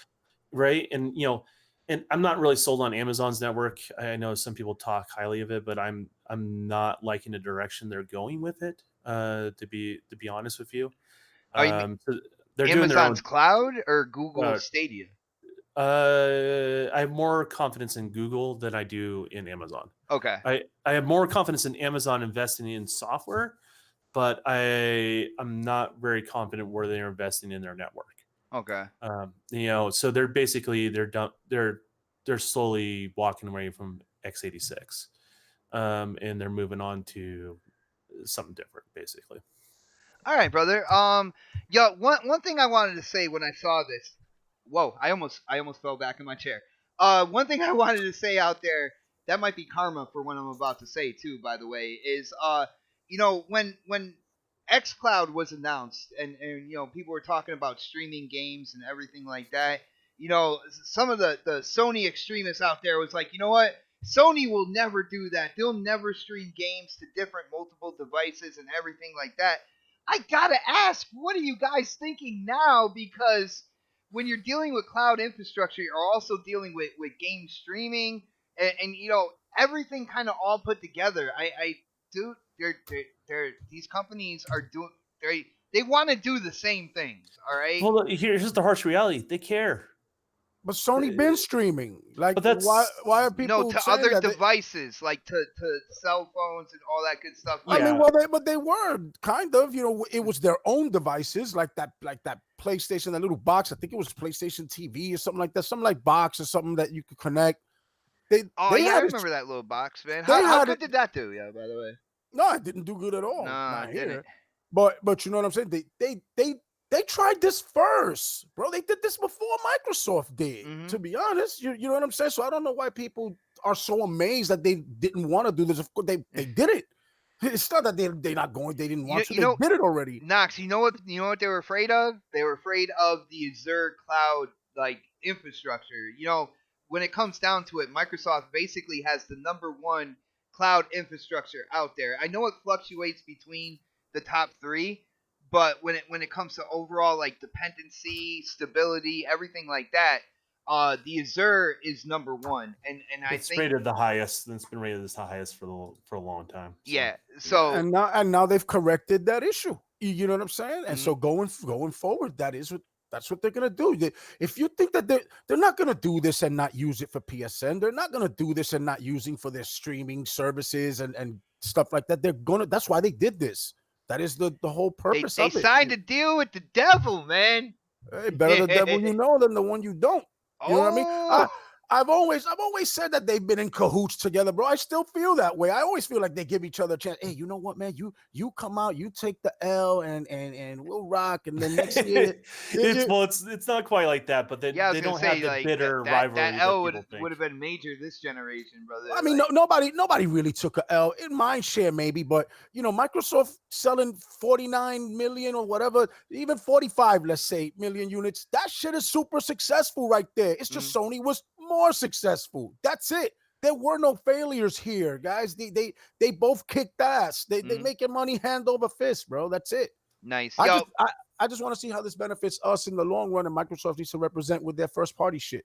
Speaker 5: right? And I'm not really sold on Amazon's network. I know some people talk highly of it, but I'm not liking the direction they're going with it. To be honest with you,
Speaker 2: Are you
Speaker 5: so they're doing their own.
Speaker 2: Amazon's cloud or Google Stadia?
Speaker 5: I have more confidence in Google than I do in Amazon.
Speaker 2: Okay.
Speaker 5: I have more confidence in Amazon investing in software, but I'm not very confident where they're investing in their network.
Speaker 2: Okay.
Speaker 5: So they're basically they're slowly walking away from x86, and they're moving on to something different, basically.
Speaker 2: All right, brother. One thing I wanted to say when I saw this. Whoa, I almost fell back in my chair. One thing I wanted to say out there, that might be karma for what I'm about to say too, by the way, is when xCloud was announced and people were talking about streaming games and everything like that, some of the Sony extremists out there was like, you know what? Sony will never do that. They'll never stream games to different multiple devices and everything like that. I gotta ask, what are you guys thinking now? Because when you're dealing with cloud infrastructure, you're also dealing with game streaming and everything kind of all put together. Dude, they're these companies are doing they want to do the same things. All right.
Speaker 5: Well, here's the harsh reality: they care.
Speaker 4: But Sony been streaming. Like,
Speaker 5: But that's
Speaker 4: why are people
Speaker 2: to
Speaker 4: saying
Speaker 2: other
Speaker 4: that
Speaker 2: devices like to cell phones and all that good stuff.
Speaker 4: I
Speaker 5: Yeah.
Speaker 4: mean, but they were kind of, it was their own devices, like that PlayStation, that little box. I think it was PlayStation TV or something like that, something like box or something that you could connect. They
Speaker 2: I
Speaker 4: had
Speaker 2: remember that little box, man.
Speaker 4: They
Speaker 2: How
Speaker 4: had
Speaker 2: good
Speaker 4: it-
Speaker 2: did that do? Yeah, by the way.
Speaker 4: No, it didn't do good at all.
Speaker 2: No,
Speaker 4: Not
Speaker 2: it didn't.
Speaker 4: here. But you know what I'm saying? They tried this first, bro. They did this before Microsoft did.
Speaker 2: Mhm.
Speaker 4: To be honest, you know what I'm saying. So I don't know why people are so amazed that they didn't want to do this. Of course, they did it. It's not that they're not going. They didn't want to. They did it already.
Speaker 2: Knox, you know what they were afraid of? They were afraid of the Azure cloud like infrastructure. When it comes down to it, Microsoft basically has the number one cloud infrastructure out there. I know it fluctuates between the top three, but when it comes to overall like dependency, stability, everything like that, the Azure is number one, and I
Speaker 5: it's
Speaker 2: think
Speaker 5: rated the highest. It's been rated as the highest for a long time. So.
Speaker 2: yeah. So
Speaker 4: and now they've corrected that issue. You know what I'm saying? And so going forward, that's what they're gonna do. If you think that they're not gonna do this and not use it for PSN, they're not gonna do this and not using for their streaming services and stuff like that. That's why they did this. That is the whole purpose
Speaker 2: they
Speaker 4: of it.
Speaker 2: signed a deal with the devil, man.
Speaker 4: Hey, better the devil you know than the one you don't. You know what I mean? I've always said that they've been in cahoots together, bro. I still feel that way. I always feel like they give each other a chance. Hey, you know what, man? You come out, you take the L, and we'll rock. And then next year,
Speaker 5: it's not quite like that, but they
Speaker 2: Yeah, I was
Speaker 5: they
Speaker 2: gonna
Speaker 5: don't
Speaker 2: say
Speaker 5: have the
Speaker 2: like
Speaker 5: bitter
Speaker 2: that
Speaker 5: rivalry that
Speaker 2: L
Speaker 5: people think.
Speaker 2: would have been major this generation, brother.
Speaker 4: I mean,
Speaker 2: like,
Speaker 4: nobody really took a L in mind share, maybe, but Microsoft selling 49 million or whatever, even 45, let's say, million units. That shit is super successful right there. It's just Sony was more successful. That's it. There were no failures here, guys. They both kicked ass. They making money hand over fist, bro. That's it.
Speaker 2: Nice.
Speaker 4: I just want to see how this benefits us in the long run, and Microsoft needs to represent with their first party shit.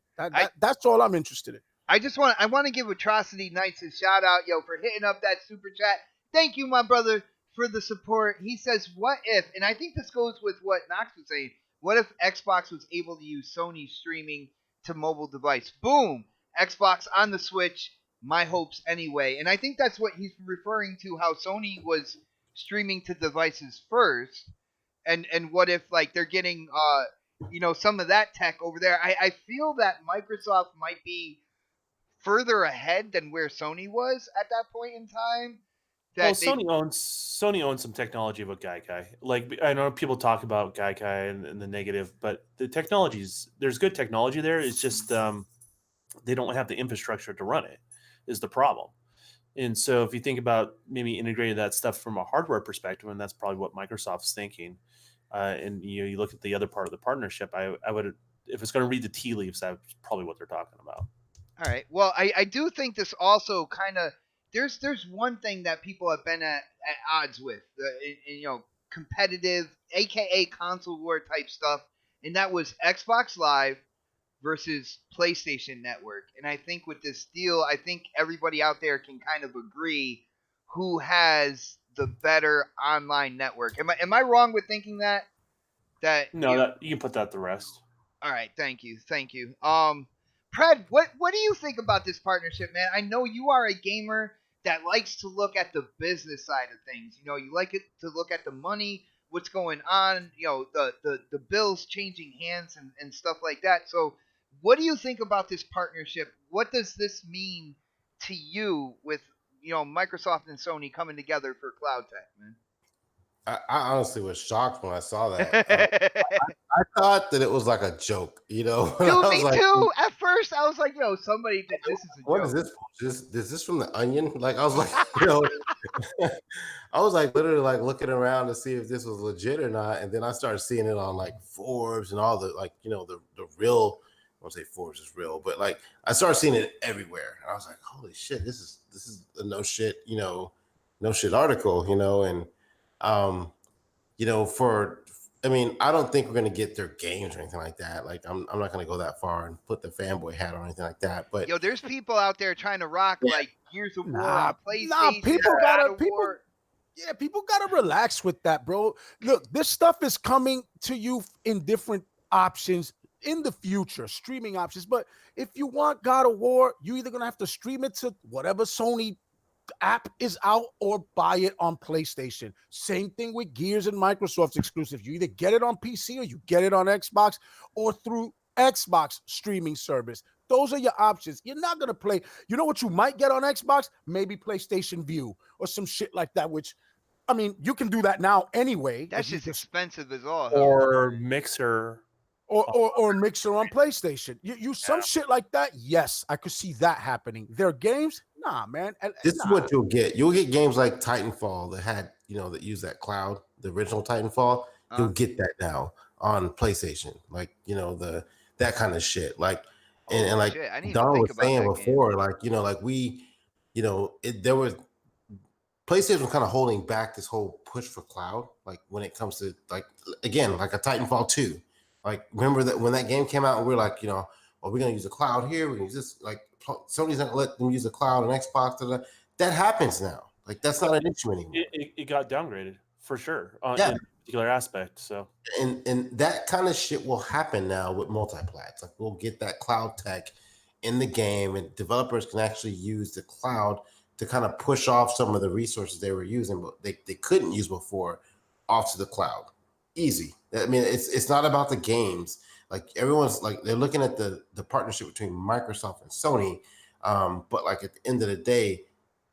Speaker 4: That's all I'm interested in.
Speaker 2: I want to give Atrocity Knights a shout out, for hitting up that super chat. Thank you, my brother, for the support. He says, what if, and I think this goes with what Knox was saying, what if Xbox was able to use Sony streaming to mobile device? Boom! Xbox on the Switch, my hopes anyway. And I think that's what he's referring to, how Sony was streaming to devices first. And what if like they're getting some of that tech over there? I feel that Microsoft might be further ahead than where Sony was at that point in time.
Speaker 5: Sony owns some technology about Gaikai. Like, I know people talk about Gaikai and the negative, but the there's good technology there. It's just they don't have the infrastructure to run it is the problem. And so if you think about maybe integrating that stuff from a hardware perspective, and that's probably what Microsoft's thinking, and you look at the other part of the partnership, I would, if it's going to read the tea leaves, that's probably what they're talking about.
Speaker 2: All right. Well, I do think this also kind of there's one thing that people have been at odds with, competitive, aka console war type stuff, and that was Xbox Live versus PlayStation Network. And I think with this deal, I think everybody out there can kind of agree who has the better online network. Am I wrong with thinking that?
Speaker 5: No, you can put that to rest.
Speaker 2: All right, thank you. Pred, what do you think about this partnership, man? I know you are a gamer that likes to look at the business side of things. You like it to look at the money, what's going on, the bills changing hands and stuff like that. So what do you think about this partnership? What does this mean to you with Microsoft and Sony coming together for cloud tech, man?
Speaker 1: I honestly was shocked when I saw that. I thought that it was like a joke,
Speaker 2: Dude, me too. At first, I was like, somebody did this is a
Speaker 1: what
Speaker 2: joke.
Speaker 1: Is this from the Onion? Like, I was like, I was like literally like looking around to see if this was legit or not. And then I started seeing it on like Forbes and all the the real, I won't say Forbes is real, but like I started seeing it everywhere. And I was like, holy shit, this is a no shit article, and I don't think we're gonna get their games or anything like that. Like, I'm not gonna go that far and put the fanboy hat on or anything like that. But
Speaker 2: there's people out there trying to rock like Gears of War on PlayStation.
Speaker 4: People gotta relax with that, bro. Look, this stuff is coming to you in different options in the future, streaming options. But if you want God of War, you're either gonna have to stream it to whatever Sony app is out or buy it on PlayStation. Same thing with Gears and Microsoft's exclusive. You either get it on PC or you get it on Xbox or through Xbox streaming service. Those are your options. You're not going to play. You know what you might get on Xbox? Maybe PlayStation View or some shit like that, which, I mean, you can do that now anyway.
Speaker 2: That's just expensive as all.
Speaker 5: Or Mixer.
Speaker 4: Or Mixer on PlayStation. You some shit like that. Yes, I could see that happening. Their games, nah, man.
Speaker 1: This is what you'll get. You'll get games like Titanfall that had, that use that cloud, the original Titanfall. You'll get that now on PlayStation, like that kind of shit. Like, and like Don was saying before, there was PlayStation was kind of holding back this whole push for cloud, like when it comes to like a Titanfall 2. Like, remember that when that game came out and we're like, we're going to use the cloud here. We're going to use this. Like, Sony's not going to let them use the cloud on Xbox. That happens now. Like, that's not an issue anymore.
Speaker 5: It got downgraded for sure in a particular aspect. So,
Speaker 1: and that kind of shit will happen now with multiplats. Like, we'll get that cloud tech in the game, and developers can actually use the cloud to kind of push off some of the resources they were using, but they couldn't use before, off to the cloud. Easy. I mean, it's not about the games. Like everyone's like they're looking at the partnership between Microsoft and Sony, but like at the end of the day,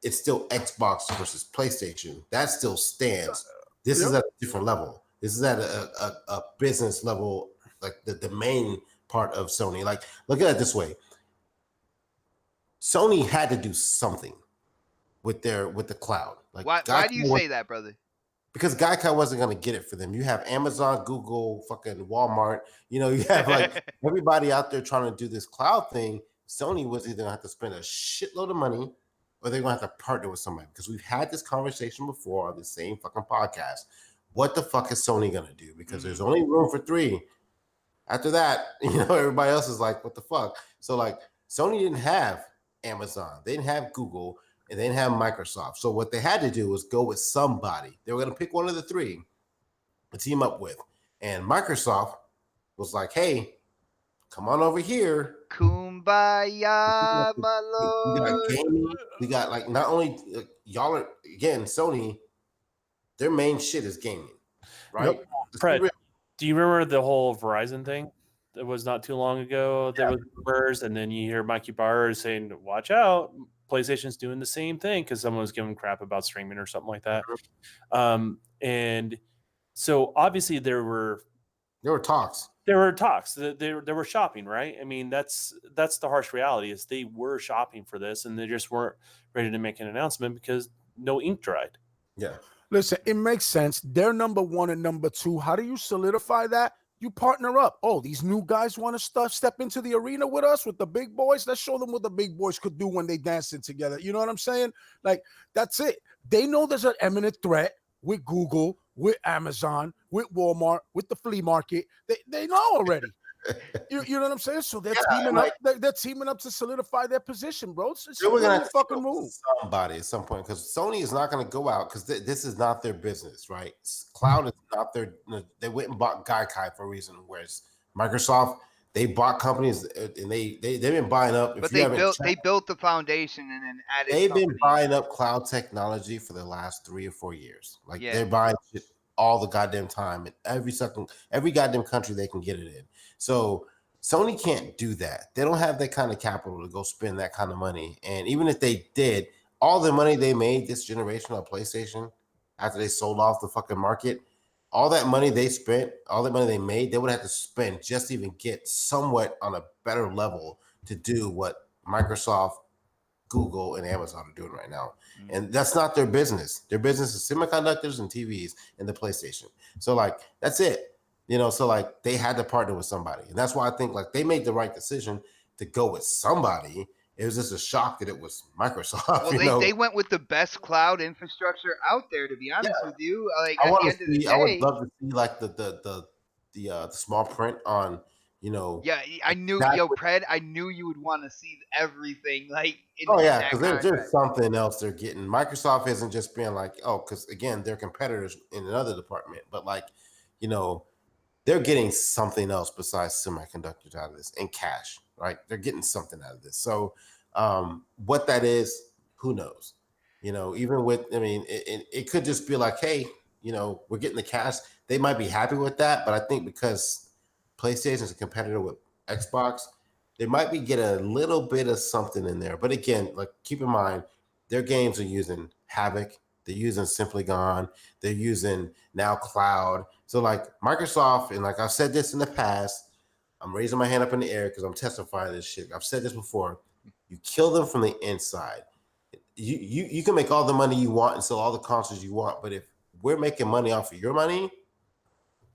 Speaker 1: it's still Xbox versus PlayStation. That still stands. This is at a different level. This is at a business level, like the main part of Sony. Like look at it this way: Sony had to do something with the cloud. Like
Speaker 2: why do you say that, brother?
Speaker 1: Because Gaikai wasn't going to get it for them. You have Amazon, Google, fucking Walmart. You know, you have like everybody out there trying to do this cloud thing. Sony was either going to have to spend a shitload of money or they're going to have to partner with somebody. Because we've had this conversation before on the same fucking podcast. What the fuck is Sony going to do? Because there's only room for 3. After that, you know, everybody else is like, what the fuck? So like Sony didn't have Amazon. They didn't have Google. And they didn't have Microsoft. So what they had to do was go with somebody. They were going to pick one of the 3 to team up with. And Microsoft was like, hey, come on over here.
Speaker 2: Kumbaya, my lord.
Speaker 1: We got gaming. We got like not only y'all are, again, Sony, their main shit is gaming, right?
Speaker 5: Yep. Fred, do you remember the whole Verizon thing? That was not too long ago. There was rumors, and then you hear Mikey Barr saying, watch out. PlayStation's doing the same thing because someone was giving crap about streaming or something like that. And so obviously there were
Speaker 1: talks.
Speaker 5: There were shopping, right? I mean, that's the harsh reality is they were shopping for this and they just weren't ready to make an announcement because no ink dried.
Speaker 1: Yeah.
Speaker 4: Listen, it makes sense. They're number 1 and number 2. How do you solidify that? You partner up. Oh, these new guys want to step into the arena with us, with the big boys. Let's show them what the big boys could do when they dancing together. You know what I'm saying? Like, that's it. They know there's an imminent threat with Google, with Amazon, with Walmart, with the flea market. They know already. You know what I'm saying? So they're teaming up. They're teaming up to solidify their position, bro. It's
Speaker 1: we're gonna have
Speaker 4: to fucking move.
Speaker 1: Somebody at some point because Sony is not going to go out because this is not their business, right? Cloud is not their. They went and bought Gaikai for a reason, whereas Microsoft they bought companies and they've been buying up.
Speaker 2: But they built the foundation and then added.
Speaker 1: They've been buying up cloud technology for the last 3 or 4 years. Like they're buying shit all the goddamn time in every goddamn country they can get it in. So Sony can't do that. They don't have that kind of capital to go spend that kind of money. And even if they did, all the money they made this generation on PlayStation after they sold off the fucking market, all that money they spent, all that money they made, they would have to spend just to even get somewhat on a better level to do what Microsoft, Google, and Amazon are doing right now. And that's not their business. Their business is semiconductors and TVs and the PlayStation. So like, that's it. You know, so like they had to partner with somebody. And that's why I think like they made the right decision to go with somebody. It was just a shock that it was Microsoft.
Speaker 2: Well, they went with the best cloud infrastructure out there, to be honest with you. Like
Speaker 1: I would love to see like the small print on, you know.
Speaker 2: Yeah, I knew, Pred, I knew you would want to see everything. Like,
Speaker 1: because there's something else they're getting. Microsoft isn't just being like, because again, they're competitors in another department, but like, you know, they're getting something else besides semiconductors out of this and cash, right? They're getting something out of this. So what that is, who knows? You know, even with, I mean, it could just be like, hey, you know, we're getting the cash. They might be happy with that, but I think because PlayStation is a competitor with Xbox, they might be getting a little bit of something in there. But again, like keep in mind, their games are using Havoc. They're using Simply Gone. They're using now Cloud. So like Microsoft, and like I've said this in the past, I'm raising my hand up in the air because I'm testifying this shit. I've said this before. You kill them from the inside. You can make all the money you want and sell all the consoles you want, but if we're making money off of your money,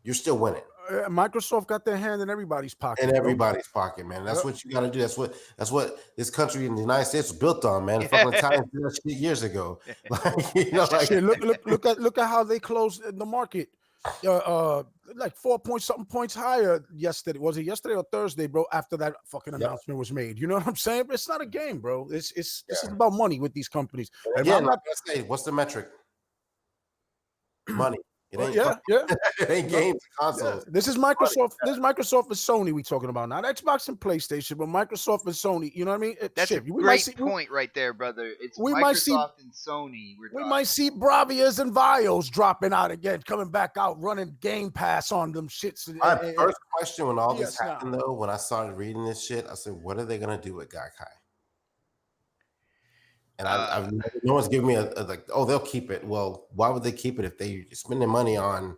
Speaker 1: you're still winning.
Speaker 4: Microsoft got their hand in everybody's pocket.
Speaker 1: In everybody's pocket, man. That's what you got to do. That's what this country in the United States was built on, man. The fucking Italians did that shit years ago. Like, you know, like
Speaker 4: shit, look at how they closed the market. Like 4 point something points higher yesterday. Was it yesterday or Thursday, bro? After that fucking announcement was made. You know what I'm saying? It's not a game, bro. This is about money with these companies.
Speaker 1: And again, like I say, what's the metric? Money. It
Speaker 4: Well,
Speaker 1: ain't
Speaker 4: yeah, yeah.
Speaker 1: it ain't
Speaker 4: No.
Speaker 1: games,
Speaker 4: Yeah,
Speaker 1: consoles.
Speaker 4: this is Microsoft. This is Microsoft and Sony we talking about, not Xbox and PlayStation, but Microsoft and Sony. You know what I mean?
Speaker 2: That's
Speaker 4: Shit,
Speaker 2: a great point right there, brother. It's
Speaker 4: we might see
Speaker 2: Microsoft and Sony.
Speaker 4: we might see Bravias and Vios dropping out again, coming back out, running Game Pass on them shits.
Speaker 1: My first question when all this
Speaker 4: PS now.
Speaker 1: happened, though, when I started reading this shit, I said, "What are they gonna do with Gaikai?" And I've no one's giving me a like, "Oh, they'll keep it." Well, why would they keep it if they spending money on?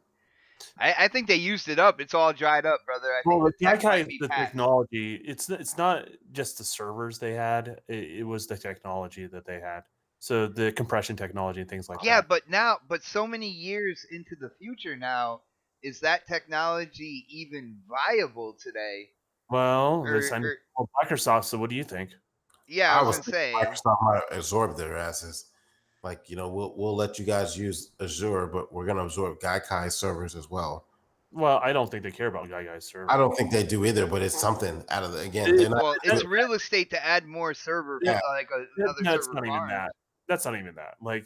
Speaker 2: I think they used it up. It's all dried up, brother. I think
Speaker 5: Well,
Speaker 2: the tech
Speaker 5: Gaikai
Speaker 2: might
Speaker 5: is
Speaker 2: be
Speaker 5: the
Speaker 2: patent.
Speaker 5: technology. It's not just the servers they had. It was the technology that they had. So the compression technology and things like
Speaker 2: Yeah,
Speaker 5: that.
Speaker 2: but so many years into the future now, is that technology even viable today?
Speaker 5: Well, they
Speaker 2: Or,
Speaker 5: signed
Speaker 2: or
Speaker 5: with Microsoft. So what do you think?
Speaker 2: yeah, I
Speaker 1: I
Speaker 2: was
Speaker 1: was
Speaker 2: gonna
Speaker 1: thinking
Speaker 2: say.
Speaker 1: Microsoft might absorb their asses. Like, we'll let you guys use Azure, but we're gonna absorb Gaikai servers as well.
Speaker 5: Well, I don't think they care about Gaikai server.
Speaker 1: I don't think they do either, but it's something out of the again.
Speaker 5: It-
Speaker 1: They're not.
Speaker 2: Well, it's real estate to add more server,
Speaker 1: Yeah.
Speaker 2: another
Speaker 5: That's
Speaker 2: server
Speaker 5: not even
Speaker 2: farm.
Speaker 5: that. That's not even that. Like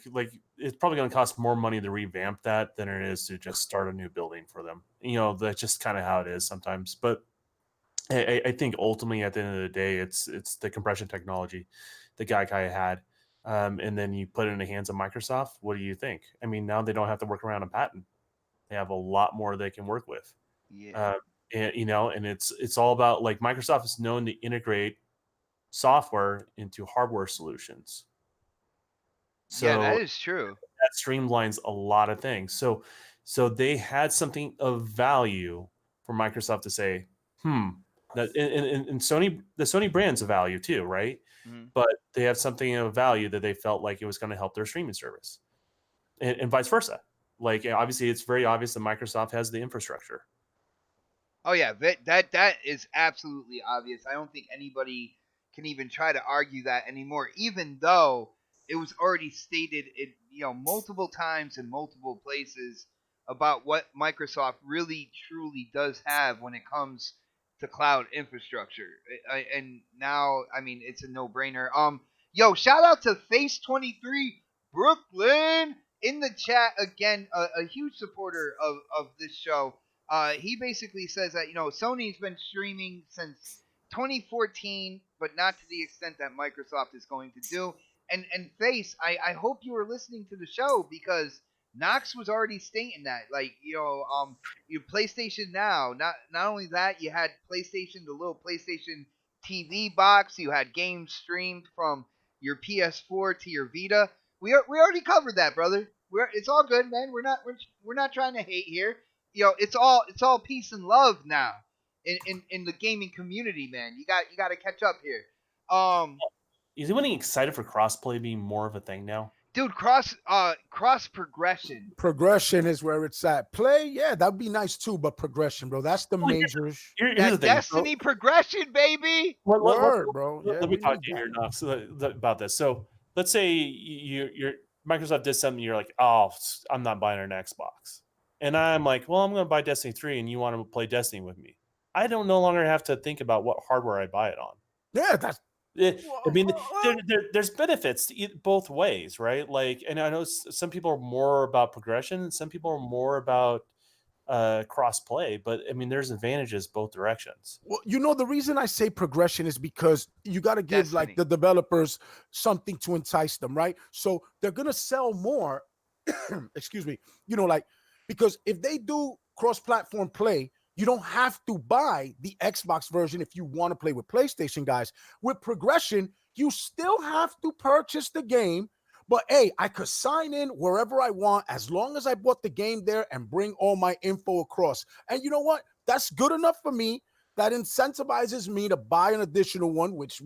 Speaker 5: it's probably going to cost more money to revamp that than it is to just start a new building for them. That's just kind of how it is sometimes. But I think ultimately, at the end of the day, it's the compression technology that Gaikai had, and then you put it in the hands of Microsoft. What do you think? I mean, now they don't have to work around a patent. They have a lot more they can work with.
Speaker 2: Yeah.
Speaker 5: And it's all about, like, Microsoft is known to integrate software into hardware solutions.
Speaker 2: Yeah, that
Speaker 5: So
Speaker 2: is true.
Speaker 5: that streamlines a lot of things. So they had something of value for Microsoft to say, that and Sony, the Sony brand's a value too, right?
Speaker 2: Mhm.
Speaker 5: But they have something of value that they felt like it was going to help their streaming service, and vice versa. Like, obviously, it's very obvious that Microsoft has the infrastructure.
Speaker 2: Oh yeah, that is absolutely obvious. I don't think anybody can even try to argue that anymore, even though it was already stated in multiple times in multiple places about what Microsoft really truly does have when it comes to cloud infrastructure. And now, I mean, it's a no-brainer. Yo, shout out to Face23 Brooklyn in the chat again, a huge supporter of this show. He basically says that Sony's been streaming since 2014, but not to the extent that Microsoft is going to do. And Face, I hope you were listening to the show, because Knox was already stating that, like, you PlayStation Now. Not only that, you had PlayStation, the little PlayStation TV box. You had games streamed from your PS4 to your Vita. We already covered that, brother. It's all good, man. We're not trying to hate here. It's all peace and love now in the gaming community, man. You got to catch up here.
Speaker 5: Is anyone excited for crossplay being more of a thing now?
Speaker 2: Dude, cross progression.
Speaker 4: Progression is where it's at. Play, yeah, that'd be nice too, but progression, bro, that's the major
Speaker 5: Here's
Speaker 2: That
Speaker 5: the thing.
Speaker 2: Destiny progression, baby.
Speaker 4: word, bro. Yeah,
Speaker 5: Let me
Speaker 4: we
Speaker 5: talk
Speaker 4: need
Speaker 5: to you here,
Speaker 4: that.
Speaker 5: Knox, about this. So let's say you're Microsoft did something. You're like, oh, I'm not buying an Xbox, and I'm like, well, I'm going to buy Destiny 3, and you want to play Destiny with me. I don't no longer have to think about what hardware I buy it on.
Speaker 4: Yeah, that's.
Speaker 5: I mean, there's benefits to both ways, right? Like, and I know some people are more about progression, and some people are more about cross play, but I mean, there's advantages both directions.
Speaker 4: Well, the reason I say progression is because you got to give
Speaker 2: Destiny.
Speaker 4: like the developers something to entice them, right? So they're gonna sell more. Excuse me. Because if they do cross-platform play, you don't have to buy the Xbox version if you want to play with PlayStation guys. With progression, you still have to purchase the game. But hey, I could sign in wherever I want as long as I bought the game there and bring all my info across. And you know what? That's good enough for me. That incentivizes me to buy an additional one, which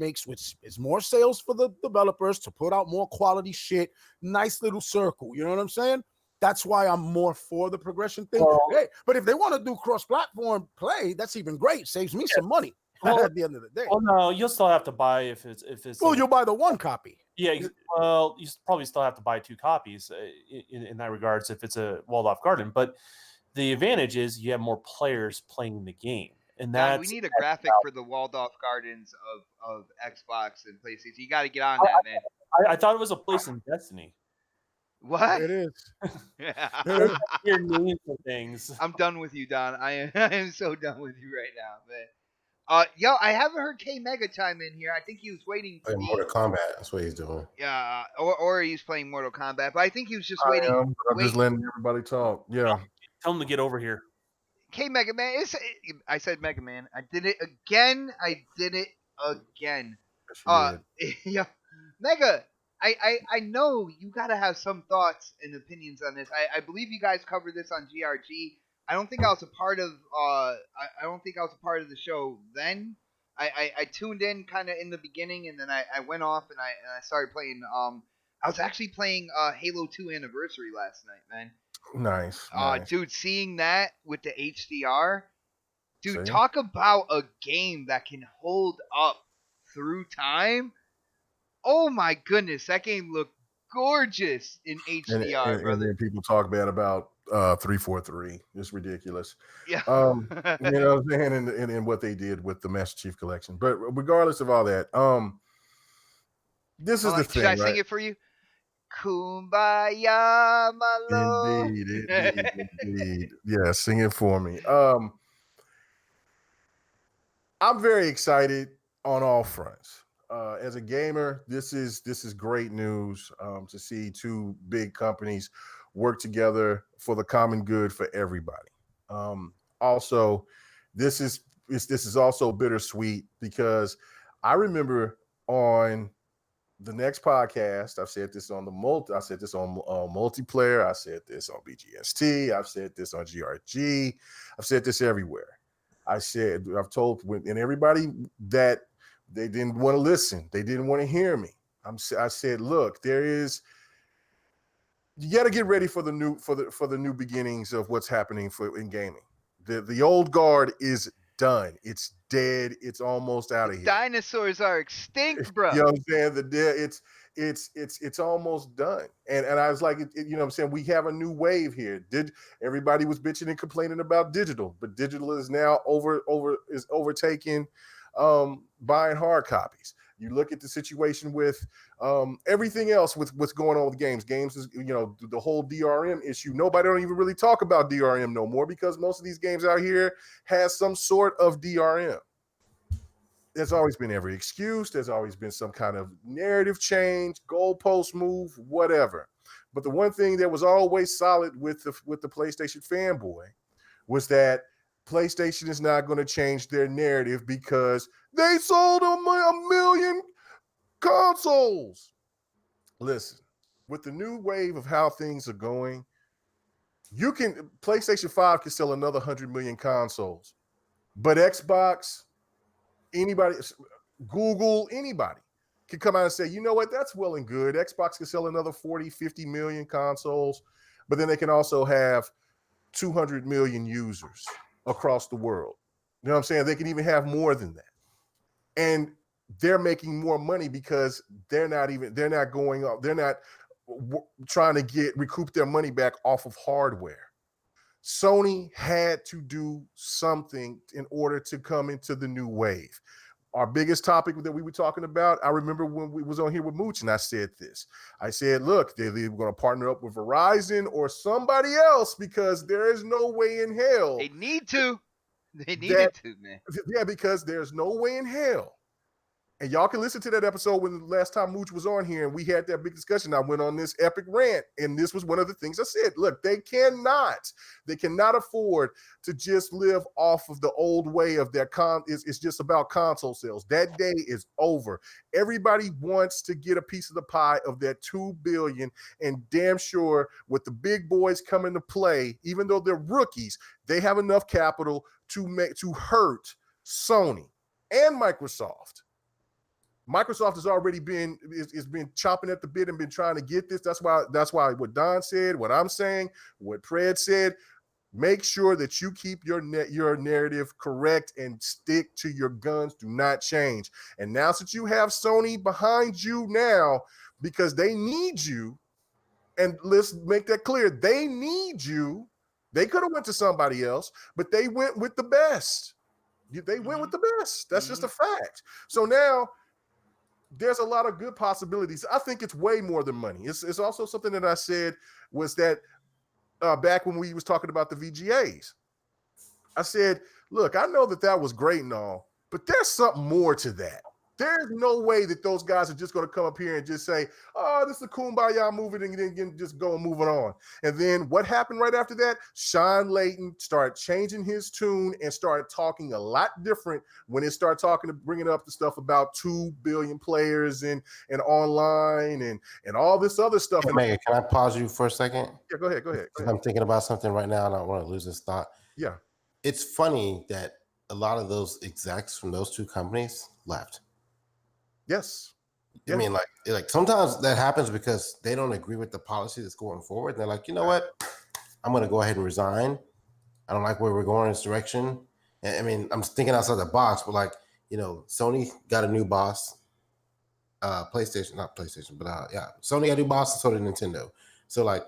Speaker 4: is more sales for the developers to put out more quality shit. Nice little circle. You know what I'm saying? That's why I'm more for the progression thing. Hey, but if they want to do cross-platform play, that's even great. Saves me some money at the end of the day.
Speaker 5: Well, no, you'll still have to buy if it's.
Speaker 4: Well, you'll buy the one copy.
Speaker 5: Yeah, well, you probably still have to buy two copies in that regards if it's a walled-off garden. But the advantage is you have more players playing the game, and
Speaker 2: God, we need a graphic for the walled off gardens of Xbox and PlayStation. You got to get on that, man.
Speaker 5: I thought it was a place in Destiny.
Speaker 2: What?
Speaker 4: It is.
Speaker 5: Your names for things.
Speaker 2: I'm done with you, Don. I am so done with you right now, man. Yo, I haven't heard K Mega chime in here. I think he was waiting for
Speaker 1: Playing Mortal Kombat. That's what he's doing.
Speaker 2: yeah, or he's playing Mortal Kombat. But I think he was just
Speaker 3: I
Speaker 2: waiting.
Speaker 3: am. I'm just letting everybody talk. Yeah.
Speaker 5: Tell him to get over here.
Speaker 2: K Mega Man. I said Mega Man. I did it again.
Speaker 3: Yes, you did.
Speaker 2: Yeah, Mega. I know you gotta have some thoughts and opinions on this. I believe you guys covered this on GRG. I don't think I was a part of I don't think I was a part of the show then. I tuned in kind of in the beginning and then I went off and I started playing I was actually playing Halo 2 Anniversary last night, man.
Speaker 3: Nice. Nice.
Speaker 2: Dude, seeing that with the HDR, dude,
Speaker 3: See?
Speaker 2: talk about a game that can hold up through time. Oh my goodness, that game looked gorgeous in HDR,
Speaker 3: and
Speaker 2: brother.
Speaker 3: then people talk bad about 343. It's ridiculous.
Speaker 2: Yeah.
Speaker 3: You know what I'm saying? And what they did with the Master Chief Collection. But regardless of all that, this is the thing,
Speaker 2: Should I
Speaker 3: right?
Speaker 2: sing it for you? Kumbaya, my lord.
Speaker 3: Indeed. Yeah, sing it for me. I'm very excited on all fronts. As a gamer, this is great news to see two big companies work together for the common good for everybody. Also, this is also bittersweet because I remember on the next podcast, I've said this on I said this on multiplayer, I said this on BGST, I've said this on GRG, I've said this everywhere. I've told and everybody that they didn't want to listen, they didn't want to hear me. I said, look, you got to get ready for the new beginnings of what's happening in gaming. The old guard is done. It's dead. It's almost out of here.
Speaker 2: Dinosaurs are extinct, bro.
Speaker 3: You know what I'm saying? It's almost done. And I was like, you know what I'm saying? We have a new wave here. Everybody was bitching and complaining about digital, but digital is now overtaking buying hard copies. You look at the situation with everything else with what's going on with games. Games is, you know, the whole DRM issue. Nobody don't even really talk about DRM no more because most of these games out here has some sort of DRM. There's always been every excuse. There's always been some kind of narrative change, goalpost move, whatever. But the one thing that was always solid with the PlayStation fanboy was that PlayStation is not going to change their narrative because they sold a million consoles. Listen, with the new wave of how things are going, PlayStation 5 can sell another 100 million consoles, but Xbox, anybody, Google, anybody can come out and say, you know what, that's well and good. Xbox can sell another 40, 50 million consoles, but then they can also have 200 million users across the world. You know what I'm saying? They can even have more than that. And they're making more money because they're not trying to recoup their money back off of hardware. Sony had to do something in order to come into the new wave. Our biggest topic that we were talking about, I remember when we was on here with Mooch and I said this. I said, look, they're either going to partner up with Verizon or somebody else because there is no way in hell.
Speaker 2: They need to. They needed to, man.
Speaker 3: Yeah, because there's no way in hell. And y'all can listen to that episode when the last time Mooch was on here and we had that big discussion. I went on this epic rant, and this was one of the things I said. Look, they cannot afford to just live off of the old way of their it's just about console sales. That day is over. Everybody wants to get a piece of the pie of that $2 billion, and damn sure with the big boys coming to play, even though they're rookies, they have enough capital to hurt Sony and Microsoft. Microsoft has already been chopping at the bit and been trying to get this. That's why what Don said, what I'm saying, what Pred said, make sure that you keep your narrative correct and stick to your guns. Do not change. And now since you have Sony behind you now, because they need you, and let's make that clear, they need you. They could have went to somebody else, but they went with the best. They went with the best. That's just a fact. So now there's a lot of good possibilities. I think it's way more than money. It's also something that I said was that back when we was talking about the VGAs. I said, look, I know that was great and all, but there's something more to that. There's no way that those guys are just going to come up here and just say, oh, this is a kumbaya movie, and then just go and move it on. And then what happened right after that? Sean Layton started changing his tune and started talking a lot different when it started bringing up the stuff about 2 billion players and online and all this other stuff.
Speaker 1: Hey, Megan, can I pause you for a second?
Speaker 3: Yeah, go ahead.
Speaker 1: I'm thinking about something right now, and I don't want to lose this thought.
Speaker 3: Yeah.
Speaker 1: It's funny that a lot of those execs from those two companies left.
Speaker 3: Yes.
Speaker 1: I mean, like sometimes that happens because they don't agree with the policy that's going forward. And they're like, you know what? I'm going to go ahead and resign. I don't like where we're going in this direction. And I mean, I'm thinking outside the box, but like, Sony got a new boss. PlayStation, not PlayStation, but Sony got a new boss, and so did Nintendo. So like,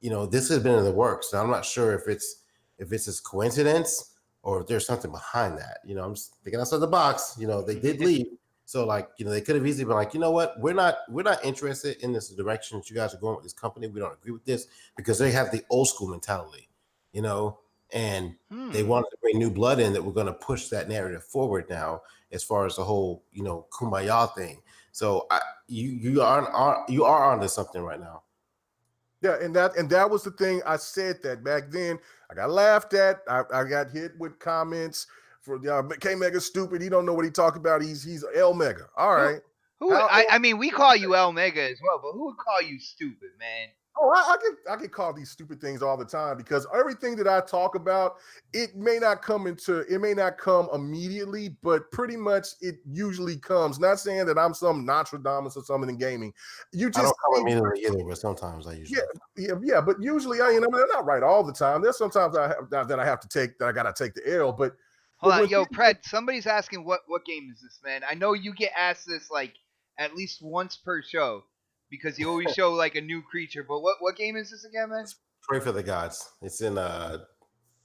Speaker 1: this has been in the works. Now I'm not sure if it's a coincidence or if there's something behind that. I'm just thinking outside the box. They did leave. So like, they could have easily been like, you know what, we're not interested in this direction that you guys are going with this company. We don't agree with this, because they have the old school mentality, and they wanted to bring new blood in that we're going to push that narrative forward now as far as the whole, kumbaya thing. So you are onto something right now.
Speaker 3: Yeah, and that was the thing. I said that back then. I got laughed at. I got hit with comments for K Mega stupid. He don't know what he talking about. He's L Mega. All right.
Speaker 2: I mean, we call you L Mega as well, but who would call you stupid, man?
Speaker 3: Oh, I get called these stupid things all the time, because everything that I talk about, it may not come immediately, but pretty much it usually comes. Not saying that I'm some Nostradamus or something in gaming.
Speaker 1: I don't come immediately either, but sometimes I usually.
Speaker 3: Yeah. But usually, they're not right all the time. There's sometimes I gotta take the L. But
Speaker 2: hold on, yo, Pred, somebody's asking what game is this, man? I know you get asked this like at least once per show, because you always show like a new creature. But what game is this again, man?
Speaker 1: Pray for the Gods. It's in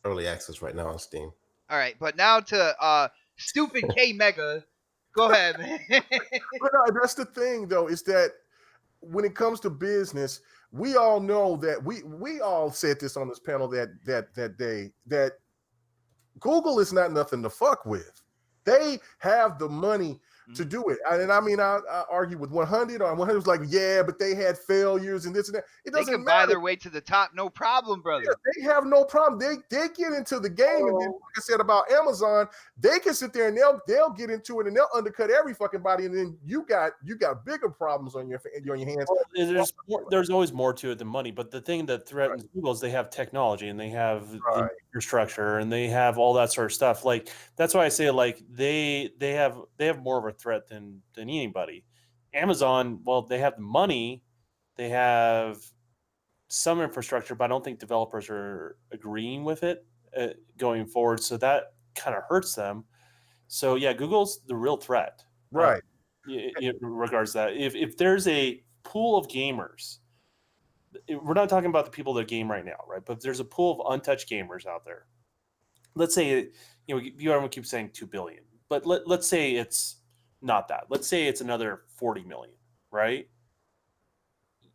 Speaker 1: early access right now on Steam.
Speaker 2: All right, but now to stupid K Mega. Go ahead, man.
Speaker 3: But no, that's the thing, though, is that when it comes to business, we all know that we all said this on this panel that day, that Google is not nothing to fuck with. They have the money to do it. And I mean, I argue with 100 on 100 was like, yeah, but they had failures and this and that. It doesn't matter.
Speaker 2: They can buy their way to the top, no problem, brother.
Speaker 3: Yeah, they have no problem. They get into the game, and then, like I said about Amazon, they can sit there and they'll get into it and they'll undercut every fucking body, and then you got bigger problems on your hands.
Speaker 5: Well, there's always more to it than money, but the thing that threatens Google is they have technology and they have the infrastructure and they have all that sort of stuff. Like that's why I say like they have more of a threat than anybody. Amazon, well, they have the money, they have some infrastructure, but I don't think developers are agreeing with it going forward. So that kind of hurts them. So yeah, Google's the real threat,
Speaker 3: right?
Speaker 5: In regards to that, if there's a pool of gamers, we're not talking about the people that game right now, right? But if there's a pool of untouched gamers out there, let's say everyone keeps saying 2 billion, but let's say it's not that. Let's say it's another 40 million, right?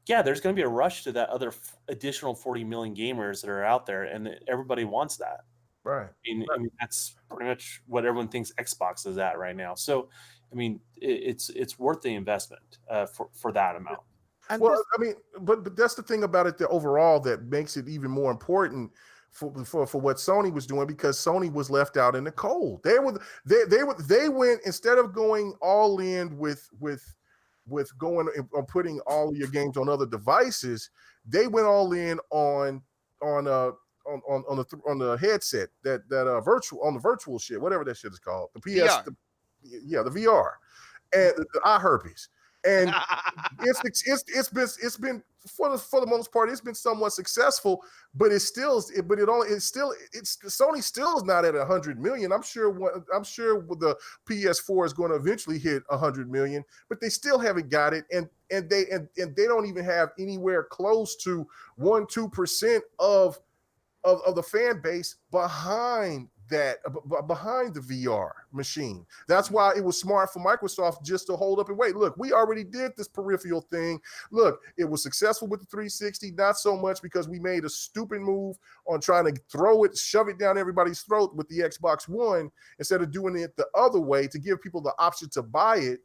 Speaker 5: Yeah, there's going to be a rush to that other additional 40 million gamers that are out there, and everybody wants that.
Speaker 3: Right.
Speaker 5: I mean, that's pretty much what everyone thinks Xbox is at right now. So, I mean, it's worth the investment for that amount.
Speaker 3: And well, I mean, but that's the thing about it that overall that makes it even more important for what Sony was doing, because Sony was left out in the cold. They went, instead of going all in with going on putting all of your games on other devices, they went all in on the headset, that virtual shit, whatever that shit is called, the PS, the VR, and the eye herpes. And it's been for the most part, it's been somewhat successful, but Sony still is not at 100 million. I'm sure the PS4 is going to eventually hit 100 million, but they still haven't got it, and they don't even have anywhere close to 1-2% of the fan base behind that behind the VR machine. That's why it was smart for Microsoft just to hold up and wait. Look, we already did this peripheral thing. Look, it was successful with the 360, not so much because we made a stupid move on trying to shove it down everybody's throat with the Xbox One instead of doing it the other way to give people the option to buy it.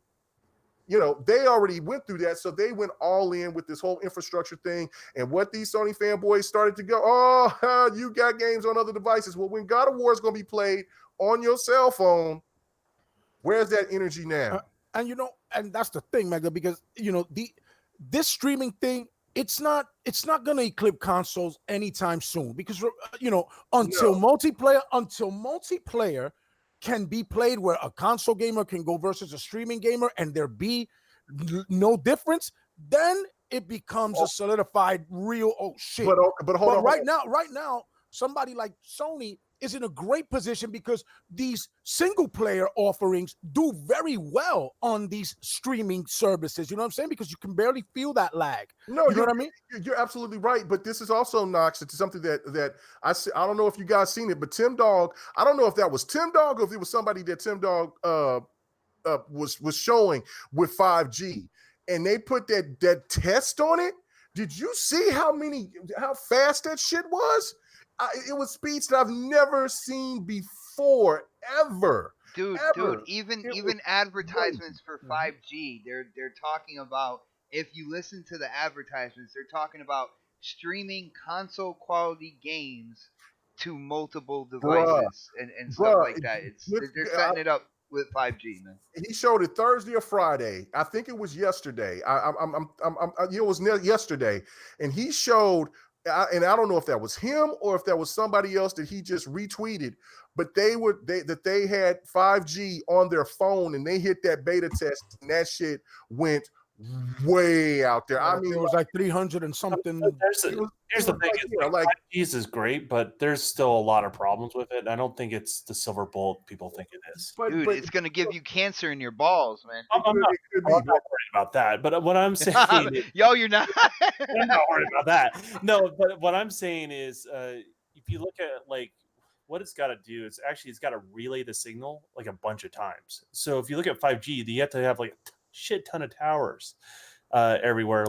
Speaker 3: You know, they already went through that, so they went all in with this whole infrastructure thing. And what these Sony fanboys started to go, oh, you got games on other devices. Well, when God of War is going to be played on your cell phone, where's that energy now?
Speaker 4: And that's the thing, Mega, because this streaming thing, it's not going to eclipse consoles anytime soon, because until multiplayer can be played where a console gamer can go versus a streaming gamer and there be no difference, then it becomes a solidified real shit.
Speaker 3: But hold on.
Speaker 4: Right now, somebody like Sony is in a great position because these single player offerings do very well on these streaming services. You know what I'm saying? Because you can barely feel that lag.
Speaker 3: No,
Speaker 4: you know what I mean?
Speaker 3: You're absolutely right. But this is also, Knox, it's something that I don't know if you guys seen it, but Tim Dog, I don't know if that was Tim Dog or if it was somebody that Tim Dog was showing with 5G. And they put that test on it. Did you see how fast that shit was? It was speeds that I've never seen before, ever.
Speaker 2: Dude, even advertisements for 5G, they're talking about, if you listen to the advertisements, they're talking about streaming console quality games to multiple devices and stuff like that. They're setting it up with 5G, man.
Speaker 3: He showed it Thursday or Friday. I think it was yesterday. It was yesterday, and he showed. And I don't know if that was him or if that was somebody else that he just retweeted, but they had 5G on their phone and they hit that beta test and that shit went way out there. I mean,
Speaker 4: it was like 300 and something.
Speaker 5: Here's the thing: 5G is great, but there's still a lot of problems with it. I don't think it's the silver bullet people think it is.
Speaker 2: But it's going to give you cancer in your balls, man.
Speaker 5: I'm not worried about that. But what I'm saying,
Speaker 2: yo, you're not.
Speaker 5: I'm not worried about that. No, but what I'm saying is, if you look at like what it's got to do, it's got to relay the signal like a bunch of times. So if you look at 5G, you have to have like a shit ton of towers everywhere.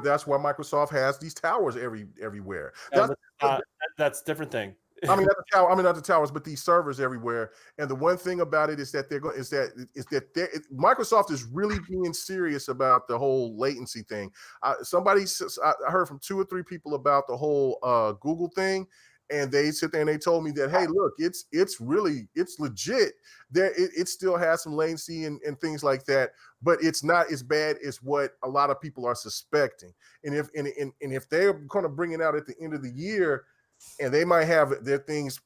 Speaker 3: That's why Microsoft has these towers everywhere.
Speaker 5: That's a different thing.
Speaker 3: I mean, not the towers, but these servers everywhere. And the one thing about it is that Microsoft is really being serious about the whole latency thing. I heard from 2 or 3 people about the whole Google thing, and they sit there and they told me that, hey, look, it's legit. It still has some latency and things like that, but it's not as bad as what a lot of people are suspecting. And if they're going to bring it out at the end of the year, and they might have their things,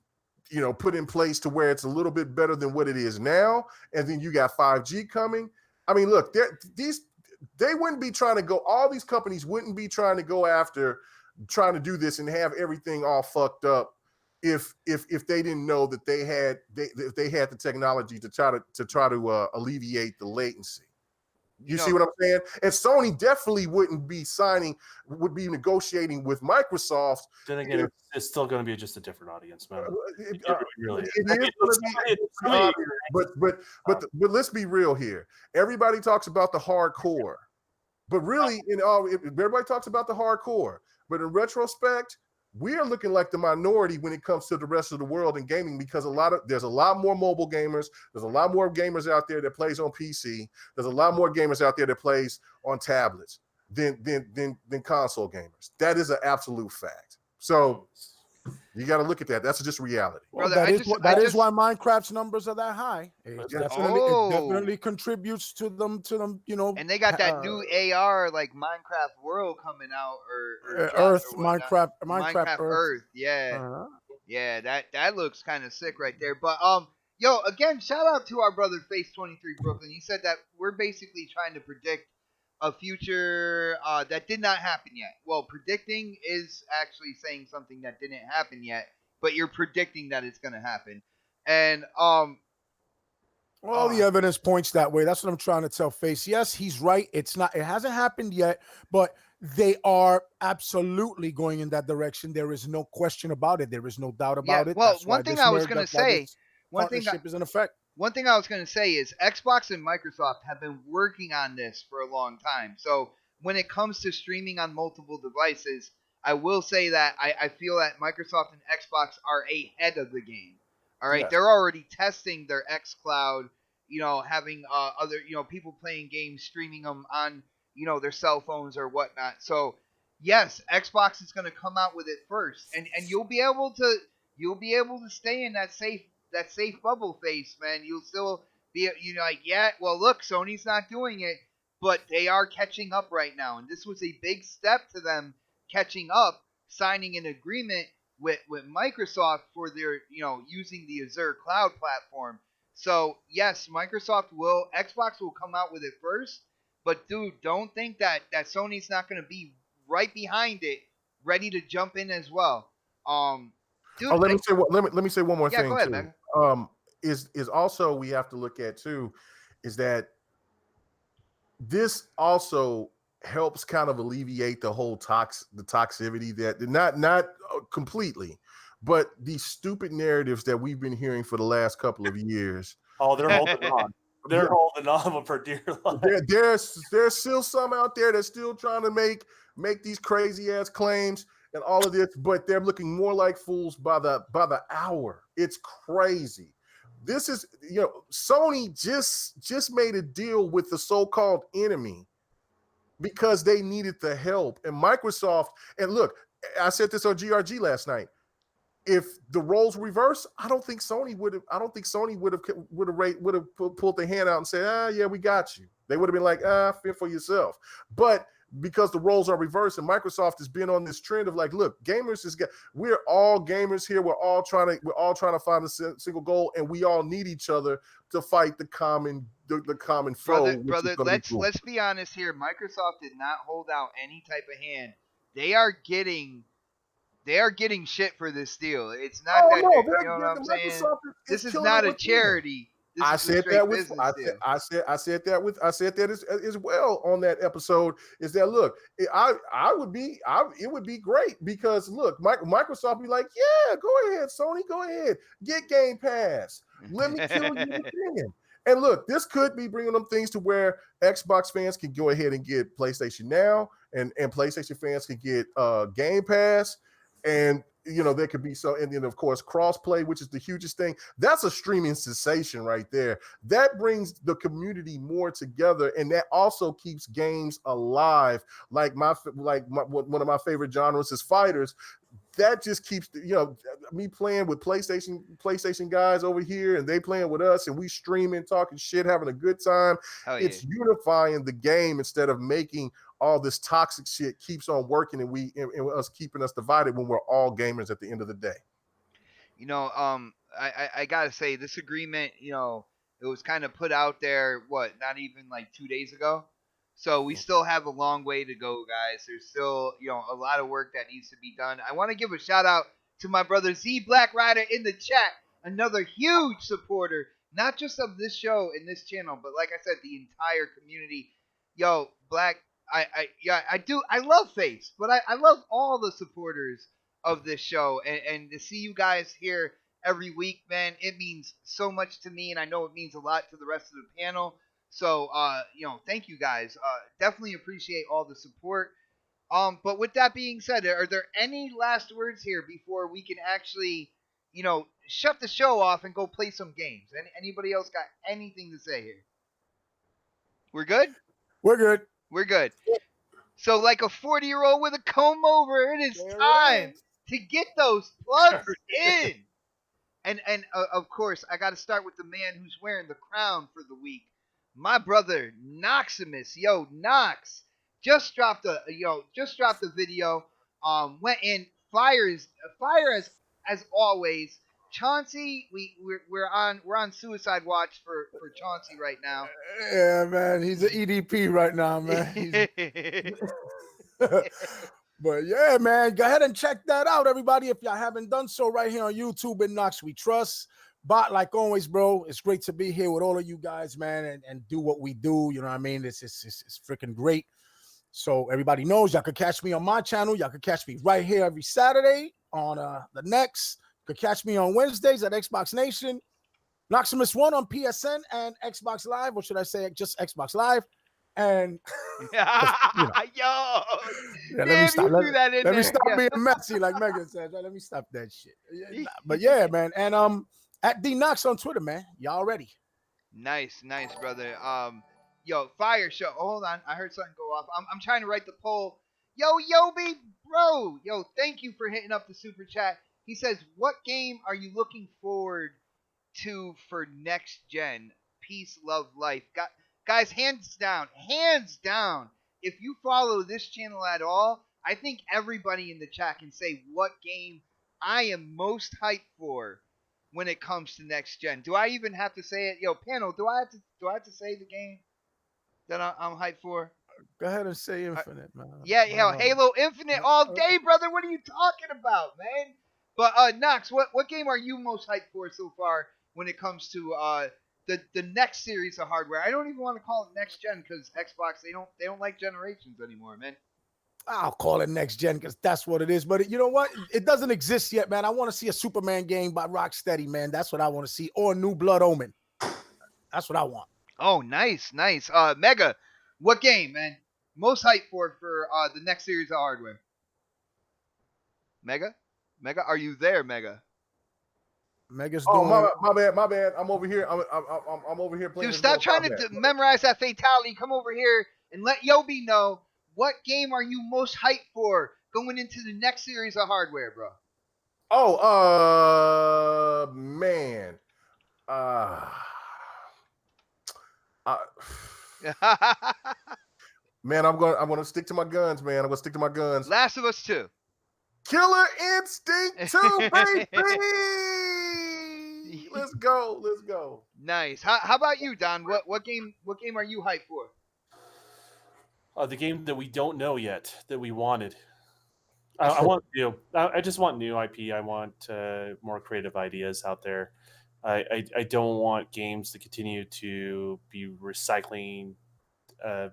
Speaker 3: put in place to where it's a little bit better than what it is now, and then you got 5G coming. I mean, look, they wouldn't be trying to go. All these companies wouldn't be trying to go after trying to do this and have everything all fucked up if they didn't know that they had the technology to try to alleviate the latency. You see what I'm saying? And Sony definitely would be negotiating with Microsoft.
Speaker 5: Then again, it's still going to be just a different audience, man.
Speaker 3: But let's be real here. Everybody talks about the hardcore, but really, everybody talks about the hardcore. But in retrospect, we are looking like the minority when it comes to the rest of the world in gaming, because there's a lot more mobile gamers. There's a lot more gamers out there that plays on PC. There's a lot more gamers out there that plays on tablets than console gamers. That is an absolute fact. So you got to look at that. That's just reality.
Speaker 4: Well, that is why Minecraft's numbers are that high. It definitely contributes to them.
Speaker 2: And they got that new AR like Minecraft World coming out, or
Speaker 4: Earth,
Speaker 2: or
Speaker 4: Minecraft
Speaker 2: Earth. Yeah, yeah, that looks kind of sick right there. But yo, again, shout out to our brother Face 23 Brooklyn. He said that we're basically trying to predict a future that did not happen yet. Well, predicting is actually saying something that didn't happen yet, but you're predicting that it's going to happen. And all
Speaker 4: the evidence points that way. That's what I'm trying to tell Face. Yes, he's right. It hasn't happened yet, but They are absolutely going in that direction. There is no question about it. There is no doubt
Speaker 2: Yeah.
Speaker 4: about it.
Speaker 2: Well,
Speaker 4: That's why
Speaker 2: that's one thing.
Speaker 4: partnership is in effect.
Speaker 2: One thing I was going to say is Xbox and Microsoft have been working on this for a long time. So when it comes to streaming on multiple devices, I will say that I feel that Microsoft and Xbox are ahead of the game. All right,
Speaker 4: Yes.
Speaker 2: they're already testing their X Cloud. Having other people playing games, streaming them on their cell phones or whatnot. So yes, Xbox is going to come out with it first, and you'll be able to stay in that safe bubble face, man. You'll still be, like, yeah, well, look, Sony's not doing it, but they are catching up right now. And this was a big step to them catching up, signing an agreement with Microsoft for their, using the Azure cloud platform. So, yes, Xbox will come out with it first, but dude, don't think that Sony's not going to be right behind it, ready to jump in as well. Dude,
Speaker 3: let me say one more
Speaker 2: yeah,
Speaker 3: thing
Speaker 2: go ahead,
Speaker 3: too.
Speaker 2: man.
Speaker 3: Is also we have to look at too, is that this also helps kind of alleviate the whole the toxicity that not completely, but these stupid narratives that we've been hearing for the last couple of years.
Speaker 5: Oh, they're holding on. They're holding on for dear life.
Speaker 3: There's still some out there that's still trying to make these crazy ass claims and all of this, but they're looking more like fools by the hour. It's crazy. This is, Sony just made a deal with the so-called enemy because they needed the help. And Microsoft, and look, I said this on GRG last night. If the roles reverse, I don't think Sony would have pulled their hand out and said, yeah, we got you. They would have been like, fend for yourself. But because the roles are reversed and Microsoft has been on this trend of like, look, we're all gamers here. We're all trying to find a single goal, and we all need each other to fight the common foe.
Speaker 2: Brother, let's be honest here. Microsoft did not hold out any type of hand. They are getting shit for this deal. It's not you know what I'm saying? This is not a charity.
Speaker 3: I said that as well on that episode. Is that, look, it would be great because look, Microsoft be like, yeah, go ahead, Sony, go ahead, get Game Pass. Let me kill you again. And look, this could be bringing them things to where Xbox fans can go ahead and get PlayStation Now, and PlayStation fans can get Game Pass. And there could be and then of course crossplay, which is the hugest thing. That's a streaming sensation right there. That brings the community more together, and that also keeps games alive. Like one of my favorite genres is fighters. That just keeps me playing with PlayStation guys over here, and they playing with us, and we streaming, talking shit, having a good time. It's unifying the game instead of making all this toxic shit keeps on working, and us keeping us divided when we're all gamers at the end of the day.
Speaker 2: I gotta say, this agreement, it was kind of put out there, not even like 2 days ago. So we still have a long way to go, guys. There's still, a lot of work that needs to be done. I want to give a shout out to my brother Z Black Rider in the chat, another huge supporter, not just of this show and this channel, but like I said, the entire community. Yo, Black, I love Face, but I love all the supporters of this show, and to see you guys here every week, man, it means so much to me, and I know it means a lot to the rest of the panel. So, thank you guys. Definitely appreciate all the support. But with that being said, are there any last words here before we can actually, shut the show off and go play some games? Anybody else got anything to say here? We're good?
Speaker 4: We're good.
Speaker 2: So, like a 40-year-old with a comb over, it is time to get those plugs in. And of course, I got to start with the man who's wearing the crown for the week. My brother Knoxximus, Knox, just dropped a video. Went in fire as always. Chauncey, we're on suicide watch for Chauncey right now.
Speaker 4: Yeah, man, he's an EDP right now, man. But yeah, man, go ahead and check that out, everybody. If y'all haven't done so, right here on YouTube and Knox We Trust. But like always, bro, it's great to be here with all of you guys, man, and do what we do. You know what I mean? It's freaking great. So everybody knows y'all could catch me on my channel. Y'all could catch me right here every Saturday on the Next. You could catch me on Wednesdays at Xbox Nation. Knoxximus 1 on PSN and Xbox Live, or should I say just Xbox Live? And
Speaker 2: Yo,
Speaker 4: yeah, let me
Speaker 2: damn,
Speaker 4: stop.
Speaker 2: you threw that in
Speaker 4: Let me
Speaker 2: there.
Speaker 4: stop
Speaker 2: Yeah.
Speaker 4: being messy, like Megan says. Right? Let me stop that shit. But yeah, man. And at DKnox on Twitter, man. Y'all ready?
Speaker 2: Nice, brother. Yo, fire show. Hold on, I heard something go off. I'm trying to write the poll. Yo, Yobi, bro. Yo, thank you for hitting up the super chat. He says, "What game are you looking forward to for next gen? Peace, love, life." Guys, hands down. If you follow this channel at all, I think everybody in the chat can say what game I am most hyped for when it comes to next gen. Do I even have to say it? Yo, panel, do I have to say the game that I'm hyped for?
Speaker 4: Go ahead and say Infinite, man.
Speaker 2: Yeah, Halo Infinite all day, brother. What are you talking about, man? But Knox, what game are you most hyped for so far when it comes to the next series of hardware? I don't even want to call it next gen because Xbox they don't like generations anymore, man.
Speaker 4: I'll call it next gen because that's what it is. But you know what? It doesn't exist yet, man. I want to see a Superman game by Rocksteady, man. That's what I want to see. Or New Blood Omen. That's what I want.
Speaker 2: Oh, nice. Mega, what game, man? Most hyped for the next series of hardware? Mega, are you there, Mega?
Speaker 4: Mega's
Speaker 3: Oh,
Speaker 4: doing.
Speaker 3: my bad. I'm over here. I'm over here playing.
Speaker 2: Dude, stop trying to memorize that fatality. Come over here and let Yobi know what game are you most hyped for going into the next series of hardware, bro.
Speaker 3: Oh, man. Man, I'm gonna stick to my guns, man. I'm gonna stick to my guns.
Speaker 2: Last of Us 2.
Speaker 3: Killer Instinct 2, baby. Let's go.
Speaker 2: Nice. How about you, Don? What game are you hyped for?
Speaker 5: The game that we don't know yet that we wanted. I want new. I just want new IP. I want more creative ideas out there. I don't want games to continue to be recycling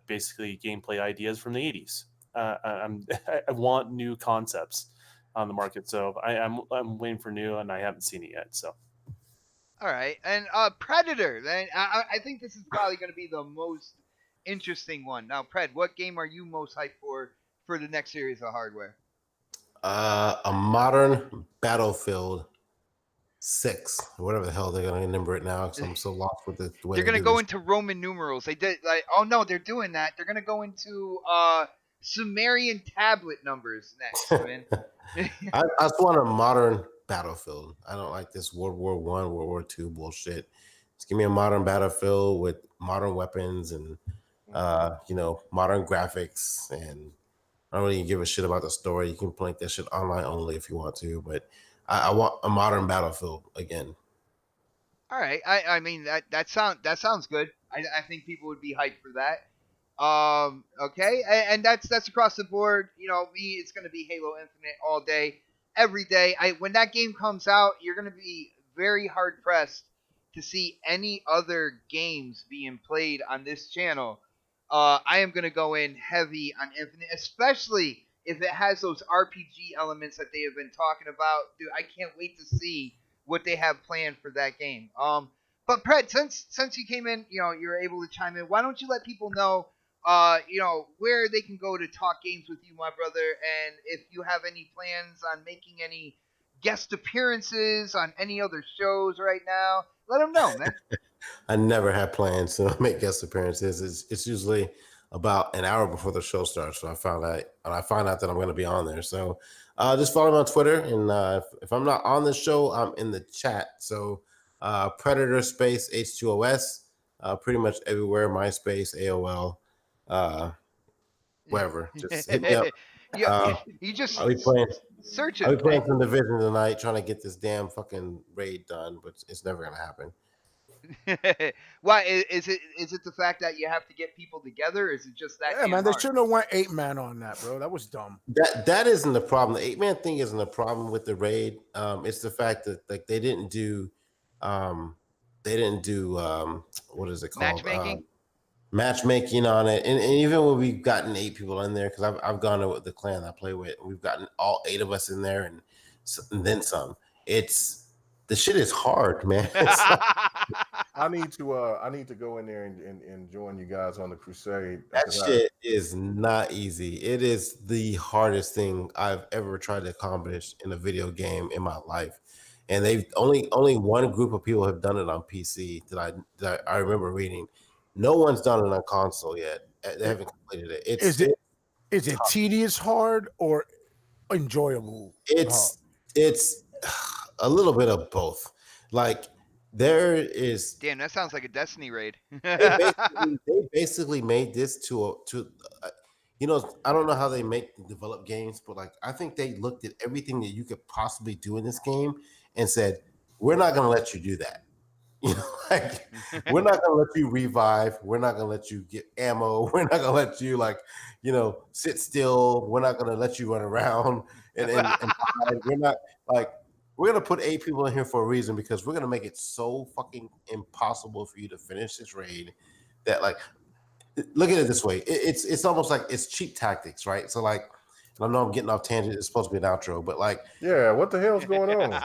Speaker 5: basically gameplay ideas from the 80s. I want new concepts on the market, so I'm waiting for new, and I haven't seen it yet. So,
Speaker 2: all right, and Predator. Then I think this is probably going to be the most interesting one. Now, Pred, what game are you most hyped for the next series of hardware?
Speaker 1: A modern Battlefield 6, whatever the hell they're gonna number it now. Because I'm so lost with the way
Speaker 2: they're gonna go into Roman numerals. They did they're doing that. They're gonna go into Sumerian tablet numbers next, man.
Speaker 1: I just want a modern Battlefield. I don't like this World War I, World War II bullshit. Just give me a modern Battlefield with modern weapons and modern graphics, and I don't really give a shit about the story. You can play that shit online only if you want to, but I want a modern Battlefield again.
Speaker 2: All right, I mean that sounds good. I think people would be hyped for that. Okay, and that's across the board. You know, me, it's gonna be Halo Infinite all day, every day. When that game comes out, you're gonna be very hard pressed to see any other games being played on this channel. I am gonna go in heavy on Infinite, especially if it has those RPG elements that they have been talking about. Dude, I can't wait to see what they have planned for that game. But Pred, since you came in, you're able to chime in. Why don't you let people know, where they can go to talk games with you, my brother, and if you have any plans on making any guest appearances on any other shows right now, let them know, man.
Speaker 1: I never had plans to make guest appearances. It's usually about an hour before the show starts. So I find out that I'm going to be on there. So just follow me on Twitter, and if I'm not on the show, I'm in the chat. So Predator Space H2OS, pretty much everywhere. MySpace, AOL, wherever. Just hit me up.
Speaker 2: You just
Speaker 1: I'll be playing.
Speaker 2: search it.
Speaker 1: I'll be playing some Division tonight, trying to get this damn fucking raid done, but it's never going to happen.
Speaker 2: Why is it the fact that you have to get people together? Or is it just that?
Speaker 4: Yeah, man, they shouldn't have went 8-man on that, bro. That was dumb.
Speaker 1: That isn't the problem. The 8-man thing isn't a problem with the raid. It's the fact that like they didn't do what is it called?
Speaker 2: Matchmaking.
Speaker 1: matchmaking on it, and even when we've gotten 8 people in there, because I've gone with the clan I play with, and we've gotten all 8 of us in there, and then some. It's the shit is hard, man. It's like,
Speaker 3: I need to go in there and join you guys on the crusade.
Speaker 1: that shit is not easy. It is the hardest thing I've ever tried to accomplish in a video game in my life. And they've only one group of people have done it on PC that I remember reading. No one's done it on console yet. They haven't completed it.
Speaker 4: Is it tedious hard or enjoyable?
Speaker 1: It's a little bit of both. Like there is
Speaker 2: Damn, that sounds like a Destiny raid.
Speaker 1: they basically made this to I don't know how they develop games, but like I think they looked at everything that you could possibly do in this game and said, we're not going to let you do that. Like we're not going to let you revive. We're not going to let you get ammo. We're not going to let you sit still. We're not going to let you run around and hide. We're not we're going to put 8 people in here for a reason, because we're going to make it so fucking impossible for you to finish this raid that look at it this way. It's almost like it's cheap tactics, right? So I know I'm getting off tangent. It's supposed to be an outro, but
Speaker 3: yeah, what the hell's going on?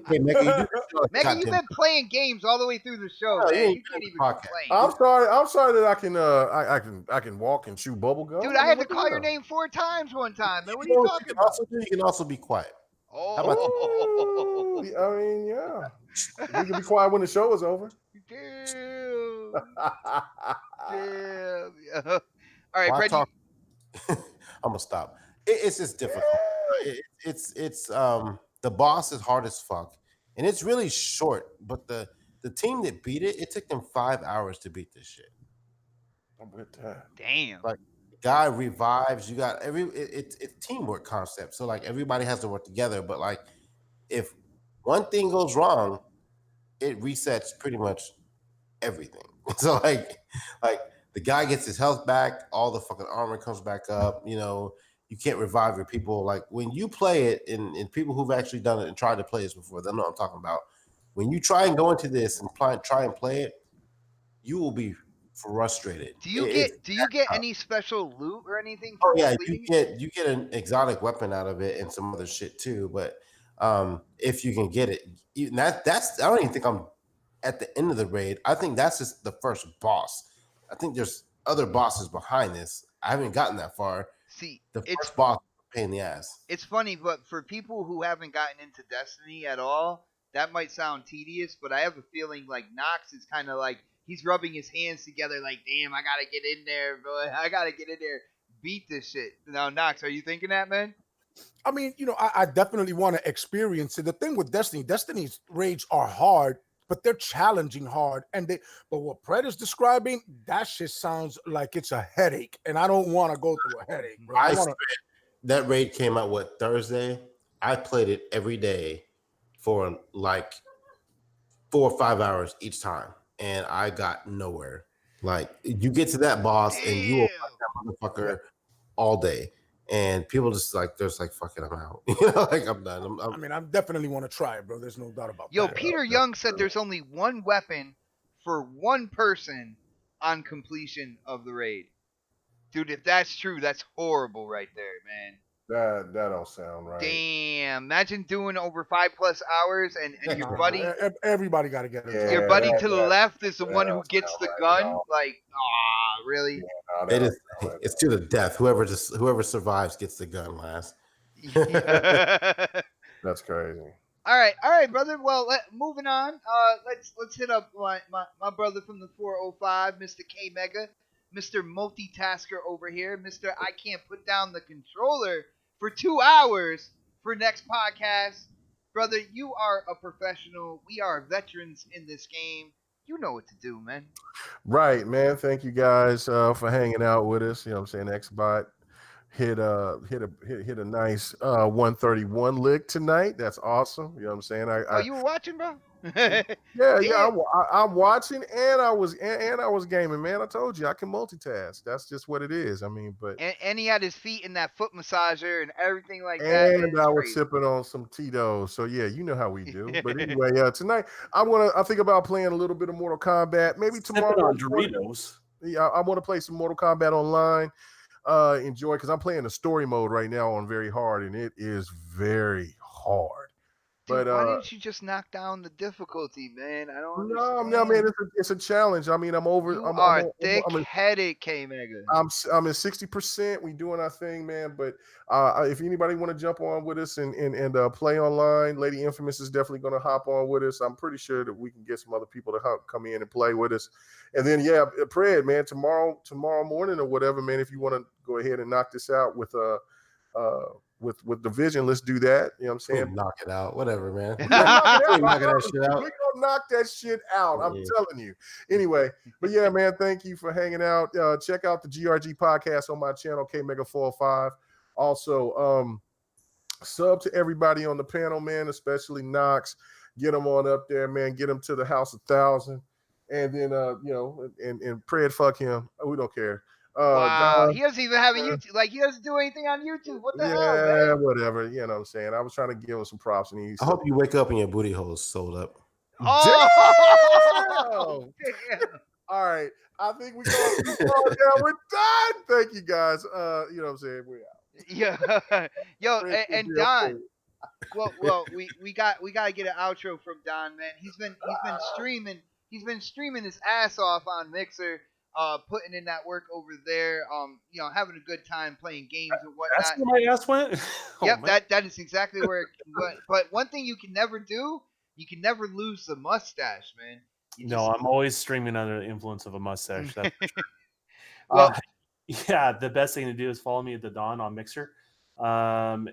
Speaker 1: Hey, Mega,
Speaker 2: Mega, you've been playing games all the way through the show, man. You can't even complain.
Speaker 3: I'm sorry that I can walk and chew bubble gum.
Speaker 2: Dude, I had to call your name 4 times one time, man. What are you talking about?
Speaker 1: You can also be quiet.
Speaker 2: Oh,
Speaker 1: How about
Speaker 3: that? I mean, yeah. We can be quiet when the show is over.
Speaker 2: Damn. Damn. All right, Fred.
Speaker 1: I'm gonna stop. It's just difficult. It's the boss is hard as fuck, and it's really short. But the team that beat it took them 5 hours to beat this shit.
Speaker 3: I'm with that.
Speaker 2: Damn.
Speaker 1: Guy revives. You got it's teamwork concept. So everybody has to work together. But if one thing goes wrong, it resets pretty much everything. So the guy gets his health back, all the fucking armor comes back up. You can't revive your people. When you play it, and people who've actually done it and tried to play this before, they know what I'm talking about. When you try and go into this and try and play it, you will be frustrated.
Speaker 2: Do you get any special loot or anything?
Speaker 1: Oh yeah, you get an exotic weapon out of it and some other shit too. But if you can get it, that's I don't even think I'm at the end of the raid. I think that's just the first boss. I think there's other bosses behind this. I haven't gotten that far.
Speaker 2: See,
Speaker 1: the first boss is a pain in the ass.
Speaker 2: It's funny, but for people who haven't gotten into Destiny at all, that might sound tedious, but I have a feeling Nox is kind of he's rubbing his hands together damn, I gotta get in there, bro. I gotta get in there, beat this shit. Now, Nox, are you thinking that, man?
Speaker 4: I mean, I definitely want to experience it. The thing with Destiny's raids are hard, but they're challenging hard. But what Pred is describing, that shit sounds like it's a headache, and I don't want to go through a headache, bro.
Speaker 1: That raid came out Thursday. I played it every day for 4 or 5 hours each time, and I got nowhere. You get to that boss, and you will fight that motherfucker all day. And people just fuck it, I'm out. I'm done.
Speaker 4: I definitely want to try it, bro. There's no doubt about that.
Speaker 2: Yo, Peter Young said there's only one weapon for one person on completion of the raid. Dude, if that's true, that's horrible right there, man.
Speaker 3: That don't sound right.
Speaker 2: Damn. Imagine doing over 5+ hours and your buddy.
Speaker 4: Everybody got to get it.
Speaker 2: Your buddy to the left is the one who gets the gun. Really?
Speaker 1: Yeah, it's to the death. Whoever survives gets the gun last.
Speaker 3: That's crazy.
Speaker 2: All right, brother. Well, moving on. Let's hit up my brother from the 405, Mr. K Mega, Mr. Multitasker over here, Mr. I can't put down the controller for 2 hours for next podcast. Brother, you are a professional. We are veterans in this game. You know what to do, man.
Speaker 3: Right, man. Thank you guys for hanging out with us. You know what I'm saying? Xbot hit a nice 131 lick tonight. That's awesome. You know what I'm saying?
Speaker 2: You were watching, bro?
Speaker 3: yeah. I'm watching, and I was gaming, man. I told you I can multitask. That's just what it is.
Speaker 2: And he had his feet in that foot massager and everything like
Speaker 3: that.
Speaker 2: And
Speaker 3: I was sipping on some Tito's. So yeah, you know how we do. But anyway, tonight I think about playing a little bit of Mortal Kombat. Maybe tomorrow
Speaker 5: on Doritos.
Speaker 3: Yeah, I want to play some Mortal Kombat online. Enjoy, because I'm playing the story mode right now on very hard, and it is very hard.
Speaker 2: Dude,
Speaker 3: But
Speaker 2: why didn't you just knock down the difficulty, man? I don't
Speaker 3: no, man,
Speaker 2: understand.
Speaker 3: it's a challenge. I mean, I'm over.
Speaker 2: You are
Speaker 3: I'm
Speaker 2: thick-headed, K Mega.
Speaker 3: I'm at 60%. We doing our thing, man. But if anybody want to jump on with us and play online, Lady Infamous is definitely going to hop on with us. I'm pretty sure that we can get some other people to come in and play with us. And then Pred, man, tomorrow morning or whatever, man. If you want to go ahead and knock this out with Division, let's do that. You know what I'm saying?
Speaker 1: Knock it out, whatever, man.
Speaker 3: We gonna knock it out.
Speaker 1: Knocking that shit out.
Speaker 3: We gonna knock that shit out. I'm
Speaker 1: Yeah.
Speaker 3: telling you. Anyway, but yeah, man, thank you for hanging out. Check out the GRG podcast on my channel, K Mega 405. Also, sub to everybody on the panel, man, especially Knox. Get them on up there, man. Get them to the house 1,000, and then and Pred, fuck him. We don't care.
Speaker 2: Wow,
Speaker 3: Don,
Speaker 2: he doesn't even have a YouTube. Like, he doesn't do anything on YouTube. What the hell,
Speaker 3: yeah,
Speaker 2: man?
Speaker 3: whatever. You know what I'm saying? I was trying to give him some props, and
Speaker 1: I hope you wake up and your booty hole's sold up.
Speaker 2: Oh, damn.
Speaker 3: All right. I think we're going too far now. We're done. Thank you, guys. You know what I'm saying? We're out.
Speaker 2: Yeah. Yo, and Don. Well, we got to get an outro from Don, man. He's been streaming. He's been streaming his ass off on Mixer, putting in that work over there. Having a good time playing games and whatnot.
Speaker 5: That's where my ass went.
Speaker 2: Yep, that is exactly where it went. But one thing you can never do, you can never lose the mustache, man.
Speaker 5: I'm always streaming under the influence of a mustache. That's for sure.
Speaker 2: Well,
Speaker 5: yeah, the best thing to do is follow me at the Dawn on Mixer, or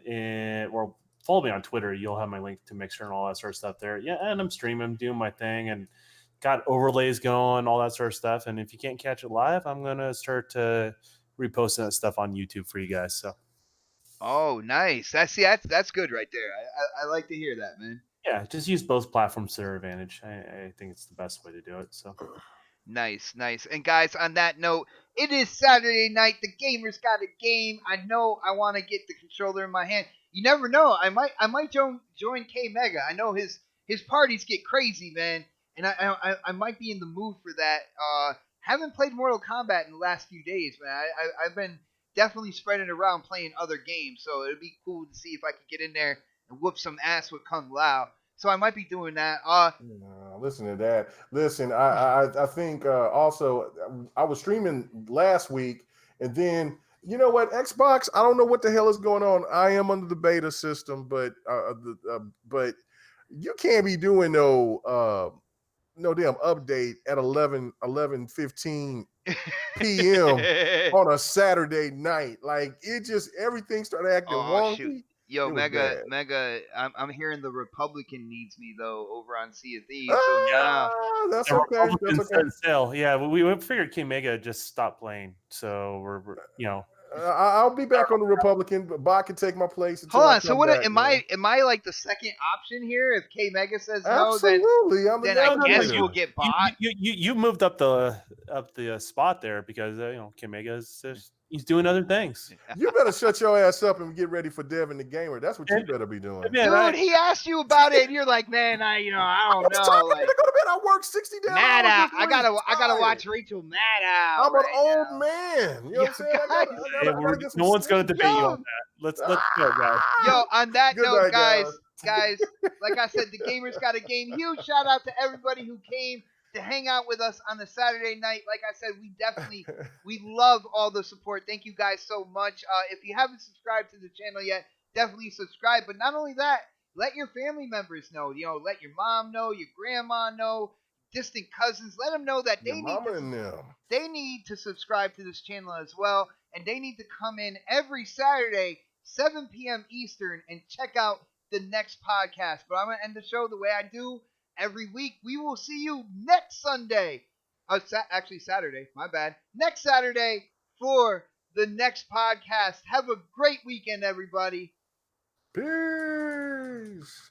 Speaker 5: follow me on Twitter. You'll have my link to Mixer and all that sort of stuff there. Yeah, and I'm streaming, doing my thing, and got overlays going, all that sort of stuff. And if you can't catch it live, I'm gonna start reposting that stuff on YouTube for you guys. So.
Speaker 2: Oh, nice. That's good right there. I like to hear that, man.
Speaker 5: Yeah, just use both platforms to their advantage. I think it's the best way to do it. So
Speaker 2: nice. And guys, on that note, it is Saturday night. The gamers got a game. I know I want to get the controller in my hand. You never know. I might join K Mega. I know his parties get crazy, man, and I might be in the mood for that. Haven't played Mortal Kombat in the last few days, man. I've been definitely spreading around playing other games, so it'd be cool to see if I could get in there and whoop some ass with Kung Lao. So I might be doing that.
Speaker 3: Listen to that. Listen, I think also I was streaming last week, and then you know what, Xbox, I don't know what the hell is going on. I am under the beta system, but you can't be doing no damn update at 11:15 p.m. on a Saturday night. Like, it just, everything started acting wonky.
Speaker 2: Shoot. Yo, Mega, I'm hearing the Republican needs me though over on Sea of Thieves. So now
Speaker 3: that's okay. That's okay.
Speaker 5: Sale. Yeah, we figured King Mega just stopped playing, so we're
Speaker 3: I'll be back on the Republican, but Bot can take my place.
Speaker 2: Hold on. So what? Am I like the second option here? If K Mega says no,
Speaker 3: absolutely,
Speaker 2: then I guess you'll get Bot.
Speaker 5: You moved up the spot there because K Mega is he's doing other things.
Speaker 3: You better shut your ass up and get ready for Devin the Gamer. That's what you better be doing.
Speaker 2: Dude, right? He asked you about it, and you're like, man, I don't know.
Speaker 3: Like, to go to bed. I work 60 days.
Speaker 2: Mad out. I gotta watch Rachel mad out.
Speaker 3: I'm an old man. You know what I'm saying?
Speaker 5: No one's gonna debate you on that. Let's go, guys.
Speaker 2: Yo, on that note,
Speaker 3: night,
Speaker 2: guys, like I said, the gamers got a game. Huge shout out to everybody who came to hang out with us on the Saturday night. Like I said, we love all the support. Thank you guys so much. If you haven't subscribed to the channel yet, definitely subscribe. But not only that, let your family members know. Let your mom know, your grandma know, distant cousins. Let them know that they need to subscribe to this channel as well. And they need to come in every Saturday, 7 p.m. Eastern, and check out the next podcast. But I'm going to end the show the way I do every week. We will see you next Sunday. Actually, Saturday. My bad. Next Saturday for the next podcast. Have a great weekend, everybody.
Speaker 3: Peace.